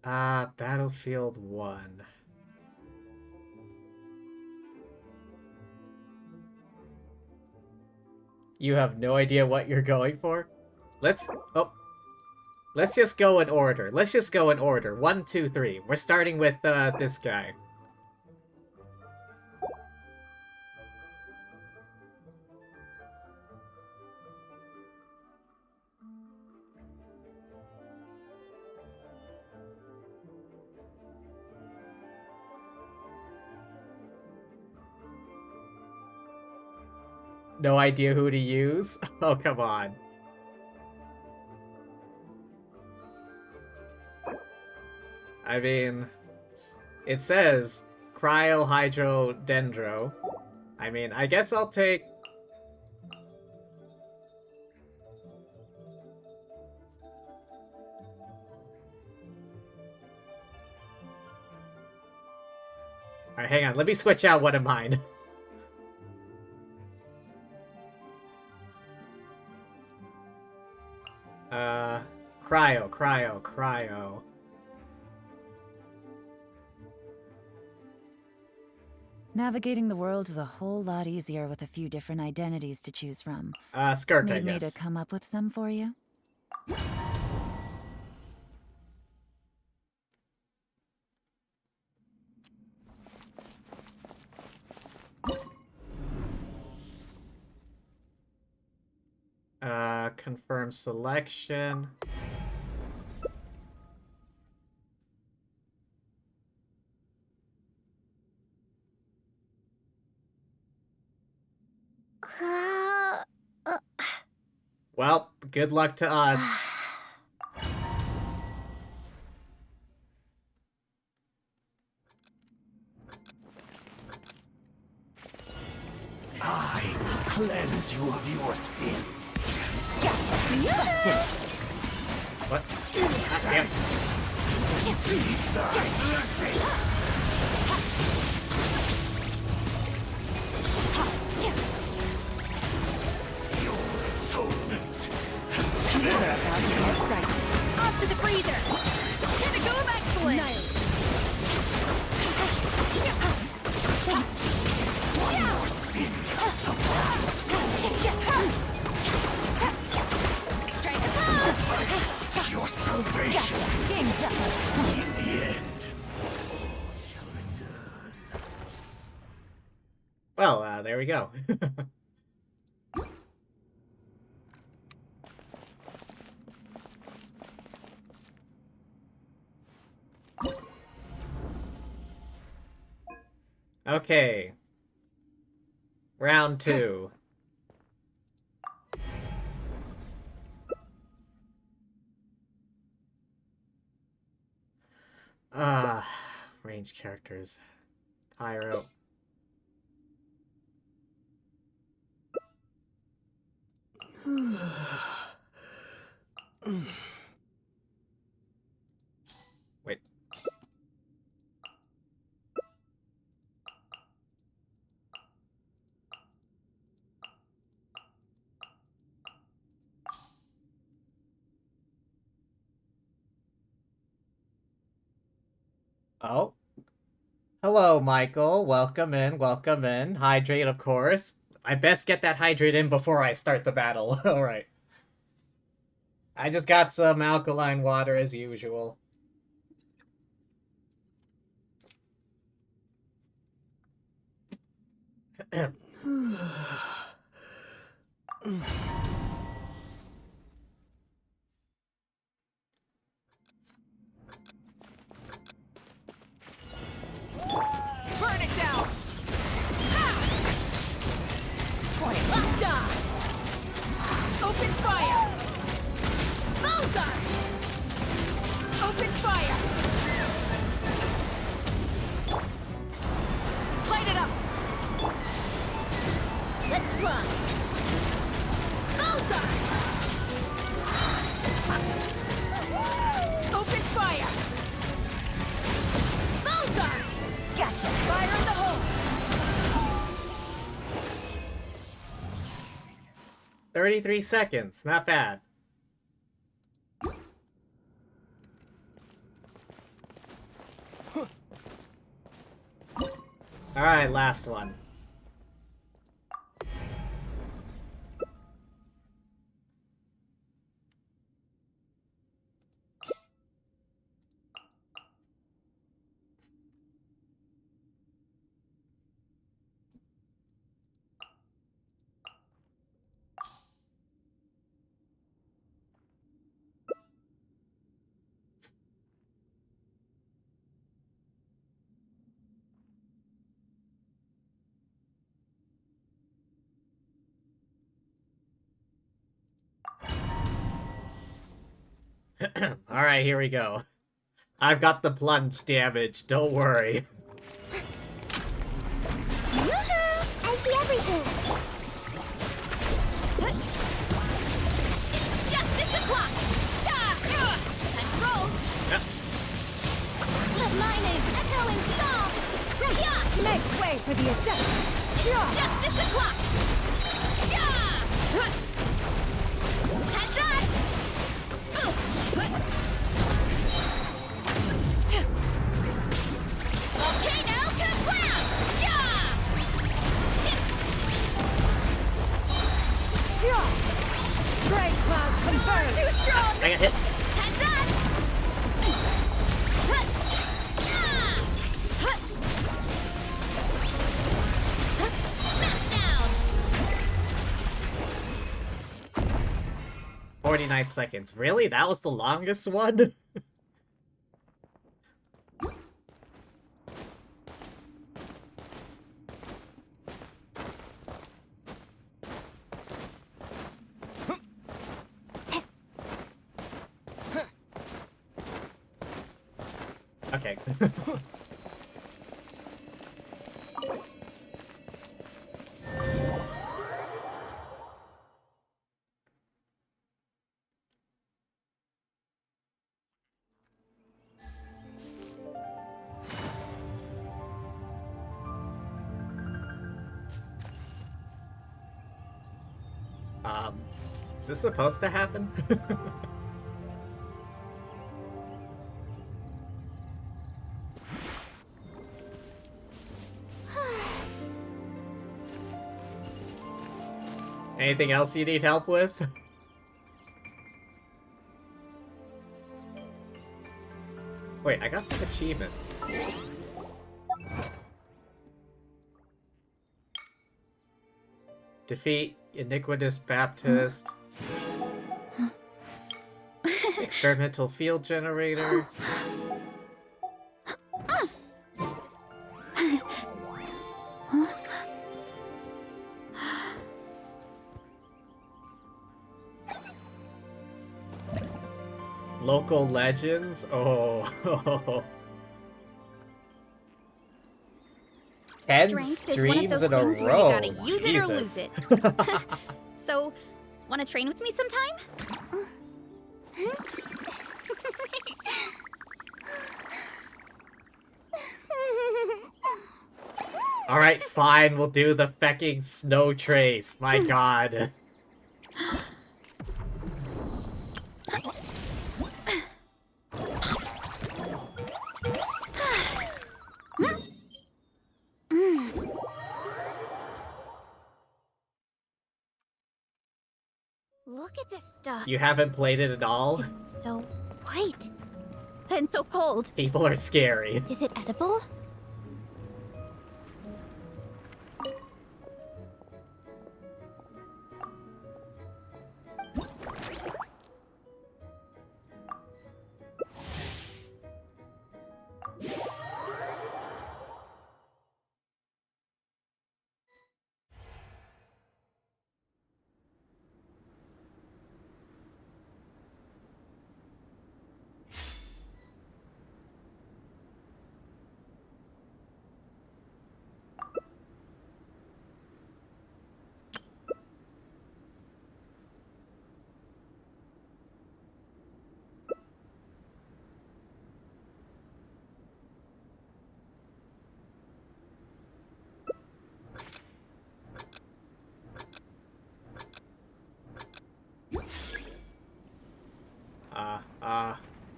Battlefield 1. You have no idea what you're going for? Let's just go in order. Let's just go in order. 1, 2, 3. We're starting with this guy. No idea who to use? Oh, come on. I mean, it says cryohydrodendro. I mean, I guess I'll take... Alright, hang on. Let me switch out one of mine. Cryo. Navigating the world is a whole lot easier with a few different identities to choose from. Skirk, I Need me to guess. come up with some for you? Confirm selection. Well, good luck to us. I will cleanse you of your sins. Gotcha! Busted! What? Damn. Receive thy blessing. Your atonement has Off to the freezer! Pinnacle of excellence! one more sin upon the soul. Your salvation in the end. Well, there we go. Okay. Round 2. Range characters. Pyro. Wait. Oh. Hello, Michael. Welcome in, welcome in. Hydrate, of course. I best get that hydrate in before I start the battle. Alright. I just got some alkaline water as usual. Burn it down! Point locked on! Open fire! Bullseye! Open fire! Light it up! Let's run! Bullseye! Open fire! Bullseye! Gotcha! Fire in the hole! 33 seconds. Not bad. Alright, last one. Alright, here we go. I've got the plunge damage, don't worry. I see everything. It's justice o'clock! Time to roll! Let my name echo in song! Make way for the adept! It's justice o'clock! Heads up! Okay, now, kablam! Great cloud confirmed. Too strong! I got hit. Heads up! Smash down! 49 seconds. Really? That was the longest one? Okay. Is this supposed to happen? Anything else you need help with? Wait, I got some achievements. Defeat Iniquitous Baptist. Experimental field generator. Local legends? Oh. 10 Strength is one of streams those in a things where you row. gotta use it or lose Jesus. it. So, wanna train with me sometime? Alright, fine, we'll do the fecking snow trace. My god. Look at this stuff. You haven't played it at all? It's so white. And so cold. People are scary. Is it edible?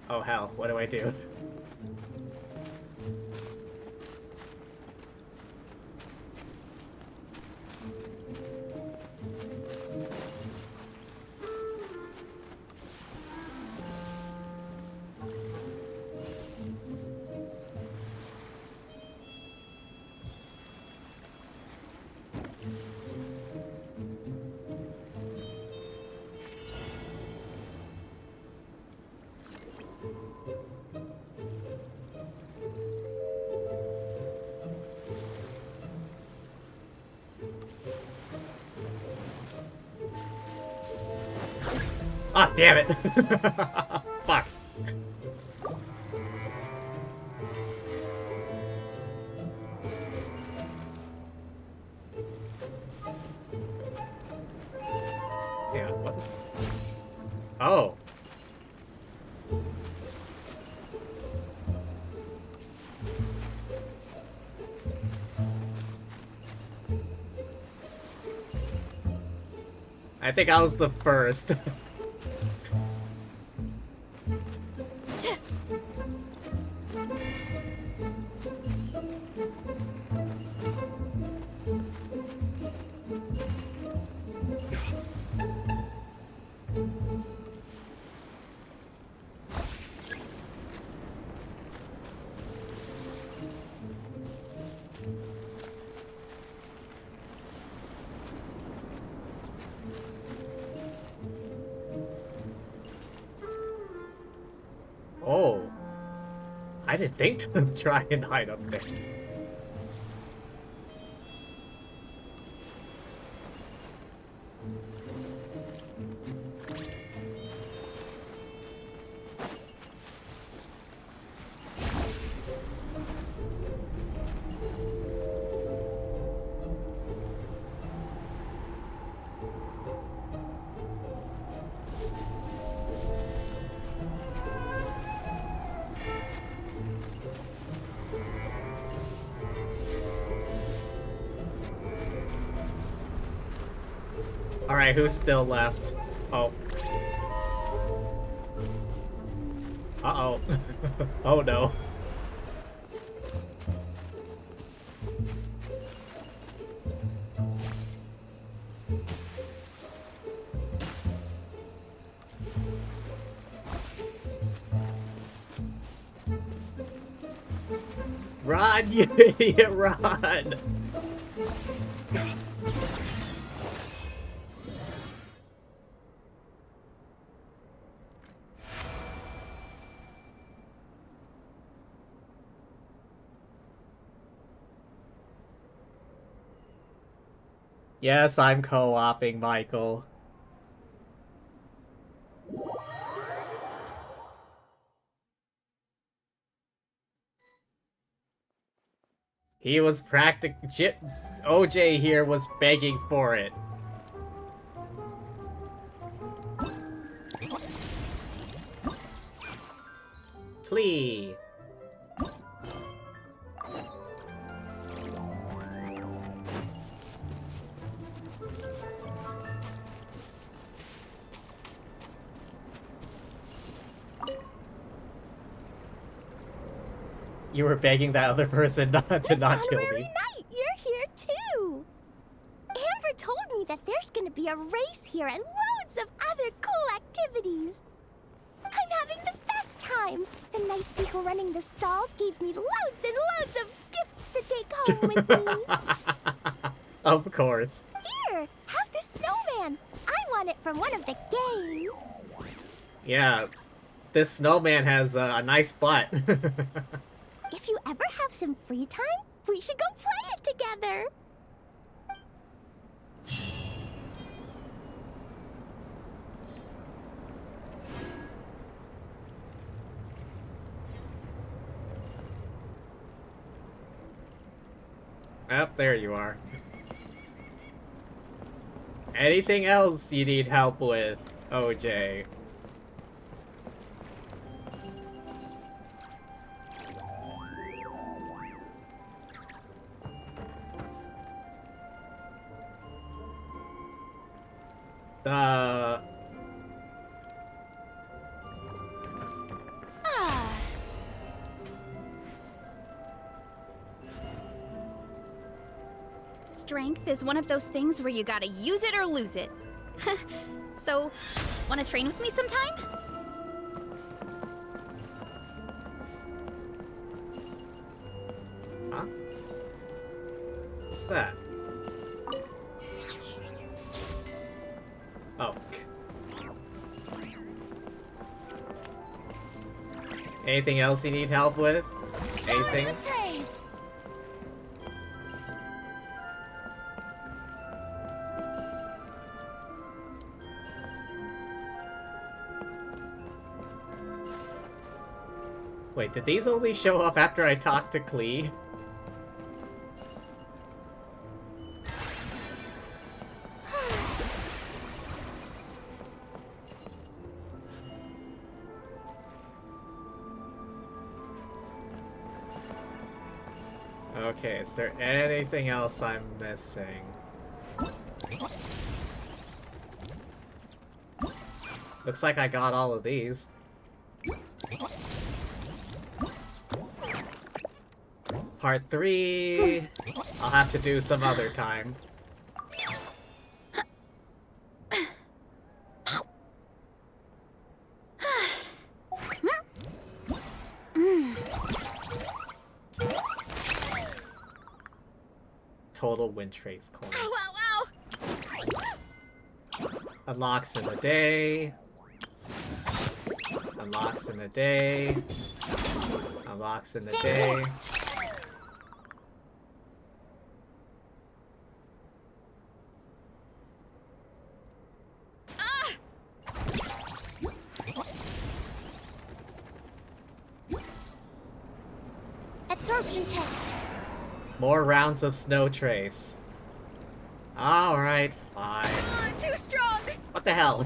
Oh hell, what do I do? Ah, damn it. Fuck. Yeah, what is... Oh. I think I was the first. Oh. I didn't think to try and hide up there. Alright, who's still left? Oh. Uh-oh. Oh no. Run, you idiot, run! Yes, I'm co-oping, Michael. He was OJ here was begging for it. Please. You were begging that other person not to not kill me. Knight, you're here too! Amber told me that there's gonna be a race here and loads of other cool activities. I'm having the best time. The nice people running the stalls gave me loads and loads of gifts to take home with me. Of course. Here, have this snowman. I won it from one of the games. Yeah, this snowman has a nice butt. If you ever have some free time, we should go play it together. Oh, there you are. Anything else you need help with, OJ? Strength is one of those things where you gotta use it or lose it. So, wanna train with me sometime? Huh? What's that? Oh. Anything else you need help with? Anything? Wait, did these only show up after I talked to Klee? Okay, is there anything else I'm missing? Looks like I got all of these. Part 3, I'll have to do some other time. Total wind trace coin. Unlocks in a day. Unlocks in a day. Unlocks in a day. Absorption test. More rounds of Snow Trace. Alright, fine. Too strong! What the hell?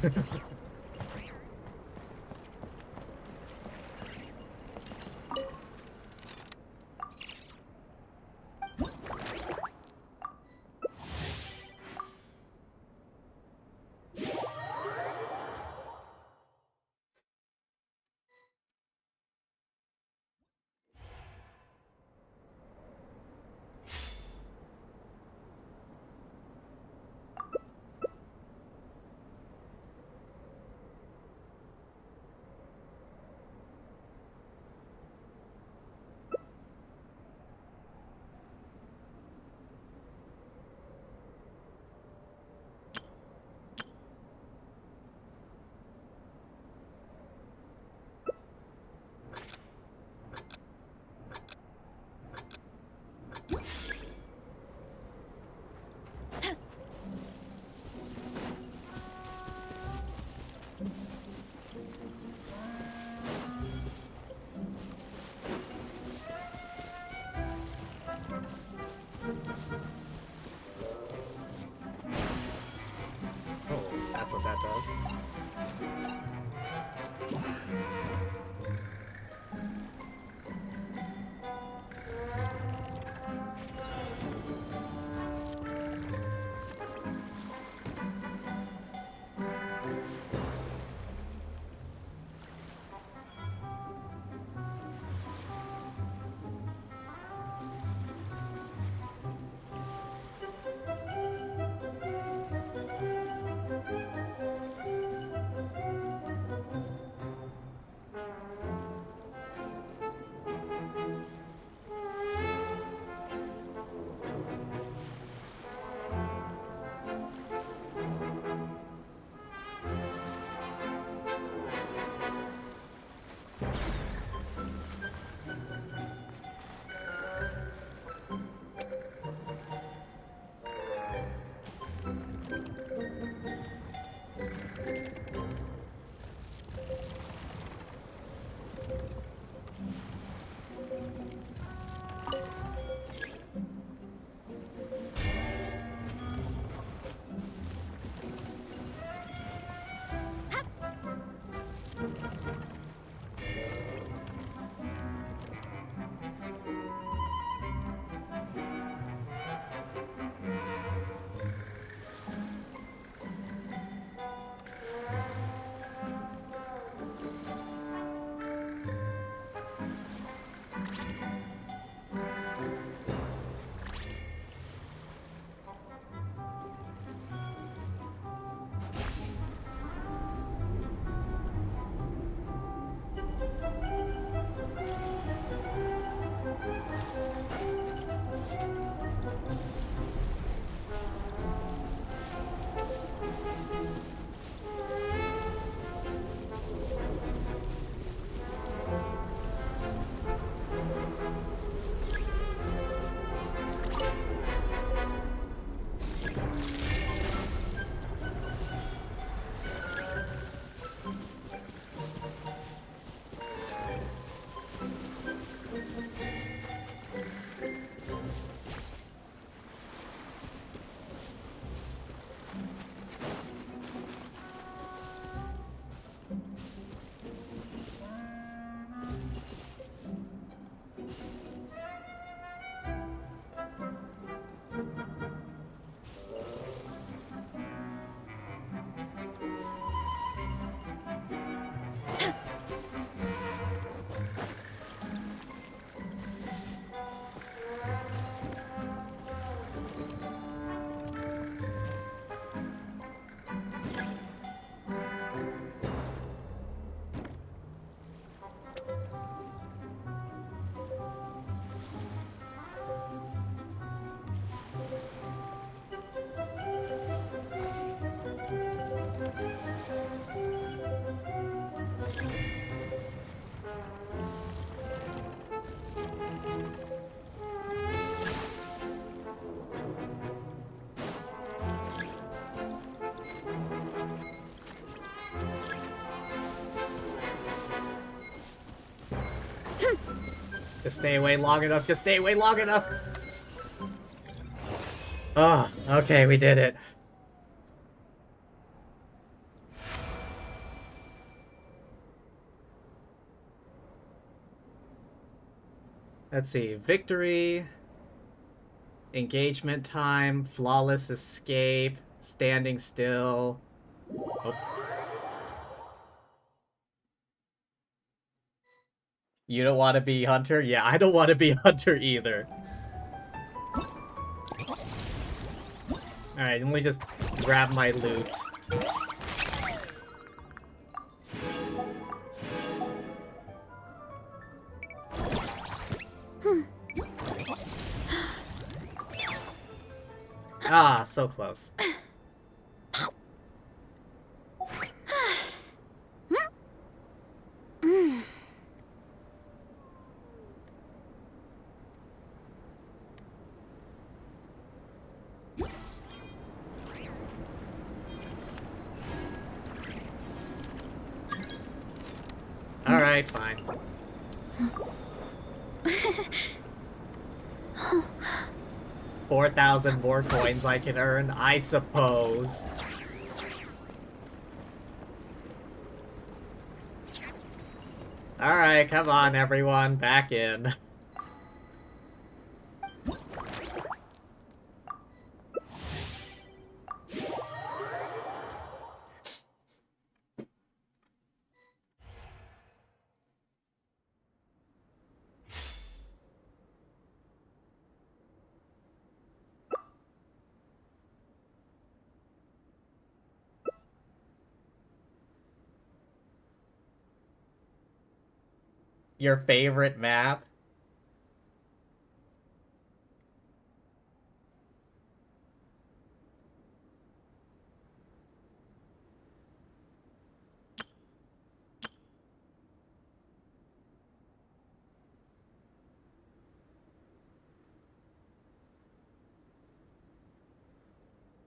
Just stay away long enough. Just stay away long enough. Oh, okay, we did it. Let's see. Victory. Engagement time. Flawless escape. Standing still. Oh. You don't want to be Hunter? Yeah, I don't want to be Hunter either. Alright, let me just grab my loot. Ah, so close. Alright, fine. $4,000 more coins I can earn, I suppose. Alright, come on everyone, back in. Your favorite map?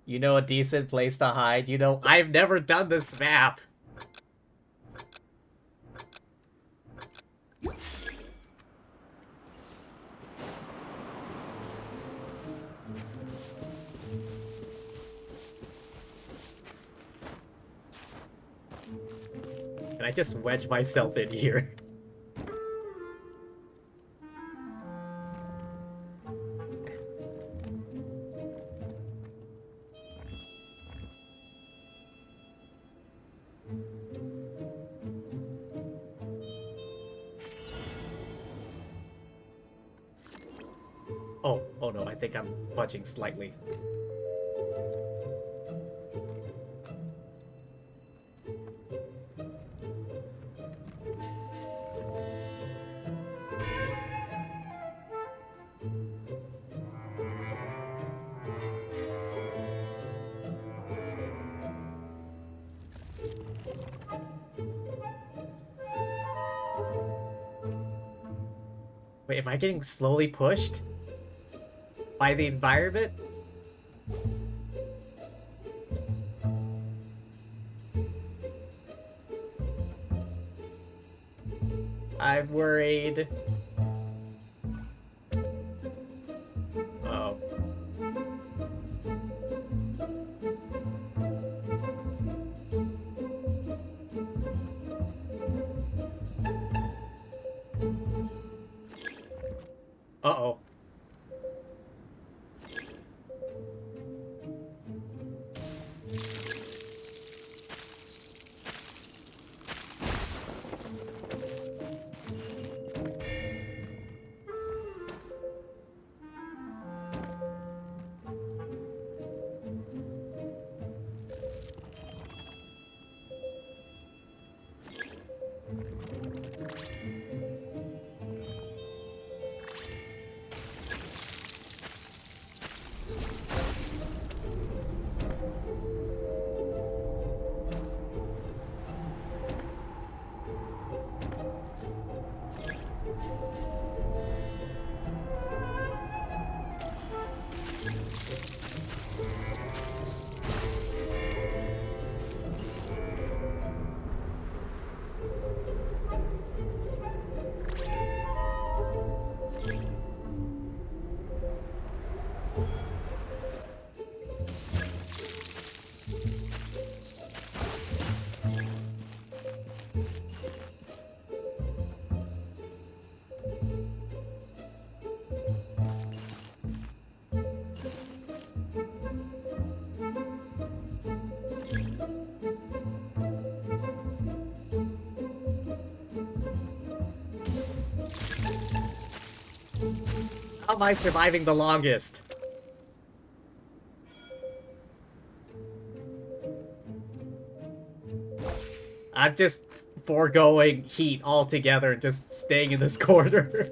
You know a decent place to hide? You know, I've never done this map. Can I just wedge myself in here? Oh no, I think I'm budging slightly. Wait, am I getting slowly pushed? By the environment? I'm worried. Uh-oh. Uh-oh. How am I surviving the longest? I'm just foregoing heat altogether, just staying in this corner.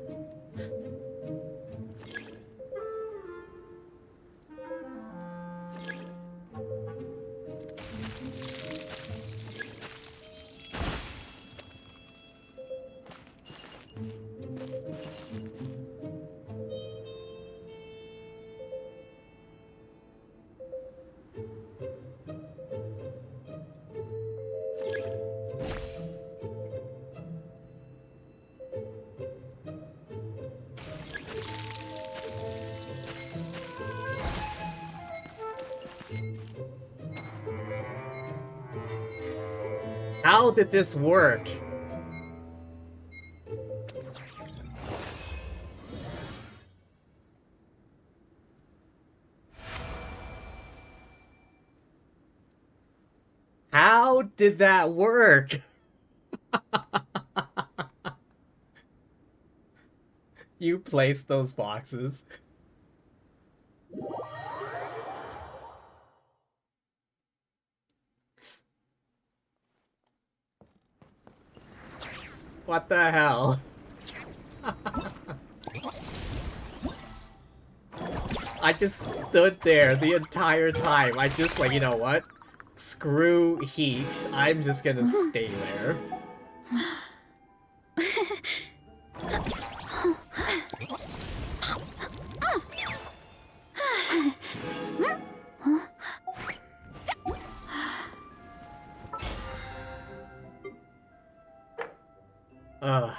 How did this work? How did that work? You placed those boxes. What the hell? I just stood there the entire time. I just like, you know what? Screw heat. I'm just gonna stay there. Ugh.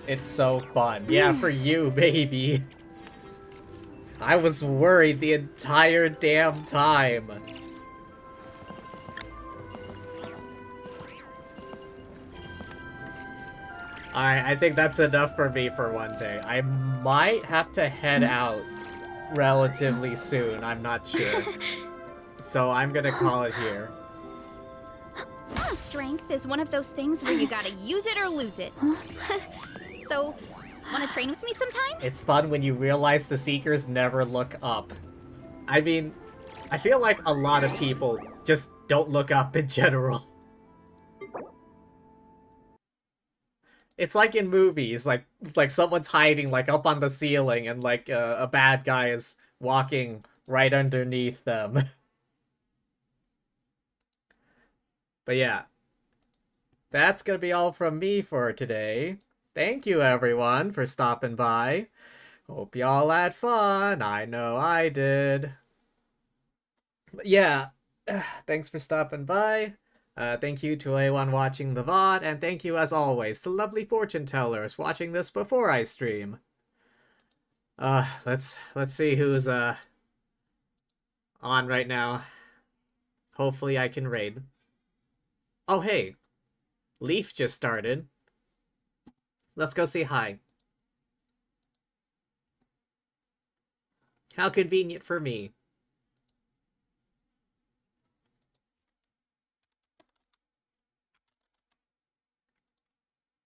It's so fun. Yeah, for you, baby. I was worried the entire damn time. Alright, I think that's enough for me for one day. I might have to head out relatively soon. I'm not sure. So I'm gonna call it here. Strength is one of those things where you gotta use it or lose it. So, wanna train with me sometime? It's fun when you realize the Seekers never look up. I mean, I feel like a lot of people just don't look up in general. It's like in movies, like someone's hiding like up on the ceiling and like a bad guy is walking right underneath them. But yeah, that's gonna be all from me for today. Thank you everyone for stopping by. Hope y'all had fun. I know I did. But yeah, thanks for stopping by. Thank you to anyone watching the VOD, and thank you as always to lovely fortune tellers watching this before I stream. Let's see who's on right now. Hopefully I can raid. Oh hey, Leaf just started. Let's go say hi. How convenient for me.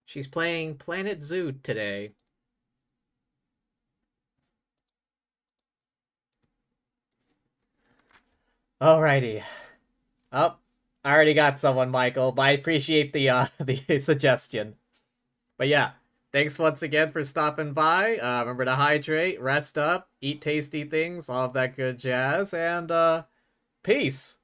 She's playing Planet Zoo today. Alrighty. Oh, I already got someone, Michael, but I appreciate the the suggestion. But yeah, thanks once again for stopping by. Remember to hydrate, rest up, eat tasty things, all of that good jazz, and peace.